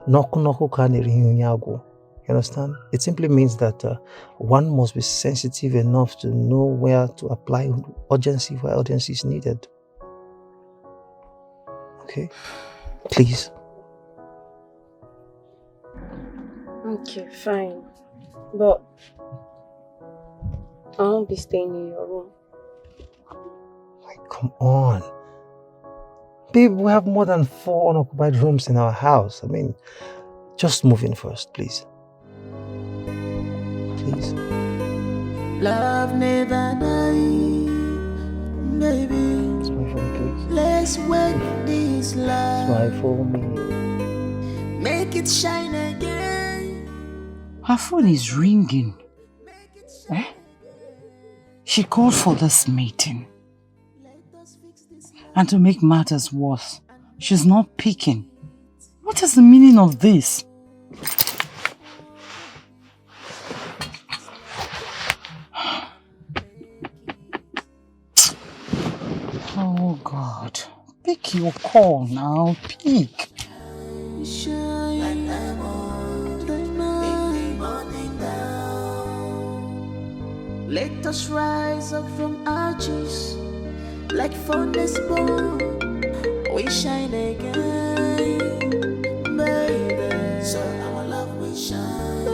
"Noku noku kaneri hunyago." You understand? It simply means that one must be sensitive enough to know where to apply urgency where urgency is needed. Okay? Please. Okay, fine. But I won't be staying in your room. Come on. Babe, we have more than 4 unoccupied rooms in our house. I mean, just move in first, please. Please. Love never die, baby. Smile for me, please. Let's wake this love. Smile for me. Make it shine again. Her phone is ringing. She called for this meeting. And to make matters worse, she's not picking. What is the meaning of this? Oh God, pick your call now, pick. Let us rise up from ashes like furnace bone. We shine again, baby. So our love will shine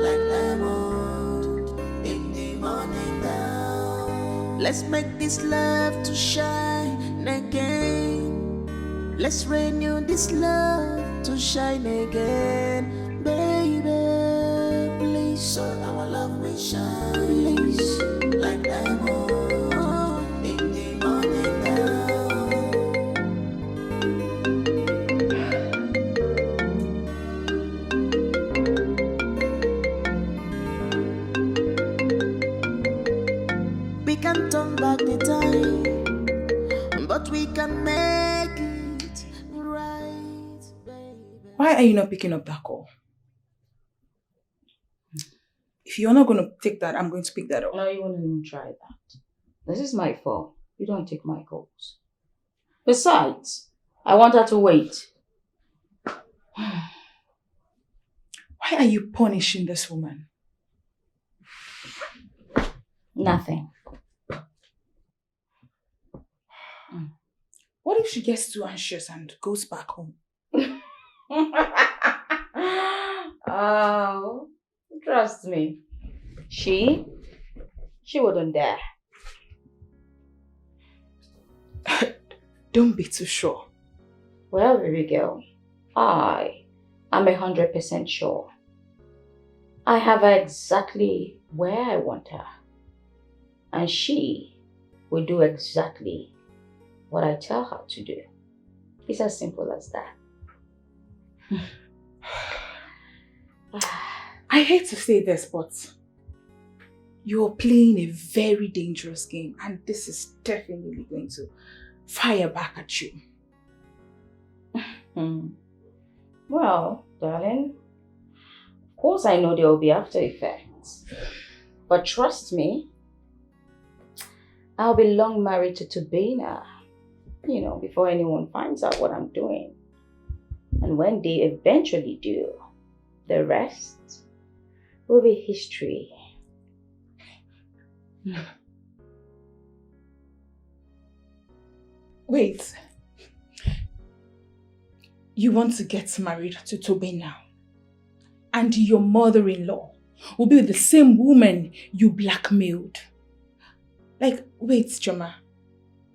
like diamond in the morning down. Let's make this love to shine again. Let's renew this love to shine again, baby. Please, so our love will shine. can make it right, baby. Why are you not picking up that call? If you're not going to take that, I'm going to pick that up. No, you won't even try that. This is my fault. You don't take my calls. Besides, I want her to wait. Why are you punishing this woman? Nothing. What if she gets too anxious and goes back home? Oh, trust me. She wouldn't dare. Don't be too sure. Well, baby girl, I am 100% sure. I have her exactly where I want her. And she will do exactly what I tell her to do. It's as simple as that. I hate to say this, but you're playing a very dangerous game, and this is definitely going to fire back at you. Well, darling, of course I know there will be after effects. But trust me, I'll be long married to Tobina, before anyone finds out what I'm doing. And when they eventually do, the rest will be history. Wait. You want to get married to Tobina, and your mother-in-law will be with the same woman you blackmailed. Wait, Choma.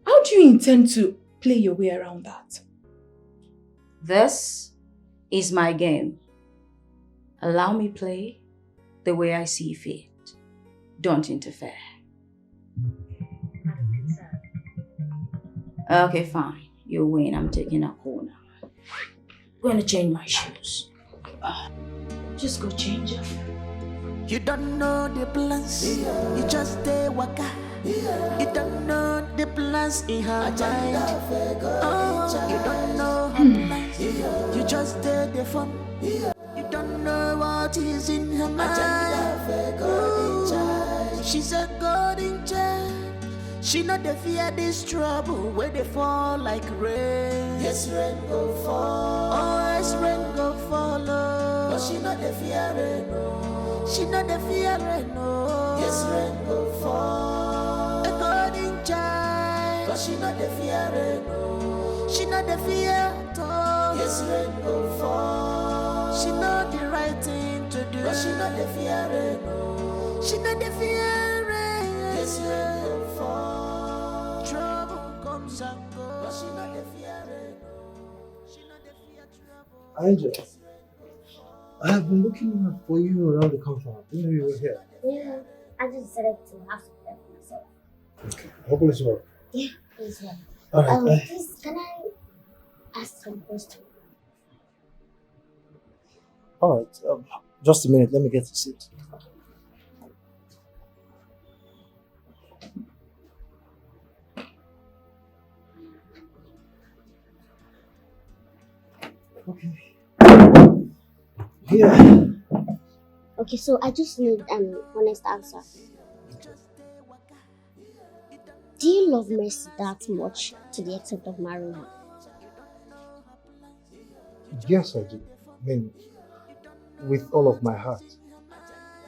How do you intend to play your way around that? This is my game. Allow me play the way I see fit. Don't interfere. Okay, fine. You win. I'm taking a corner. I'm going to change my shoes. Just go change them. You don't know the plans, you just stay waka. You don't know the plans in her mind. Oh, you don't know her plans, you just stay the fun. You don't know what is in her mind. Ooh, she's a golden child. She not the fear this trouble where they fall like rain. Yes, rain go fall. Oh, yes, rain go follow. But she not the fear rain, no. She not the fear rain, no. Yes, rain go fall. A golden child. But she not the fear rain, no. She not the fear at all. Yes, rain go fall. She know the right thing to do. But she not the fear rain, no. She not the fear rain. Yes, rain go fall. Trouble comes and goes. But she not the fear rain, no. She not the fear trouble. Angel, I have been looking for you around the compound. You know you were here. Yeah, I just decided to have some time for myself. Okay, hope it's well. Yeah, it's well. Alright, Please, can I ask some questions? Alright, just a minute, let me get a seat. Okay. Yeah. Okay, so I just need an honest answer. Do you love Mercy that much to the extent of marrying her? Yes, I do. I mean, with all of my heart.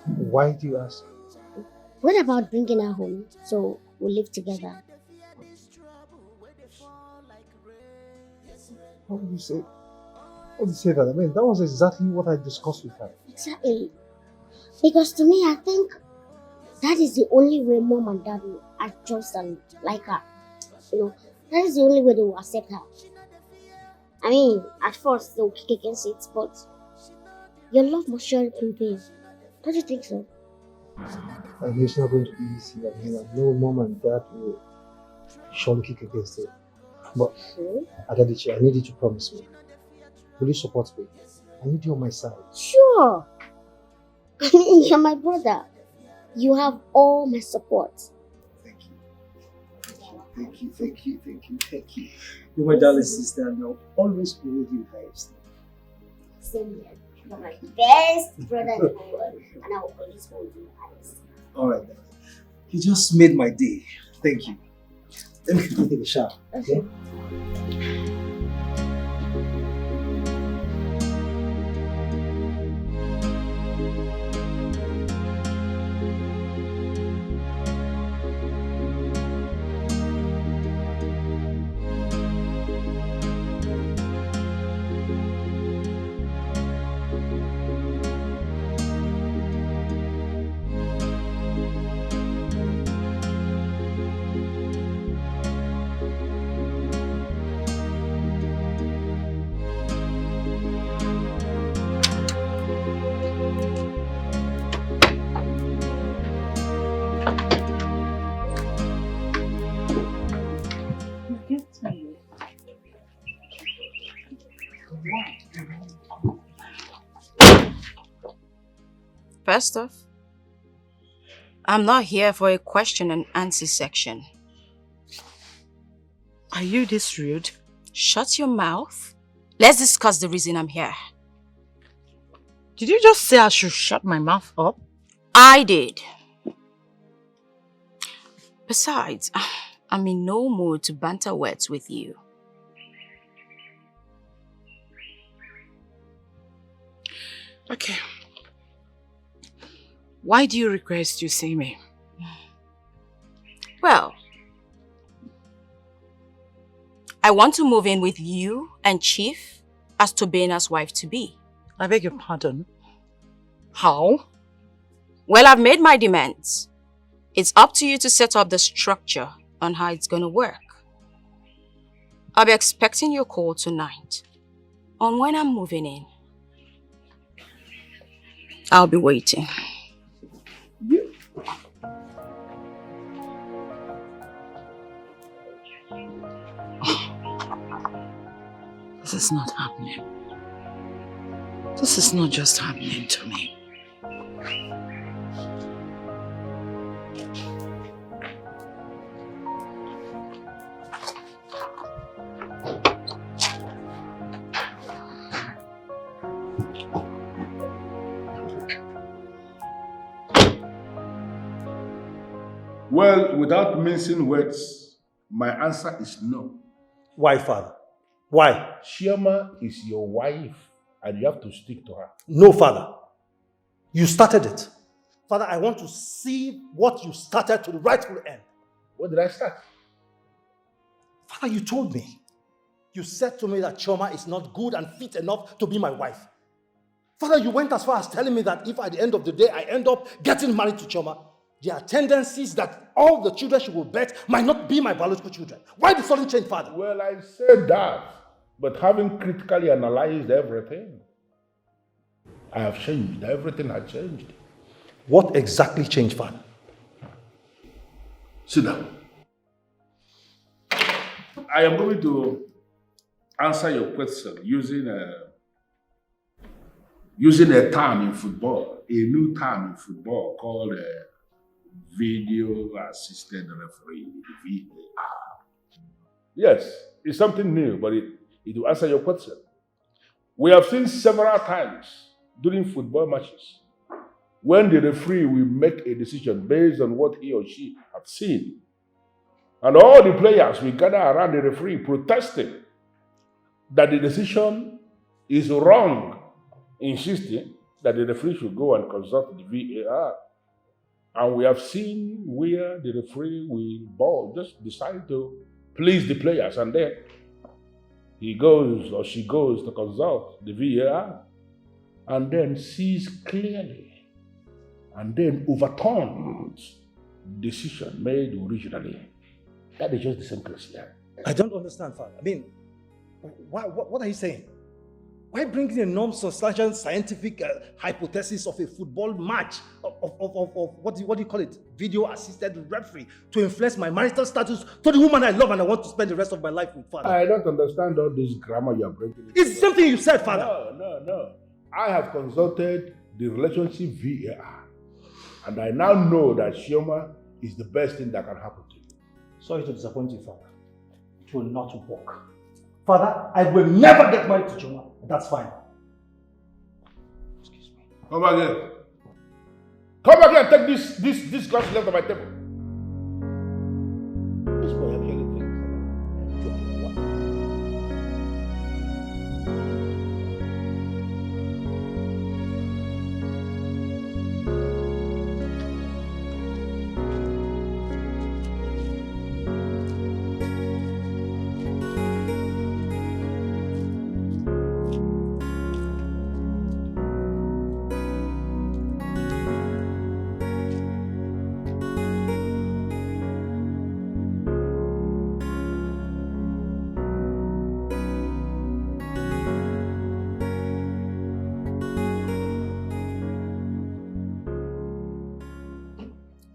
Why do you ask? What about bringing her home so we live together? How would you say? How would you say that? I mean, that was exactly what I discussed with her. Exactly. Because to me, I think that is the only way mom and dad will adjust and like her. That is the only way they will accept her. I mean, at first they'll kick against it, but your love must surely prevail. Don't you think so? I mean, it's not going to be easy. I mean, I know mom and dad will surely kick against it. But, Adadichi, I need you to promise me. Will you support me? I need you on my side. Sure. I mean, you're my brother. You have all my support. Thank you. Thank you, thank you, thank you, thank you. You're my darling sister, and I'll always hold you highest. Same here. You're my best brother in the whole world, and I will always hold you highest. Alright then. You just made my day. Thank you. Let me take a shower. Okay? First off, I'm not here for a question and answer section. Are you this rude? Shut your mouth. Let's discuss the reason I'm here. Did you just say I should shut my mouth up? I did. Besides, I'm in no mood to banter words with you. Okay. Why do you request you see me? Well, I want to move in with you and Chief as Tobena's wife-to-be. I beg your pardon? How? Well, I've made my demands. It's up to you to set up the structure on how it's gonna work. I'll be expecting your call tonight on when I'm moving in. I'll be waiting. This is not happening. This is not just happening to me. Well, without mincing words, my answer is no. Why, Father? Why? Chioma is your wife, and you have to stick to her. No, Father. You started it. Father, I want to see what you started to the rightful end. What did I start? Father, you told me. You said to me that Chioma is not good and fit enough to be my wife. Father, you went as far as telling me that if at the end of the day I end up getting married to Chioma, there are tendencies that all the children she will bear might not be my biological children. Why the sudden change, Father? Well, I said that, but having critically analyzed everything, I have changed. Everything has changed. What exactly changed, Father? Sit down. I am going to answer your question using a term in football, a new term in football called video assisted referee, VAR. Yes, it's something new, but it will answer your question. We have seen several times during football matches when the referee will make a decision based on what he or she has seen. And all the players will gather around the referee protesting that the decision is wrong, insisting that the referee should go and consult the VAR. And we have seen where the referee will just decide to please the players, and then he goes or she goes to consult the VAR and then sees clearly and then overturns decision made originally. That is just the same case here. I don't understand, Father. I mean, what are you saying? Why bringing a non-substantial scientific hypothesis of a football match of what do you call it? Video-assisted referee to influence my marital status to the woman I love and I want to spend the rest of my life with, Father? I don't understand all this grammar you are breaking. It's something you said, Father. No. I have consulted the relationship VAR, and I now know that Chioma is the best thing that can happen to you. Sorry to disappoint you, Father. It will not work. Father, I will never get married to Choma. That's fine. Come back here. Come back here and take this glass left of my table. This boy actually thinks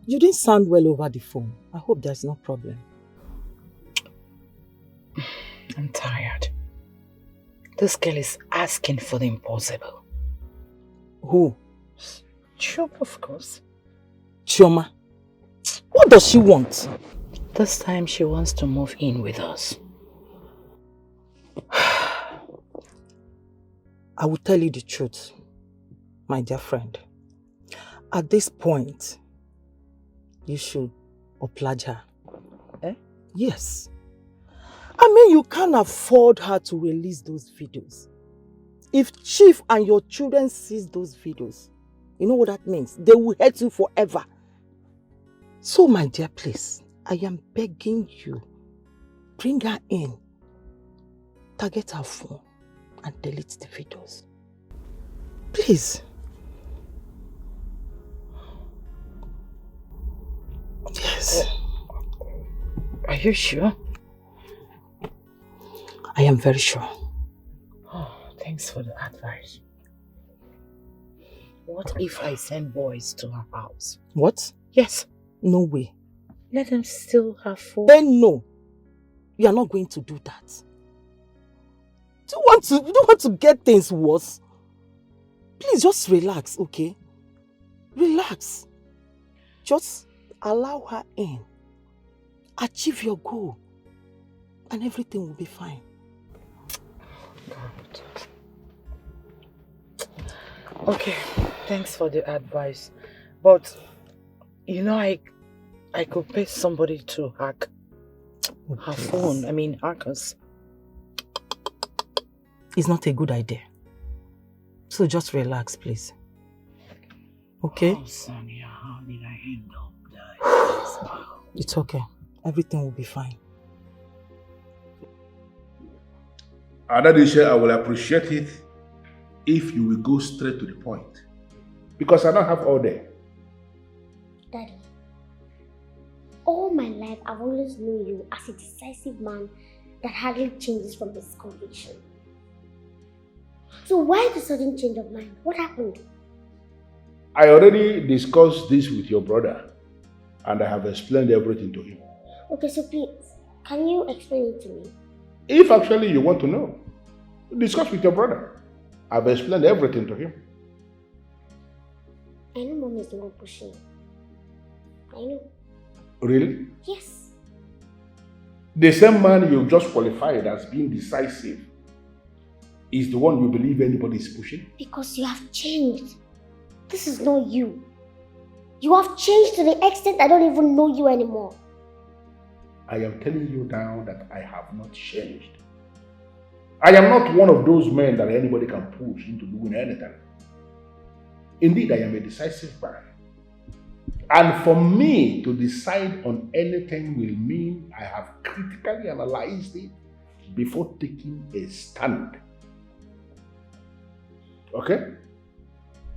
You didn't sound well over the phone. I hope there's no problem. I'm tired. This girl is asking for the impossible. Who? Chioma, of course. Chioma. What does she want? This time she wants to move in with us. I will tell you the truth, my dear friend. At this point, you should oblige her. Eh? Yes. I mean, you can't afford her to release those videos. If Chief and your children sees those videos, you know what that means? They will hate you forever. So, my dear, please, I am begging you, bring her in, target her phone, and delete the videos. Please. Yes. Are you sure? I am very sure. Oh, thanks for the advice. What if I send boys to her house? What? Yes. No way. Let them steal her phone. Then no. You are not going to do that. You don't want to get things worse. Please just relax, okay? Relax. Just allow her in. Achieve your goal. And everything will be fine. God. Okay, thanks for the advice. But, you know, I could pay somebody to hack her phone. I mean, hackers. It's not a good idea. So just relax, please. Okay? Oh, Sonia, how did I end up that? It's okay. Everything will be fine. Adadisha, I will appreciate it if you will go straight to the point. Because I don't have all day. Daddy, all my life I've always known you as a decisive man that hardly changes from his conviction. So why the sudden change of mind? What happened? I already discussed this with your brother and I have explained everything to him. Okay, so please, can you explain it to me? If actually you want to know, discuss with your brother. I've explained everything to him. I know Mom is the one pushing. I know. Really? Yes. The same man you just qualified as being decisive is the one you believe anybody is pushing? Because you have changed. This is not you. You have changed to the extent I don't even know you anymore. I am telling you now that I have not changed. I am not one of those men that anybody can push into doing anything. Indeed, I am a decisive man. And for me to decide on anything will mean I have critically analyzed it before taking a stand. Okay?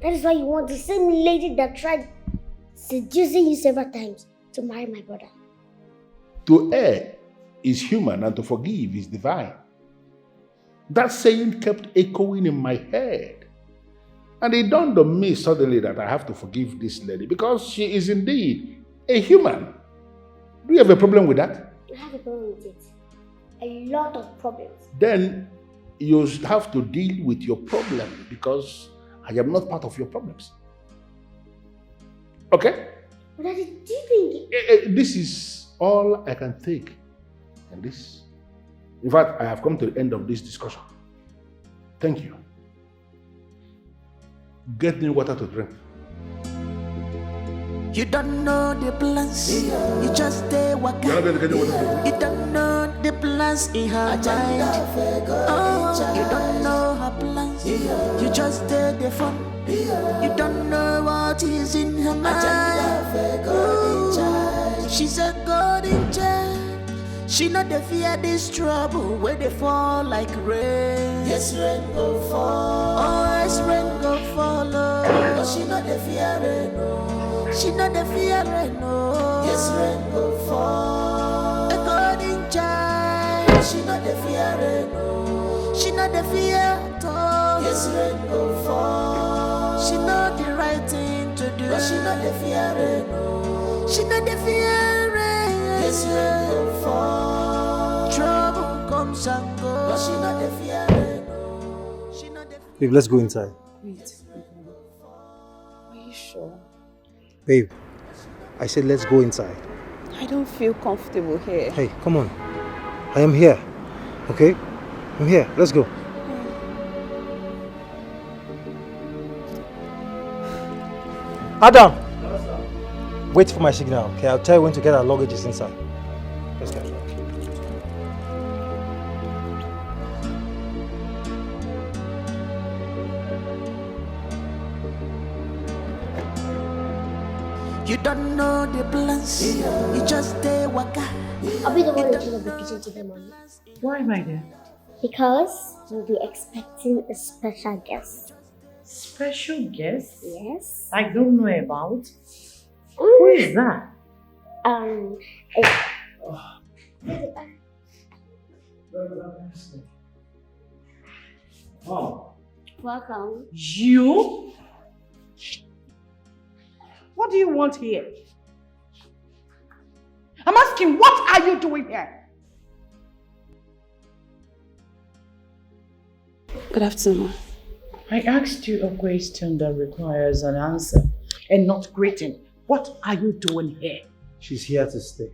That is why you want the same lady that tried seducing you several times to marry my brother. To err is human and to forgive is divine. That saying kept echoing in my head. And it dawned on me suddenly that I have to forgive this lady because she is indeed a human. Do you have a problem with that? I have a problem with it. A lot of problems. Then you have to deal with your problem because I am not part of your problems. Okay? But Daddy, do you think... This is all I can take in this. In fact, I have come to the end of this discussion. Thank you. Get me water to drink. You don't know the plans, you just stay waka. You don't know the plans in her mind. Oh, you don't know her plans, you just stay the fun. You don't know what is in her mind. Ooh, she's a golden child. She not the fear this trouble where they fall like rain. Yes, rain go fall. Oh, yes, rain go follow. But she not the fear rain, no. She not the fear rain, no. Yes, rain go fall. A golden child. She not the fear rain, no. She not the fear at all. Yes, rain go fall. She not the right thing to do. But she not the fear rain, no. She not the fear rain. Yes, rain go fall. Trouble comes and goes. But she not the fear rain, no. She not the fear. Babe, let's go inside. Wait. Are you sure? Babe, I said let's go inside. I don't feel comfortable here. Hey, come on. I am here. Okay? I'm here. Let's go. Adam! Wait for my signal, okay? I'll tell you when to get our luggages inside. Let's go. You don't know the plans, you just stay waka. I'll be the one in charge of the kitchen today, Mommy. Why, my dear? Because we'll be expecting a special guest. Special guest? Yes. I don't know about. Who is that? Oh. Welcome. You? What do you want here? I'm asking, what are you doing here? Good afternoon. I asked you a question that requires an answer and not greeting. What are you doing here? She's here to stay.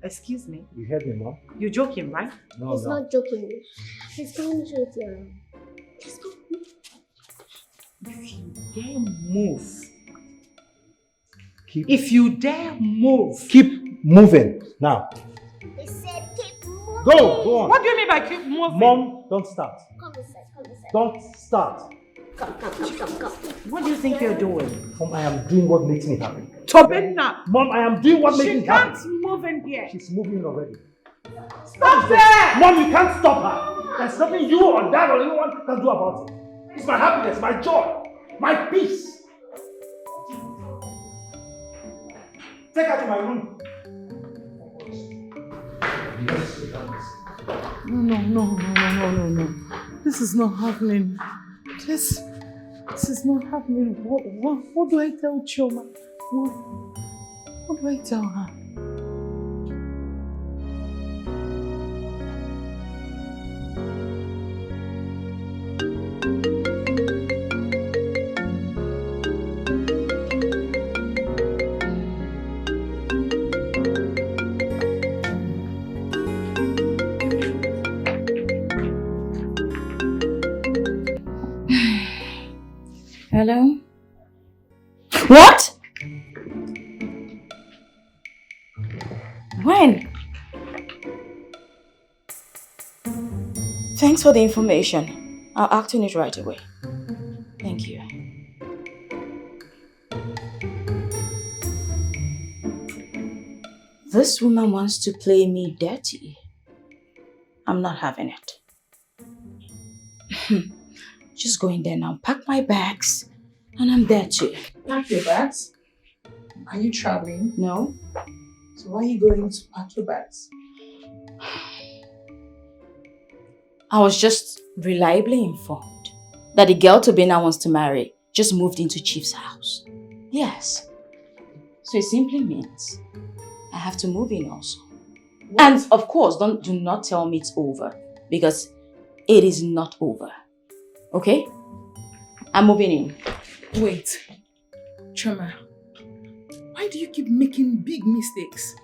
Excuse me? You heard me, Mom? You're joking, right? No, He's not joking. He's going to show it to you. Just go. If you dare move. If you dare move. Keep moving now. He said keep moving. Go on. What do you mean by keep moving? Mom, don't start. Come inside, come inside. Don't start. Come. What do you think you're doing? Mom, I am doing what makes me happy. Tobinna! Mom, I am doing what makes me happy. She can't move in here. She's moving already. Stop there! Mom, you can't stop her. There's nothing you or Dad or anyone can do about it. It's my happiness, my joy, my peace. Take her to my room. No. This is not happening. This is not happening. What do I tell Choma? What do I tell her? Hello? What? When? Thanks for the information. I'll act on it right away. Thank you. This woman wants to play me dirty. I'm not having it. Just go in there now, pack my bags, and I'm there too. Pack your bags? Are you traveling? No. So why are you going to pack your bags? I was just reliably informed that the girl Tobina wants to marry just moved into Chief's house. Yes. So it simply means I have to move in also. What? And of course, do not tell me it's over, because it is not over. Okay? I'm moving in. Wait. Choma, why do you keep making big mistakes?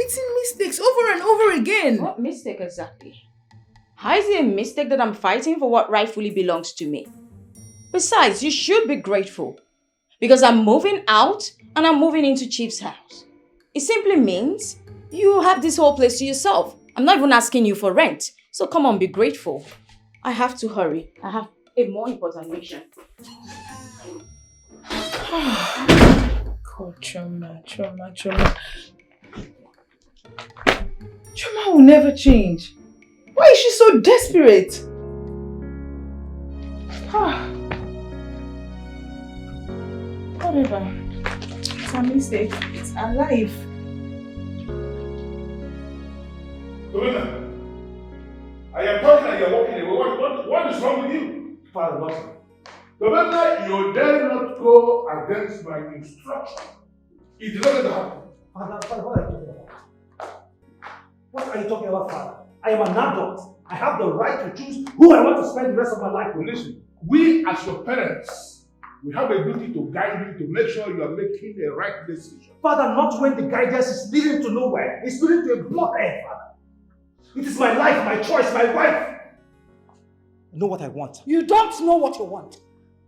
repeating mistakes over and over again. What mistake exactly? How is it a mistake that I'm fighting for what rightfully belongs to me? Besides, you should be grateful. Because I'm moving out and I'm moving into Chief's house. It simply means you have this whole place to yourself. I'm not even asking you for rent. So come on, be grateful. I have to hurry. I have a more important mission. God, Choma. Choma will never change. Why is she so desperate? Whatever. It's a mistake. It's a life. I am talking and you are walking away. What is wrong with you? Father, what? Remember, you dare not go against my instruction. It is not going to happen. Father, what are you talking about? What are you talking about, Father? I am an adult. I have the right to choose who I want to spend the rest of my life with. Listen, we as your parents, we have a duty to guide you to make sure you are making the right decision. Father, not when the guidance is leading to nowhere. It's leading to a blood end, Father. It is my life, my choice, my wife. I know what I want. You don't know what you want.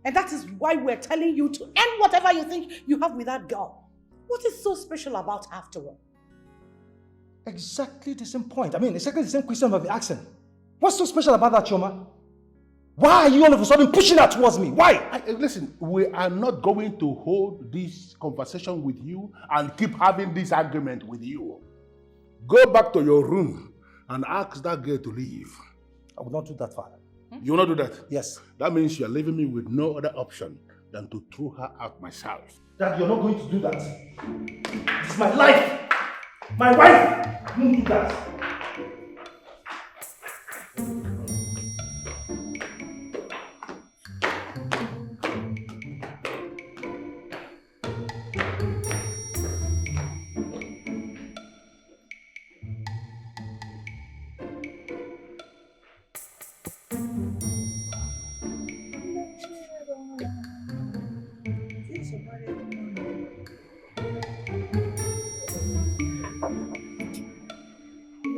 And that is why we're telling you to end whatever you think you have with that girl. What is so special about her after all? Exactly the same point. I mean, exactly the same question I've been asking. What's so special about that, Choma? Why are you all of a sudden pushing that towards me? Why? Listen, we are not going to hold this conversation with you and keep having this argument with you. Go back to your room and ask that girl to leave. I will not do that, Father. You will not do that? Yes. That means you are leaving me with no other option than to throw her out myself. Dad, you're not going to do that. It's my life. My wife. You won't do that.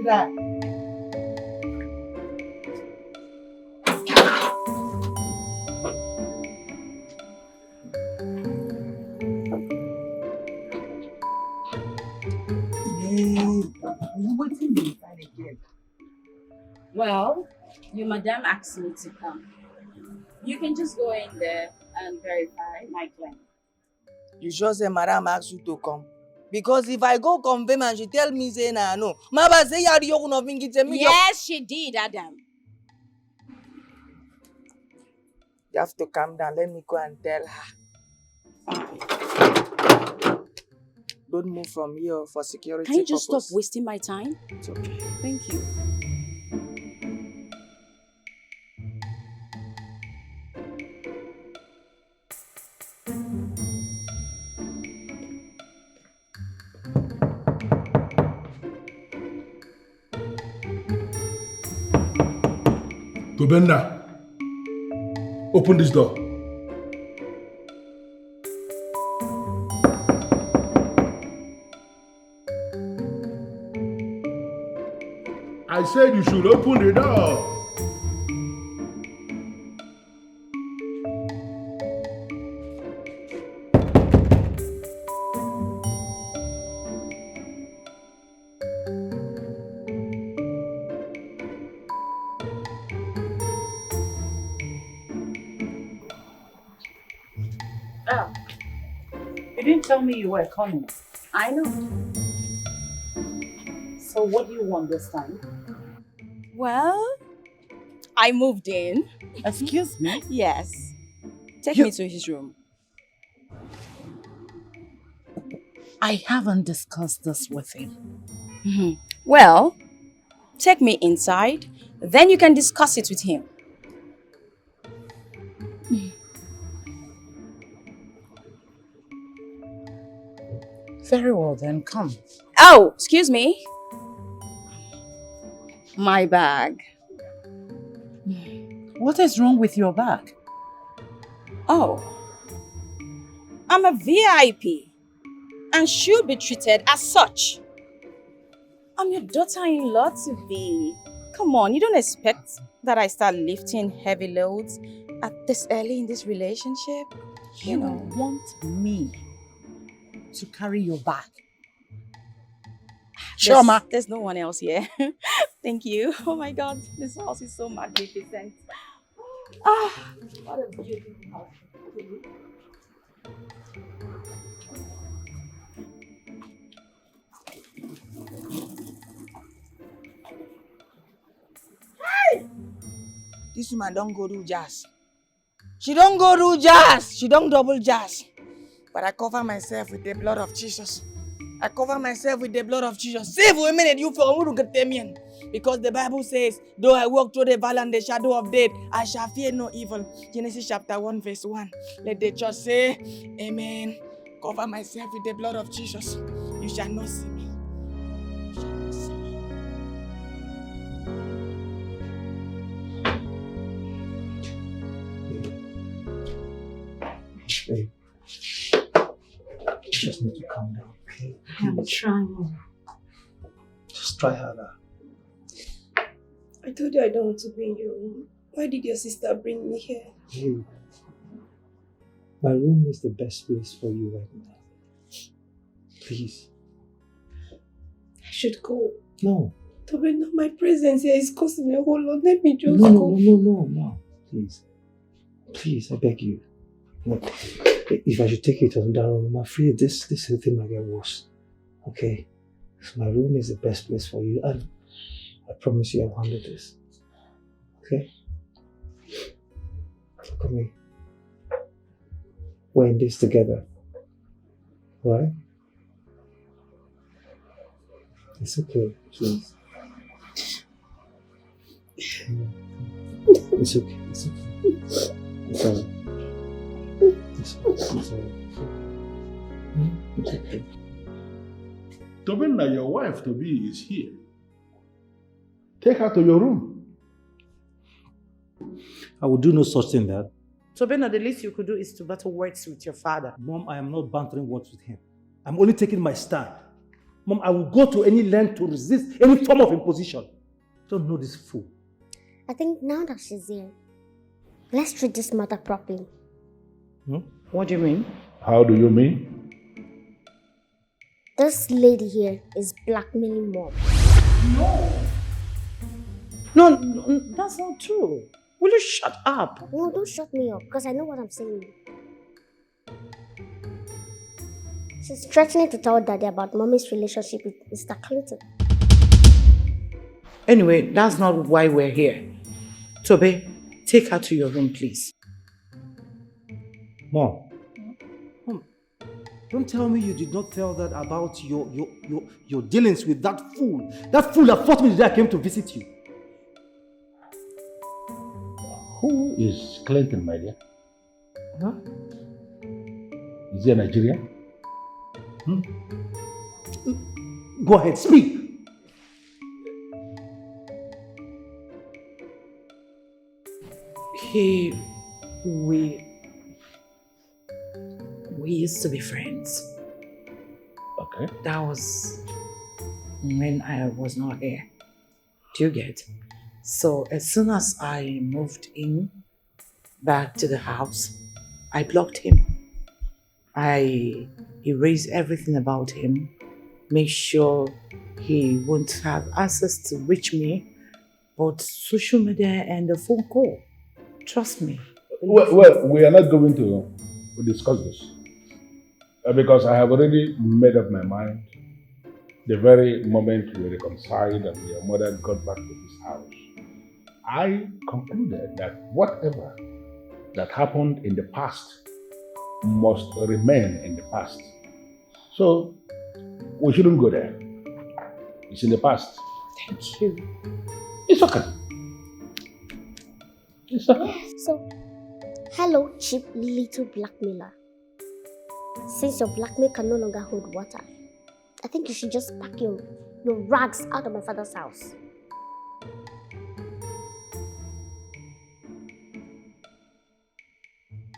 That. Well, your madam asked me to come. You can just go in there and verify my claim. You sure say madam asked you to come? Because if I go confirm and she tell me say nah no, Mama say you are not thinking to me. Yes, she did, Adam. You have to calm down. Let me go and tell her. Don't move from here for security Can you just purpose. stop wasting my time? It's okay. Thank you. Tobenda, open this door. I said you should open the door. Oh. You didn't tell me you were coming. I know. So what do you want this time? Well, I moved in. Excuse me? Yes. Take me to his room. I haven't discussed this with him. Well, take me inside, then you can discuss it with him. Very well then, come. Oh, excuse me. My bag. What is wrong with your bag? Oh, I'm a VIP and should be treated as such. I'm your daughter-in-law to be. Come on, you don't expect that I start lifting heavy loads at this early in this relationship? You want me to carry your bag? There's no one else here. Thank you. Oh my God, this house is so magnificent. Ah, what a beautiful house. Hey! This woman don't go do jazz. She don't go do jazz. She don't double jazz. But I cover myself with the blood of Jesus. I cover myself with the blood of Jesus. Save for a minute, you for who get them in. Because the Bible says, though I walk through the valley and the shadow of death, I shall fear no evil. Genesis chapter 1 verse 1. Let the church say, amen. Cover myself with the blood of Jesus. You shall not see me. You shall not see me. Babe, you just need to calm down, okay? I'm trying. Just try harder. I told you I don't want to be in your room. Why did your sister bring me here? Hey, my room is the best place for you right now. Please. I should go. No. Tobena, my presence here is costing a whole lot. Let me just No, go. no. Please. Please, I beg you. Look, if I should take you to another room, I'm afraid this whole thing might get worse. Okay? So my room is the best place for you, and I promise you I'll handle this. Okay? Look at me. We're in this together. Right? It's okay, please. It's okay. It's okay. It's alright. It's alright. It's okay. Tobena, your wife to be is here. Take her to your room. I will do no such thing, Dad. Tobena, the least you could do is to battle words with your father. Mom, I am not bantering words with him. I'm only taking my stand. Mom, I will go to any length to resist any form of imposition. Don't know this fool. I think now that she's here, let's treat this matter properly. What do you mean? How do you mean? This lady here is blackmailing Mom. No, that's not true. Will you shut up? No, don't shut me up, because I know what I'm saying. She's threatening to tell Daddy about Mommy's relationship with Mr. Clinton. Anyway, that's not why we're here. Tobe, take her to your room, please. Mom, don't tell me you did not tell that about your dealings with that fool. That fool that fought me the day I came to visit you. Who is Clinton, my dear? Huh? Is he a Nigerian? Go ahead, speak. We used to be friends. Okay. That was when I was not here. Do you get? So as soon as I moved in back to the house, I blocked him. I erased everything about him, make sure he won't have access to reach me, but social media and the phone call. Trust me. Well, we are not going to discuss this because I have already made up my mind. The very moment we reconciled and your mother got back to this house, I concluded that whatever that happened in the past must remain in the past. So we shouldn't go there. It's in the past. Thank you. It's okay. It's okay. So, hello, cheap little blackmailer. Since your blackmail can no longer hold water, I think you should just pack your rags out of my father's house.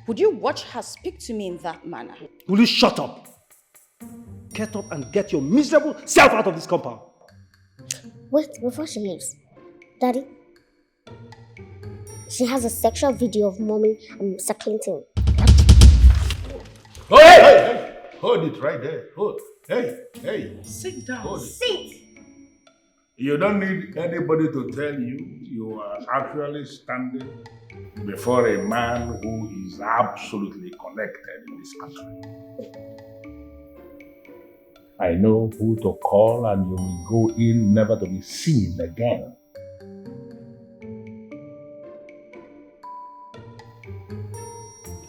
Would you watch her speak to me in that manner? Will you shut up? Get up and get your miserable self out of this compound. Wait, before she leaves. Daddy, she has a sexual video of mommy Escalating. Oh, hey! Hold it right there. Hey. Sit down. Hold it. Sit! You don't need anybody to tell you you are actually standing before a man who is absolutely connected in this country. I know who to call and you will go in never to be seen again.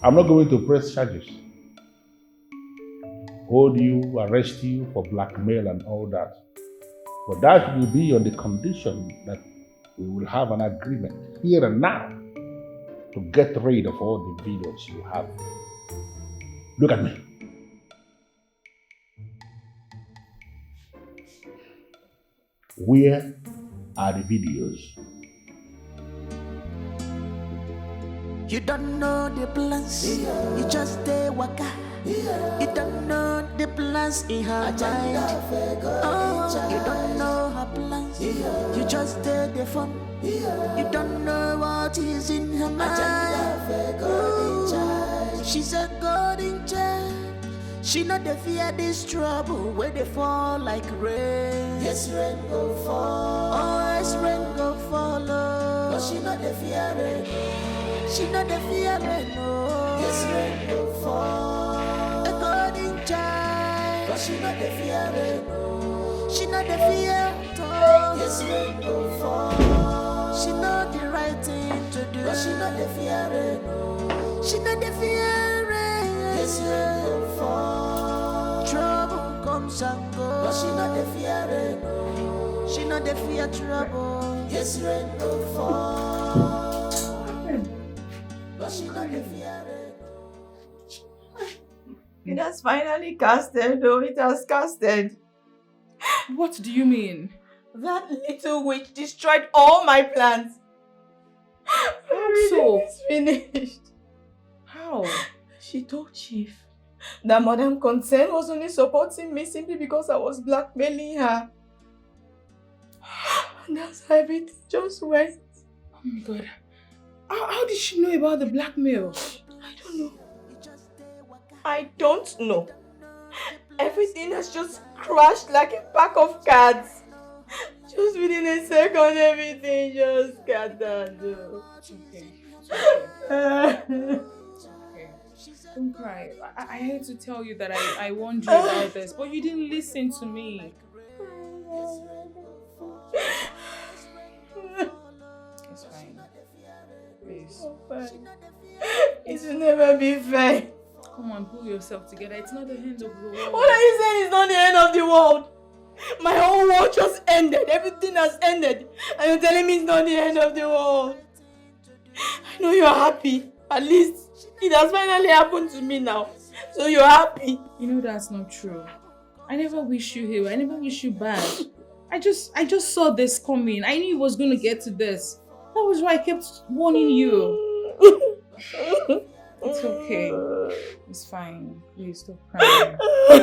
I'm not going to press charges, hold you, arrest you for blackmail and all that. But that will be on the condition that we will have an agreement here and now to get rid of all the videos you have. Look at me. Where are the videos? You don't know the plans, you just stay waka. You don't know the plans in her mind. Oh, you don't know her plans, you just stay the fun. You don't know what is in her mind. Ooh, she's a God in child. She not the fear this trouble where they fall like rain. Yes, rain go fall. Oh, yes, rain go follow. But she not the fear rain. She not the fear rain. Oh, yes, rain go fall. A God in child. But she not the fear rain. She not the fear at all. Yes, rain go fall. She not the right thing to do. But she not the fear rain. She not the fear rain. Yes, rain go fall. Trouble comes and goes. But she not the fear rain. She not the fear trouble. Yes, rain go fall. But she not the fear rain. It has finally casted, oh, it has casted. What do you mean? That little witch destroyed all my plans. So? It's finished. How? She told Chief that Madam Concern was only supporting me simply because I was blackmailing her. And that's how everything just went. Oh my God. How did she know about the blackmail? I don't know. I don't know. Everything has just crashed like a pack of cards. Just within a second, everything just scattered. Okay. Don't cry. I hate to tell you that I warned you about this, but you didn't listen to me. It's fine. Please. It will never be fine. Come on, pull yourself together. It's not the end of the world. What are you saying? It's not the end of the world. My whole world just ended. Everything has ended. And you're telling me it's not the end of the world. I know you're happy. At least it has finally happened to me now. So you're happy. You know that's not true. I never wish you here. I never wish you bad. I just saw this coming. I knew it was going to get to this. That was why I kept warning you. It's okay. It's fine. Please stop crying.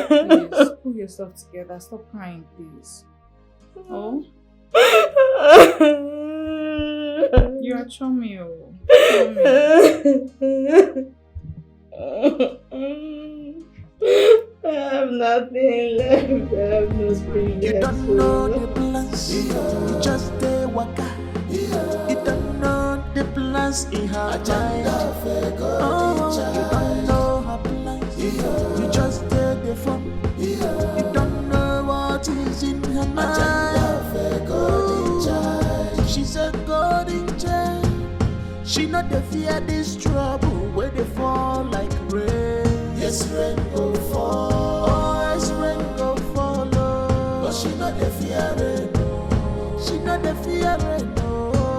Please pull yourself together. Stop crying, please. Oh? You are charming. I have nothing left. I have nothing left. You don't know the plans. You just stay waka. You don't know the plans in her mind. Oh, you don't know her plans. You just stay the fun. You don't know what is in her mind. Ooh, she's a God in child. She not the fear this trouble where they fall like rain. Yes, rain go fall. Oh, yes, rain go follow. But she not the fear rain. She not the fear rain.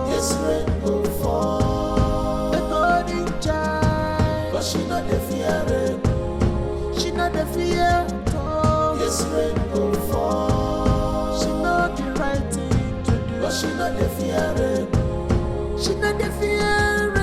Yes, rain go fall. The God in child. But she not the fear rain. She not the fear. Yes, rain go fall. She not the right thing to do. But she not the fear rain. She not the fear rain.